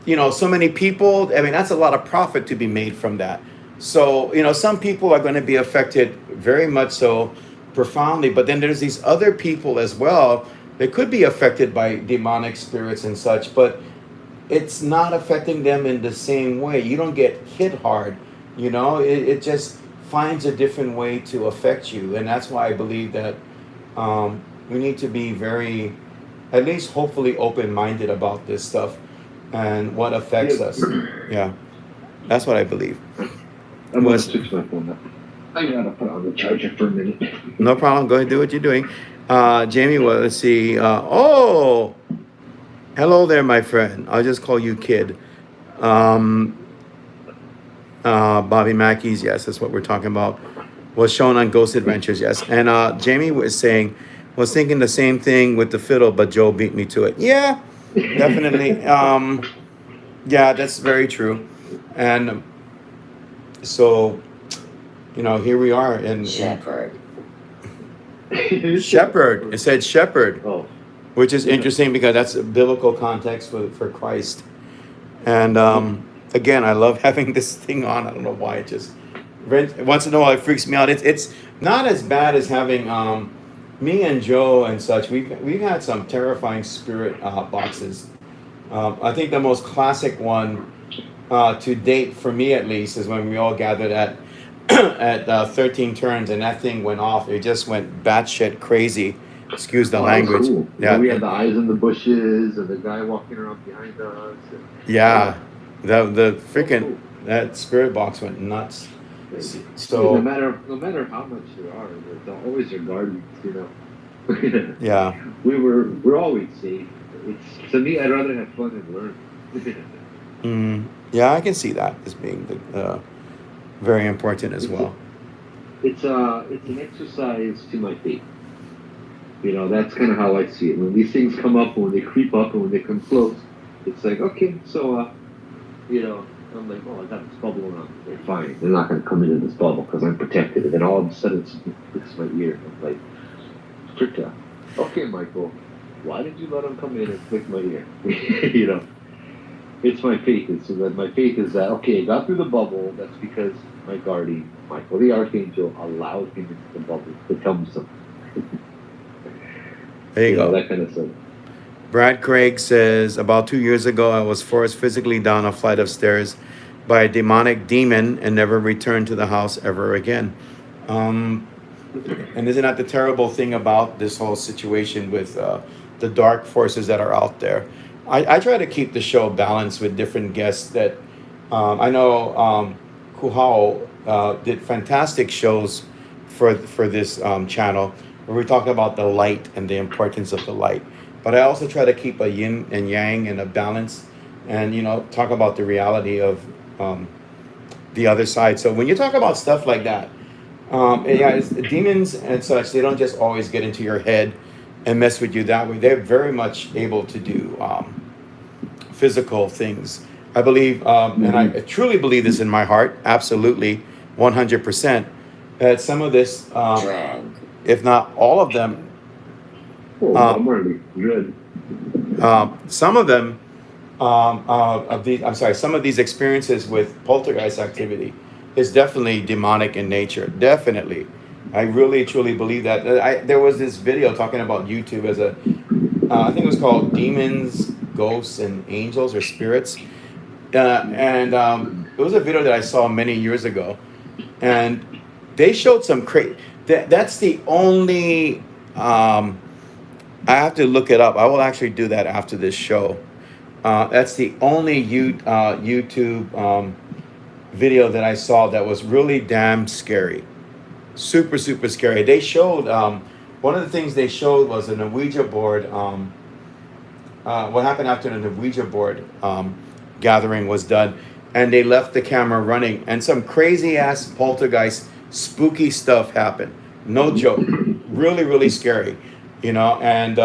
[SPEAKER 1] so many people, I mean, that's a lot of profit to be made from that. So, some people are going to be affected very much so profoundly, but then there's these other people as well that could be affected by demonic spirits and such, but it's not affecting them in the same way. You don't get hit hard, it just finds a different way to affect you. And that's why I believe that we need to be very, at least hopefully open-minded about this stuff and what affects us. Yeah, that's what I believe.
[SPEAKER 2] I'm going to switch my phone up. I gotta put on the charger for a minute.
[SPEAKER 1] No problem. Go ahead and do what you're doing. Jamie, well, let's see. Hello there, my friend. I'll just call you Kid. Bobby Mackey's, yes, that's what we're talking about. Was shown on Ghost Adventures, yes. And Jamie was thinking the same thing with the fiddle, but Joe beat me to it. Yeah, definitely. Yeah, that's very true. And so, here we are in
[SPEAKER 3] Shepherd.
[SPEAKER 1] Shepherd. It said shepherd,
[SPEAKER 2] Oh.
[SPEAKER 1] which is interesting because that's a biblical context for Christ. And again, I love having this thing on. I don't know why. It just once in a while it freaks me out. It's not as bad as having me and Joe and such. We've had some terrifying spirit boxes. I think the most classic one to date, for me at least, is when we all gathered at 13 Turns, and that thing went off. It just went batshit crazy. Excuse the language.
[SPEAKER 2] Cool.
[SPEAKER 1] Yeah,
[SPEAKER 2] we had the eyes in the bushes and the guy walking around behind us.
[SPEAKER 1] Yeah, the freaking that spirit box went nuts. So
[SPEAKER 2] no matter how much there are, there's always your guardians,
[SPEAKER 1] yeah.
[SPEAKER 2] We're always safe. To me, I'd rather have fun and learn.
[SPEAKER 1] Yeah, I can see that as being very important as well.
[SPEAKER 2] It's an exercise to my faith. That's kind of how I see it. When these things come up, when they creep up, and when they come close, it's like, okay, so I'm like, oh, I got this bubble around me. They're fine. They're not going to come into this bubble because I'm protected. And then all of a sudden, it's my ear. I'm like, Fricka. Okay, Michael. why did you let him come in and click my ear? It's my faith. My faith is that okay, I got through the bubble. That's because my guardian, Michael the Archangel, allowed him into the bubble to tell me something.
[SPEAKER 1] There you go.
[SPEAKER 2] That kind of stuff.
[SPEAKER 1] Brad Craig says, about 2 years ago, I was forced physically down a flight of stairs by a demonic demon and never returned to the house ever again. Um, and isn't that the terrible thing about this whole situation with the dark forces that are out there? I try to keep the show balanced with different guests that I know Kuhao did fantastic shows for this channel where we talk about the light and the importance of the light. But I also try to keep a yin and yang and a balance, and talk about the reality of the other side. So when you talk about stuff like that, yeah, it's, demons and such, they don't just always get into your head and mess with you that way. They're very much able to do physical things. I believe, and I truly believe this in my heart, absolutely, 100%, that some of this,
[SPEAKER 3] Drag.
[SPEAKER 1] if not all of them,
[SPEAKER 2] I'm already good.
[SPEAKER 1] some of them, some of these experiences with poltergeist activity is definitely demonic in nature. Definitely. I really truly believe that. There was this video talking about YouTube as I think it was called Demons, Ghosts, and Angels or Spirits. And it was a video that I saw many years ago. And they showed some crazy. That's the only. I have to look it up. I will actually do that after this show. That's the only YouTube video that I saw that was really damn scary. Super, super scary. They showed, one of the things they showed was a Ouija board. What happened after the Ouija board gathering was done. And they left the camera running. And some crazy ass poltergeist, spooky stuff happened. No joke. Really, really scary. And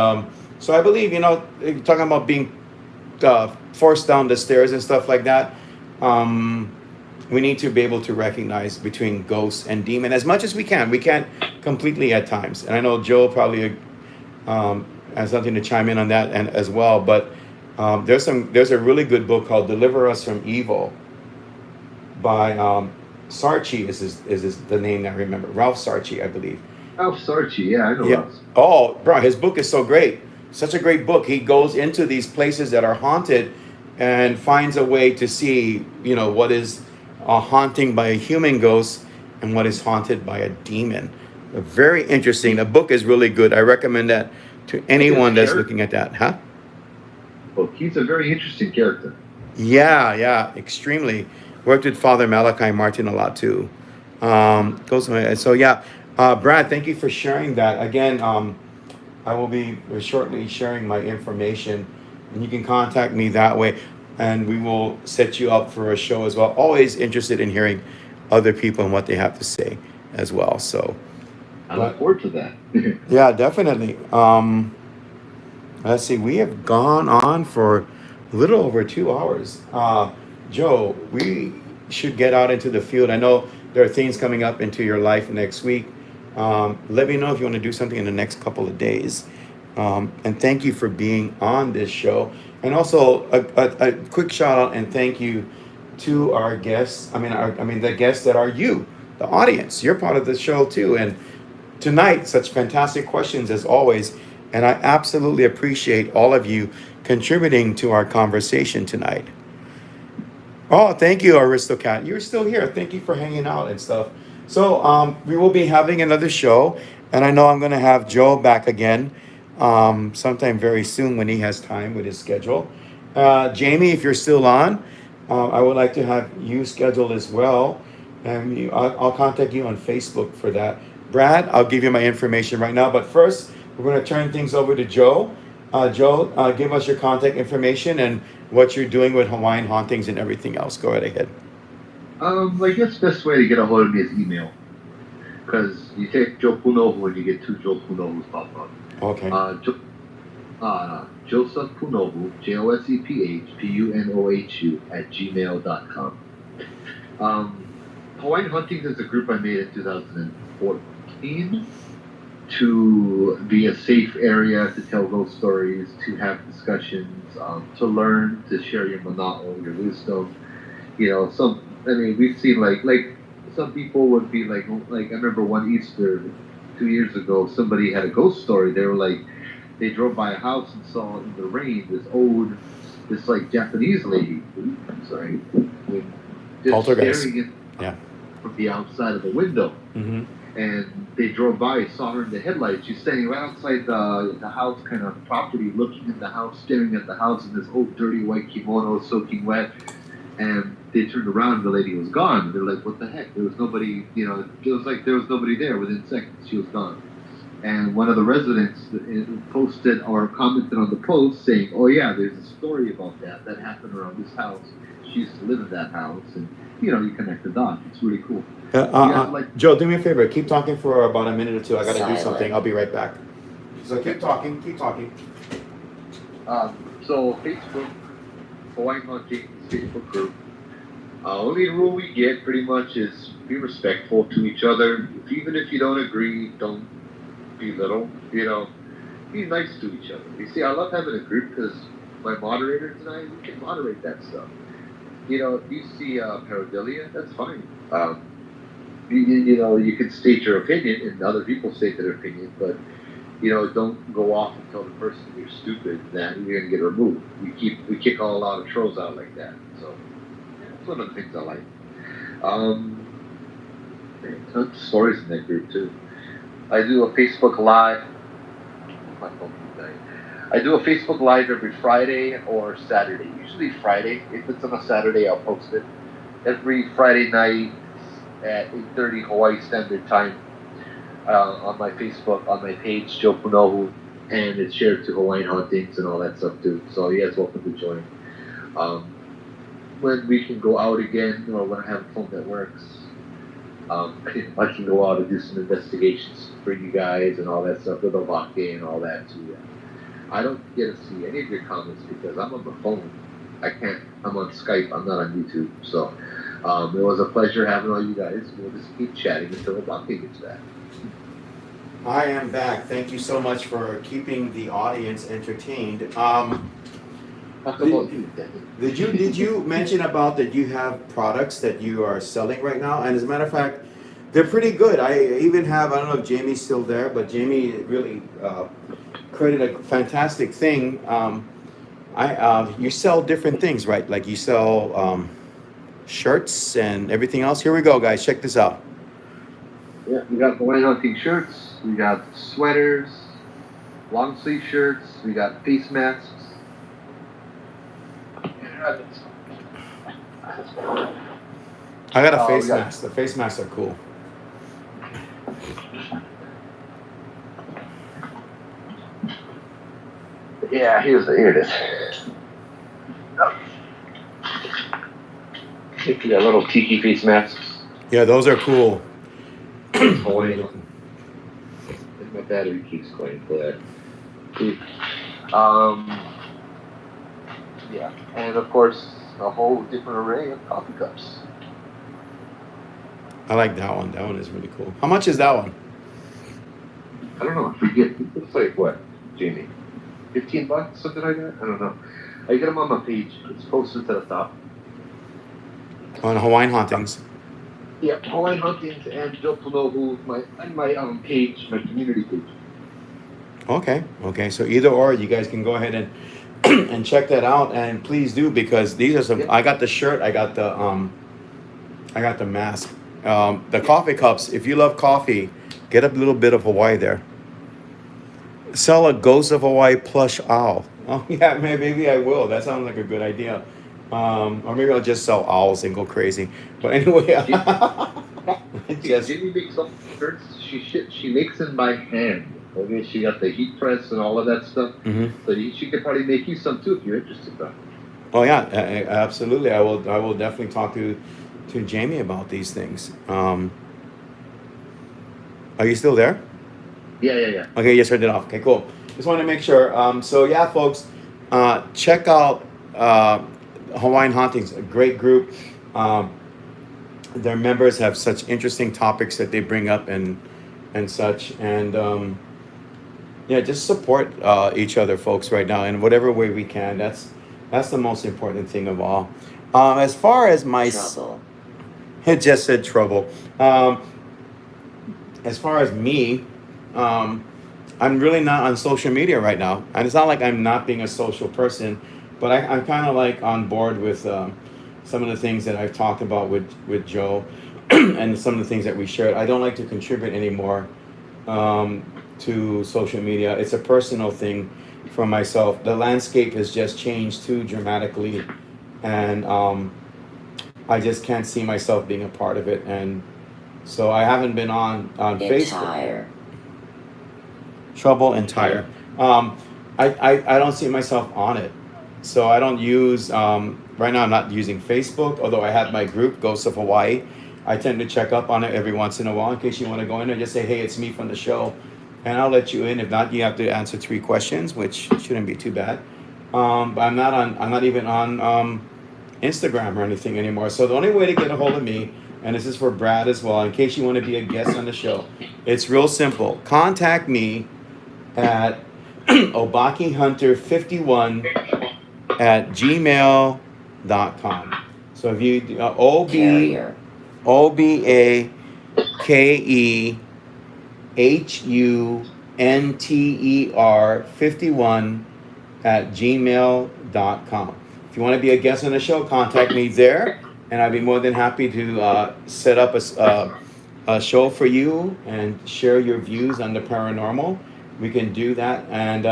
[SPEAKER 1] so I believe, talking about being forced down the stairs and stuff like that, we need to be able to recognize between ghosts and demon as much as we can. We can't completely at times. And I know Joe probably has something to chime in on that and as well. But there's a really good book called Deliver Us from Evil by Sarchi is the name that I remember. Ralph Sarchi, I believe.
[SPEAKER 2] Ralph Sarchi, yeah, I know.
[SPEAKER 1] Yeah. Oh, bro, his book is so great. Such a great book. He goes into these places that are haunted and finds a way to see, what is a haunting by a human ghost and what is haunted by a demon. Very interesting. The book is really good. I recommend that to anyone that's looking at that. Huh?
[SPEAKER 2] Well, he's a very interesting character.
[SPEAKER 1] Yeah, extremely. Worked with Father Malachi Martin a lot too. So yeah. Brad, thank you for sharing that. Again, I will be shortly sharing my information, and you can contact me that way, and we will set you up for a show as well. Always interested in hearing other people and what they have to say as well. So
[SPEAKER 2] I look forward to that.
[SPEAKER 1] yeah, definitely. Let's see, we have gone on for a little over 2 hours. Joe, we should get out into the field. I know there are things coming up into your life next week. Let me know if you want to do something in the next couple of days. And thank you for being on this show. And also a quick shout out and thank you to our guests. The guests that are you, the audience. You're part of the show too. And tonight, such fantastic questions as always. And I absolutely appreciate all of you contributing to our conversation tonight. Oh, thank you, Aristocat. You're still here. Thank you for hanging out and stuff. So we will be having another show, and I know I'm going to have Joe back again sometime very soon when he has time with his schedule. Jamie, if you're still on, I would like to have you scheduled as well, and I'll contact you on Facebook for that. Brad, I'll give you my information right now, but first, we're going to turn things over to Joe. Joe, give us your contact information and what you're doing with Hawaiian Hauntings and everything else. Go right ahead.
[SPEAKER 2] I guess the best way to get a hold of me is email. Because you take Joe Punohu and you get two Joe Punohus pop up.
[SPEAKER 1] Okay.
[SPEAKER 2] Joseph Punohu, JosepPunohu @gmail.com. Hawaiian Huntings is a group I made in 2014. to be a safe area to tell ghost stories, to have discussions, to learn, to share your mana'o, your wisdom. I mean, we've seen like some people would be like I remember one Easter 2 years ago, somebody had a ghost story. They were like, they drove by a house and saw in the rain this like Japanese lady, I'm sorry, just
[SPEAKER 1] Poltergeist.
[SPEAKER 2] staring in
[SPEAKER 1] Yeah.
[SPEAKER 2] from the outside of the window.
[SPEAKER 1] Mm-hmm.
[SPEAKER 2] And they drove by, saw her in the headlights. She's standing right outside the house kind of property, looking in the house, staring at the house in this old dirty white kimono soaking wet. And they turned around, the lady was gone. They're like, what the heck? There was nobody, it was like there was nobody there. Within seconds, she was gone. And one of the residents posted or commented on the post saying, oh yeah, there's a story about that happened around this house. She used to live in that house. And, you connect the dots. It's really cool.
[SPEAKER 1] Joe, do me a favor. Keep talking for about a minute or two. I gotta do
[SPEAKER 3] Silent.
[SPEAKER 1] something. I'll be right back. So keep talking. Keep talking.
[SPEAKER 2] So Facebook, Hawaiian Hauntings Facebook group. Only rule we get pretty much is be respectful to each other. Even if you don't agree, don't belittle. Be nice to each other. You see, I love having a group because my moderator tonight, we can moderate that stuff. If you see pareidolia, that's fine. You can state your opinion, and other people state their opinion, but don't go off and tell the person you're stupid, that you're gonna get removed. We kick a lot of trolls out like that. So that's one of the things I like. Tons of stories in that group too. I do a Facebook Live. My phone keeps dying. I do a Facebook Live every Friday or Saturday. Usually Friday. If it's on a Saturday, I'll post it. Every Friday night at 8:30 Hawaii Standard Time on my Facebook, on my page, Joe Punohu, and it's shared to Hawaiian Hauntings and all that stuff too. So you guys welcome to join. When we can go out again, or when I have a phone that works, I can go out and do some investigations for you guys and all that stuff with Ovake and all that too. I don't get to see any of your comments because I'm on the phone. I'm on Skype. I'm not on YouTube. So it was a pleasure having all you guys. We'll just keep chatting until Ovake gets back.
[SPEAKER 1] I am back. Thank you so much for keeping the audience entertained.
[SPEAKER 2] Talk about you,
[SPEAKER 1] Did you mention about that you have products that you are selling right now? And as a matter of fact, they're pretty good. I even have, I don't know if Jamie's still there, but Jamie really created a fantastic thing. You sell different things, right? Like you sell shirts and everything else. Here we go, guys. Check this out.
[SPEAKER 2] Yeah, we got Hawaiian Hunting shirts. We got sweaters, long sleeve shirts. We got face masks.
[SPEAKER 1] I got a face mask. The face masks are cool.
[SPEAKER 2] Yeah, here it is. We got little tiki face masks.
[SPEAKER 1] Yeah, those are cool.
[SPEAKER 2] Hawaiian. My battery keeps going for that. Yeah, and of course a whole different array of coffee cups.
[SPEAKER 1] I like that one. That one is really cool. How much is that one?
[SPEAKER 2] I don't know. I forget. It's like what, Jamie? $15, something like that. I don't know. I get them on my page. It's posted to the top.
[SPEAKER 1] On Hawaiian Hauntings.
[SPEAKER 2] Yeah, Hawaiian Huntings and Joe Punohu, my page, my community page.
[SPEAKER 1] Okay. So either or, you guys can go ahead and and check that out, and please do, because these are some.
[SPEAKER 2] Yep.
[SPEAKER 1] I got the shirt. I got the mask. The coffee cups. If you love coffee, get a little bit of Hawaii there. Sell a Ghost of Hawaii plush owl. Oh yeah, maybe I will. That sounds like a good idea. Or maybe I'll just sell owls and go crazy. But anyway,
[SPEAKER 2] Jamie makes some shirts. She makes them by hand. Okay, she got the heat press and all of that stuff.
[SPEAKER 1] Mm-hmm.
[SPEAKER 2] So she could probably make you some too if you're interested. Though.
[SPEAKER 1] Oh yeah, absolutely. I will definitely talk to Jamie about these things. Are you still there?
[SPEAKER 2] Yeah.
[SPEAKER 1] Okay, you turned it off. Okay, cool. Just wanted to make sure. So yeah, folks, check out Hawaiian Hauntings, a great group. Their members have such interesting topics that they bring up, and and such. And yeah, just support each other, folks, right now in whatever way we can. That's the most important thing of all. As far as
[SPEAKER 3] Trouble.
[SPEAKER 1] it just said trouble. Um, as far as me, um, I'm really not on social media right now, and it's not like I'm not being a social person, but I'm kind of like on board with some of the things that I've talked about with Joe, and some of the things that we shared. I don't like to contribute anymore um, to social media. It's a personal thing for myself. The landscape has just changed too dramatically, and I just can't see myself being a part of it. And so I haven't been on Facebook.
[SPEAKER 3] Entire.
[SPEAKER 1] Trouble and tire. Um, I don't see myself on it. So I don't use, right now I'm not using Facebook, although I have my group, Ghosts of Hawaii. I tend to check up on it every once in a while in case you want to go in there, just say, hey, it's me from the show. And I'll let you in. If not, you have to answer 3 questions, which shouldn't be too bad. But I'm not even on Instagram or anything anymore. So the only way to get a hold of me, and this is for Brad as well, in case you want to be a guest on the show, it's real simple. Contact me at obakihunter51 at gmail.com. So if you
[SPEAKER 3] Carrier.
[SPEAKER 1] OBAKEHUNTER 51 at gmail.com. If you want to be a guest on the show, contact me there, and I'd be more than happy to set up a show for you and share your views on the paranormal. We can do that, and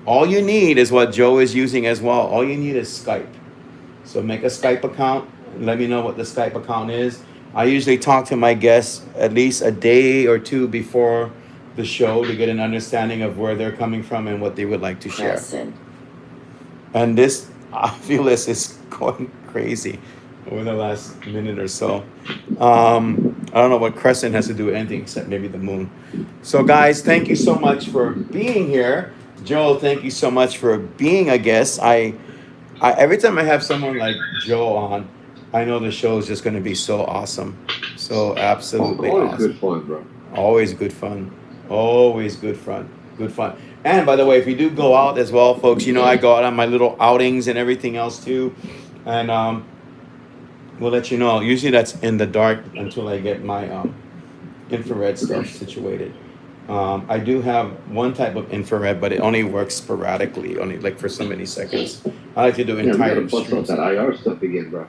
[SPEAKER 1] all you need is what Joe is using as well. All you need is Skype. So make a Skype account. Let me know what the Skype account is. I usually talk to my guests at least a day or 2 before the show to get an understanding of where they're coming from and what they would like to share.
[SPEAKER 3] Crescent.
[SPEAKER 1] And this, I feel this is going crazy over the last minute or so. I don't know what Crescent has to do with anything except maybe the moon. So guys, thank you so much for being here. Joel, thank you so much for being a guest. I every time I have someone like Joe on, I know the show is just going to be so awesome. So absolutely
[SPEAKER 2] Always
[SPEAKER 1] awesome.
[SPEAKER 2] good fun, bro.
[SPEAKER 1] Always good fun. Always good fun. Good fun. And by the way, if you do go out as well, folks, you know I go out on my little outings and everything else too. And we'll let you know. Usually that's in the dark until I get my infrared stuff situated. I do have one type of infrared, but it only works sporadically, only like for so many seconds. I like to do
[SPEAKER 2] Yeah, we
[SPEAKER 1] entire
[SPEAKER 2] gotta bust out
[SPEAKER 1] streams.
[SPEAKER 2] that IR stuff again, bro.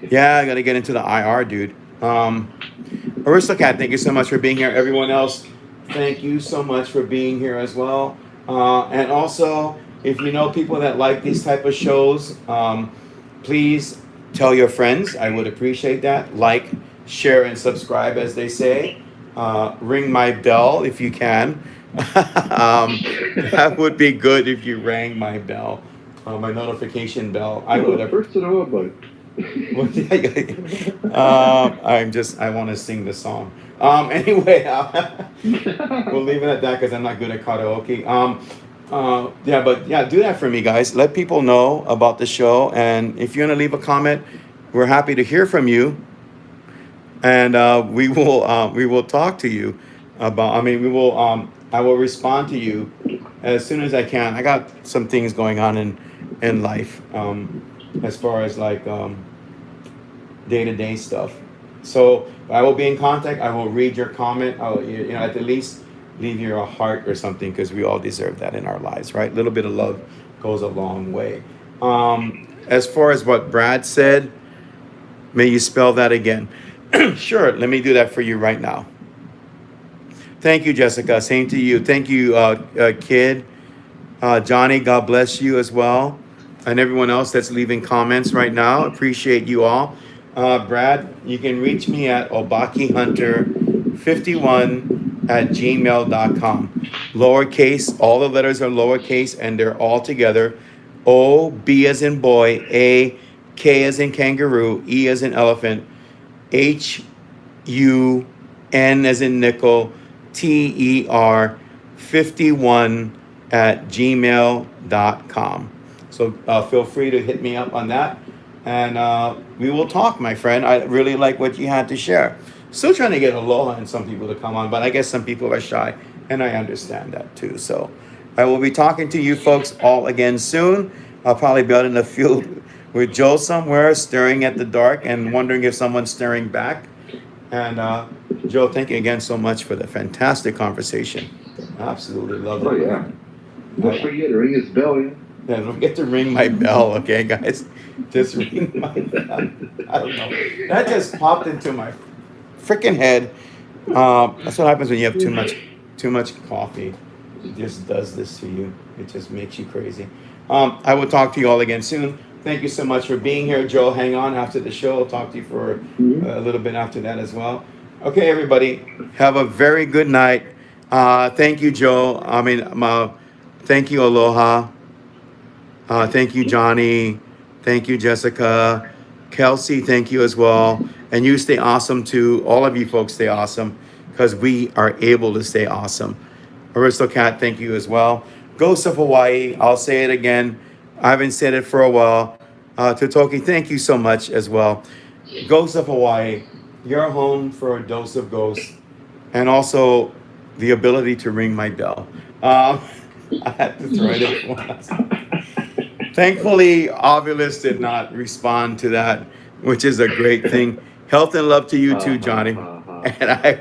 [SPEAKER 1] Yeah, I got to get into the IR, dude. Aristocat, thank you so much for being here. Everyone else, thank you so much for being here as well. And also, if you know people that like these type of shows, please tell your friends. I would appreciate that. Like, share, and subscribe, as they say. Ring my bell if you can. That would be good if you rang my bell, my notification bell. I would
[SPEAKER 2] First to know about it.
[SPEAKER 1] I want to sing the song. Anyway, we'll leave it at that because I'm not good at karaoke. Do that for me, guys. Let people know about the show, and if you want to leave a comment, we're happy to hear from you, and we will talk to you about. I will respond to you as soon as I can. I got some things going on in life, as far as like day-to-day stuff. So I will be in contact. I will read your comment. I'll at least leave you a heart or something, because we all deserve that in our lives, right? A little bit of love goes a long way. As far as what Brad said, may you spell that again. Sure, let me do that for you right now. Thank you, Jessica. Same to you. Thank you, Kid. Johnny, God bless you as well. And everyone else that's leaving comments right now. Appreciate you all. Brad, you can reach me at obakihunter51 at gmail.com. Lowercase, all the letters are lowercase and they're all together. O, B as in boy, A, K as in kangaroo, E as in elephant, H, U, N as in nickel, TER 51 at gmail.com. So feel free to hit me up on that, and we will talk, my friend. I really like what you had to share. Still trying to get Aloha and some people to come on, but I guess some people are shy, and I understand that too. So I will be talking to you folks all again soon. I'll probably be out in the field with Joe somewhere, staring at the dark and wondering if someone's staring back. And Joe, thank you again so much for the fantastic conversation. Absolutely love it.
[SPEAKER 2] Oh yeah. Don't forget to ring his bell, yeah.
[SPEAKER 1] Yeah, don't forget to ring my bell, okay, guys? Just ring my bell. I don't know. That just popped into my freaking head. That's what happens when you have too much coffee. It just does this to you. It just makes you crazy. I will talk to you all again soon. Thank you so much for being here, Joe. Hang on after the show. I'll talk to you for a little bit after that as well. Okay, everybody, have a very good night. Thank you, Joe. Thank you, Aloha. Thank you, Johnny. Thank you, Jessica. Kelsey, thank you as well. And you stay awesome too. All of you folks stay awesome because we are able to stay awesome. Aristocat, thank you as well. Ghost of Hawaii, I'll say it again. I haven't said it for a while. Totoki, thank you so much as well. Ghost of Hawaii, you're home for a dose of ghosts and also the ability to ring my bell. I had to throw it in once. Thankfully, Ovilus did not respond to that, which is a great thing. Health and love to you too, Johnny. And I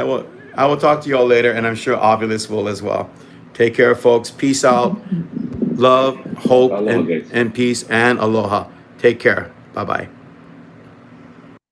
[SPEAKER 1] will talk to you all later, and I'm sure Ovilus will as well. Take care, folks. Peace out. Love, hope, and peace, and aloha. Take care. Bye-bye.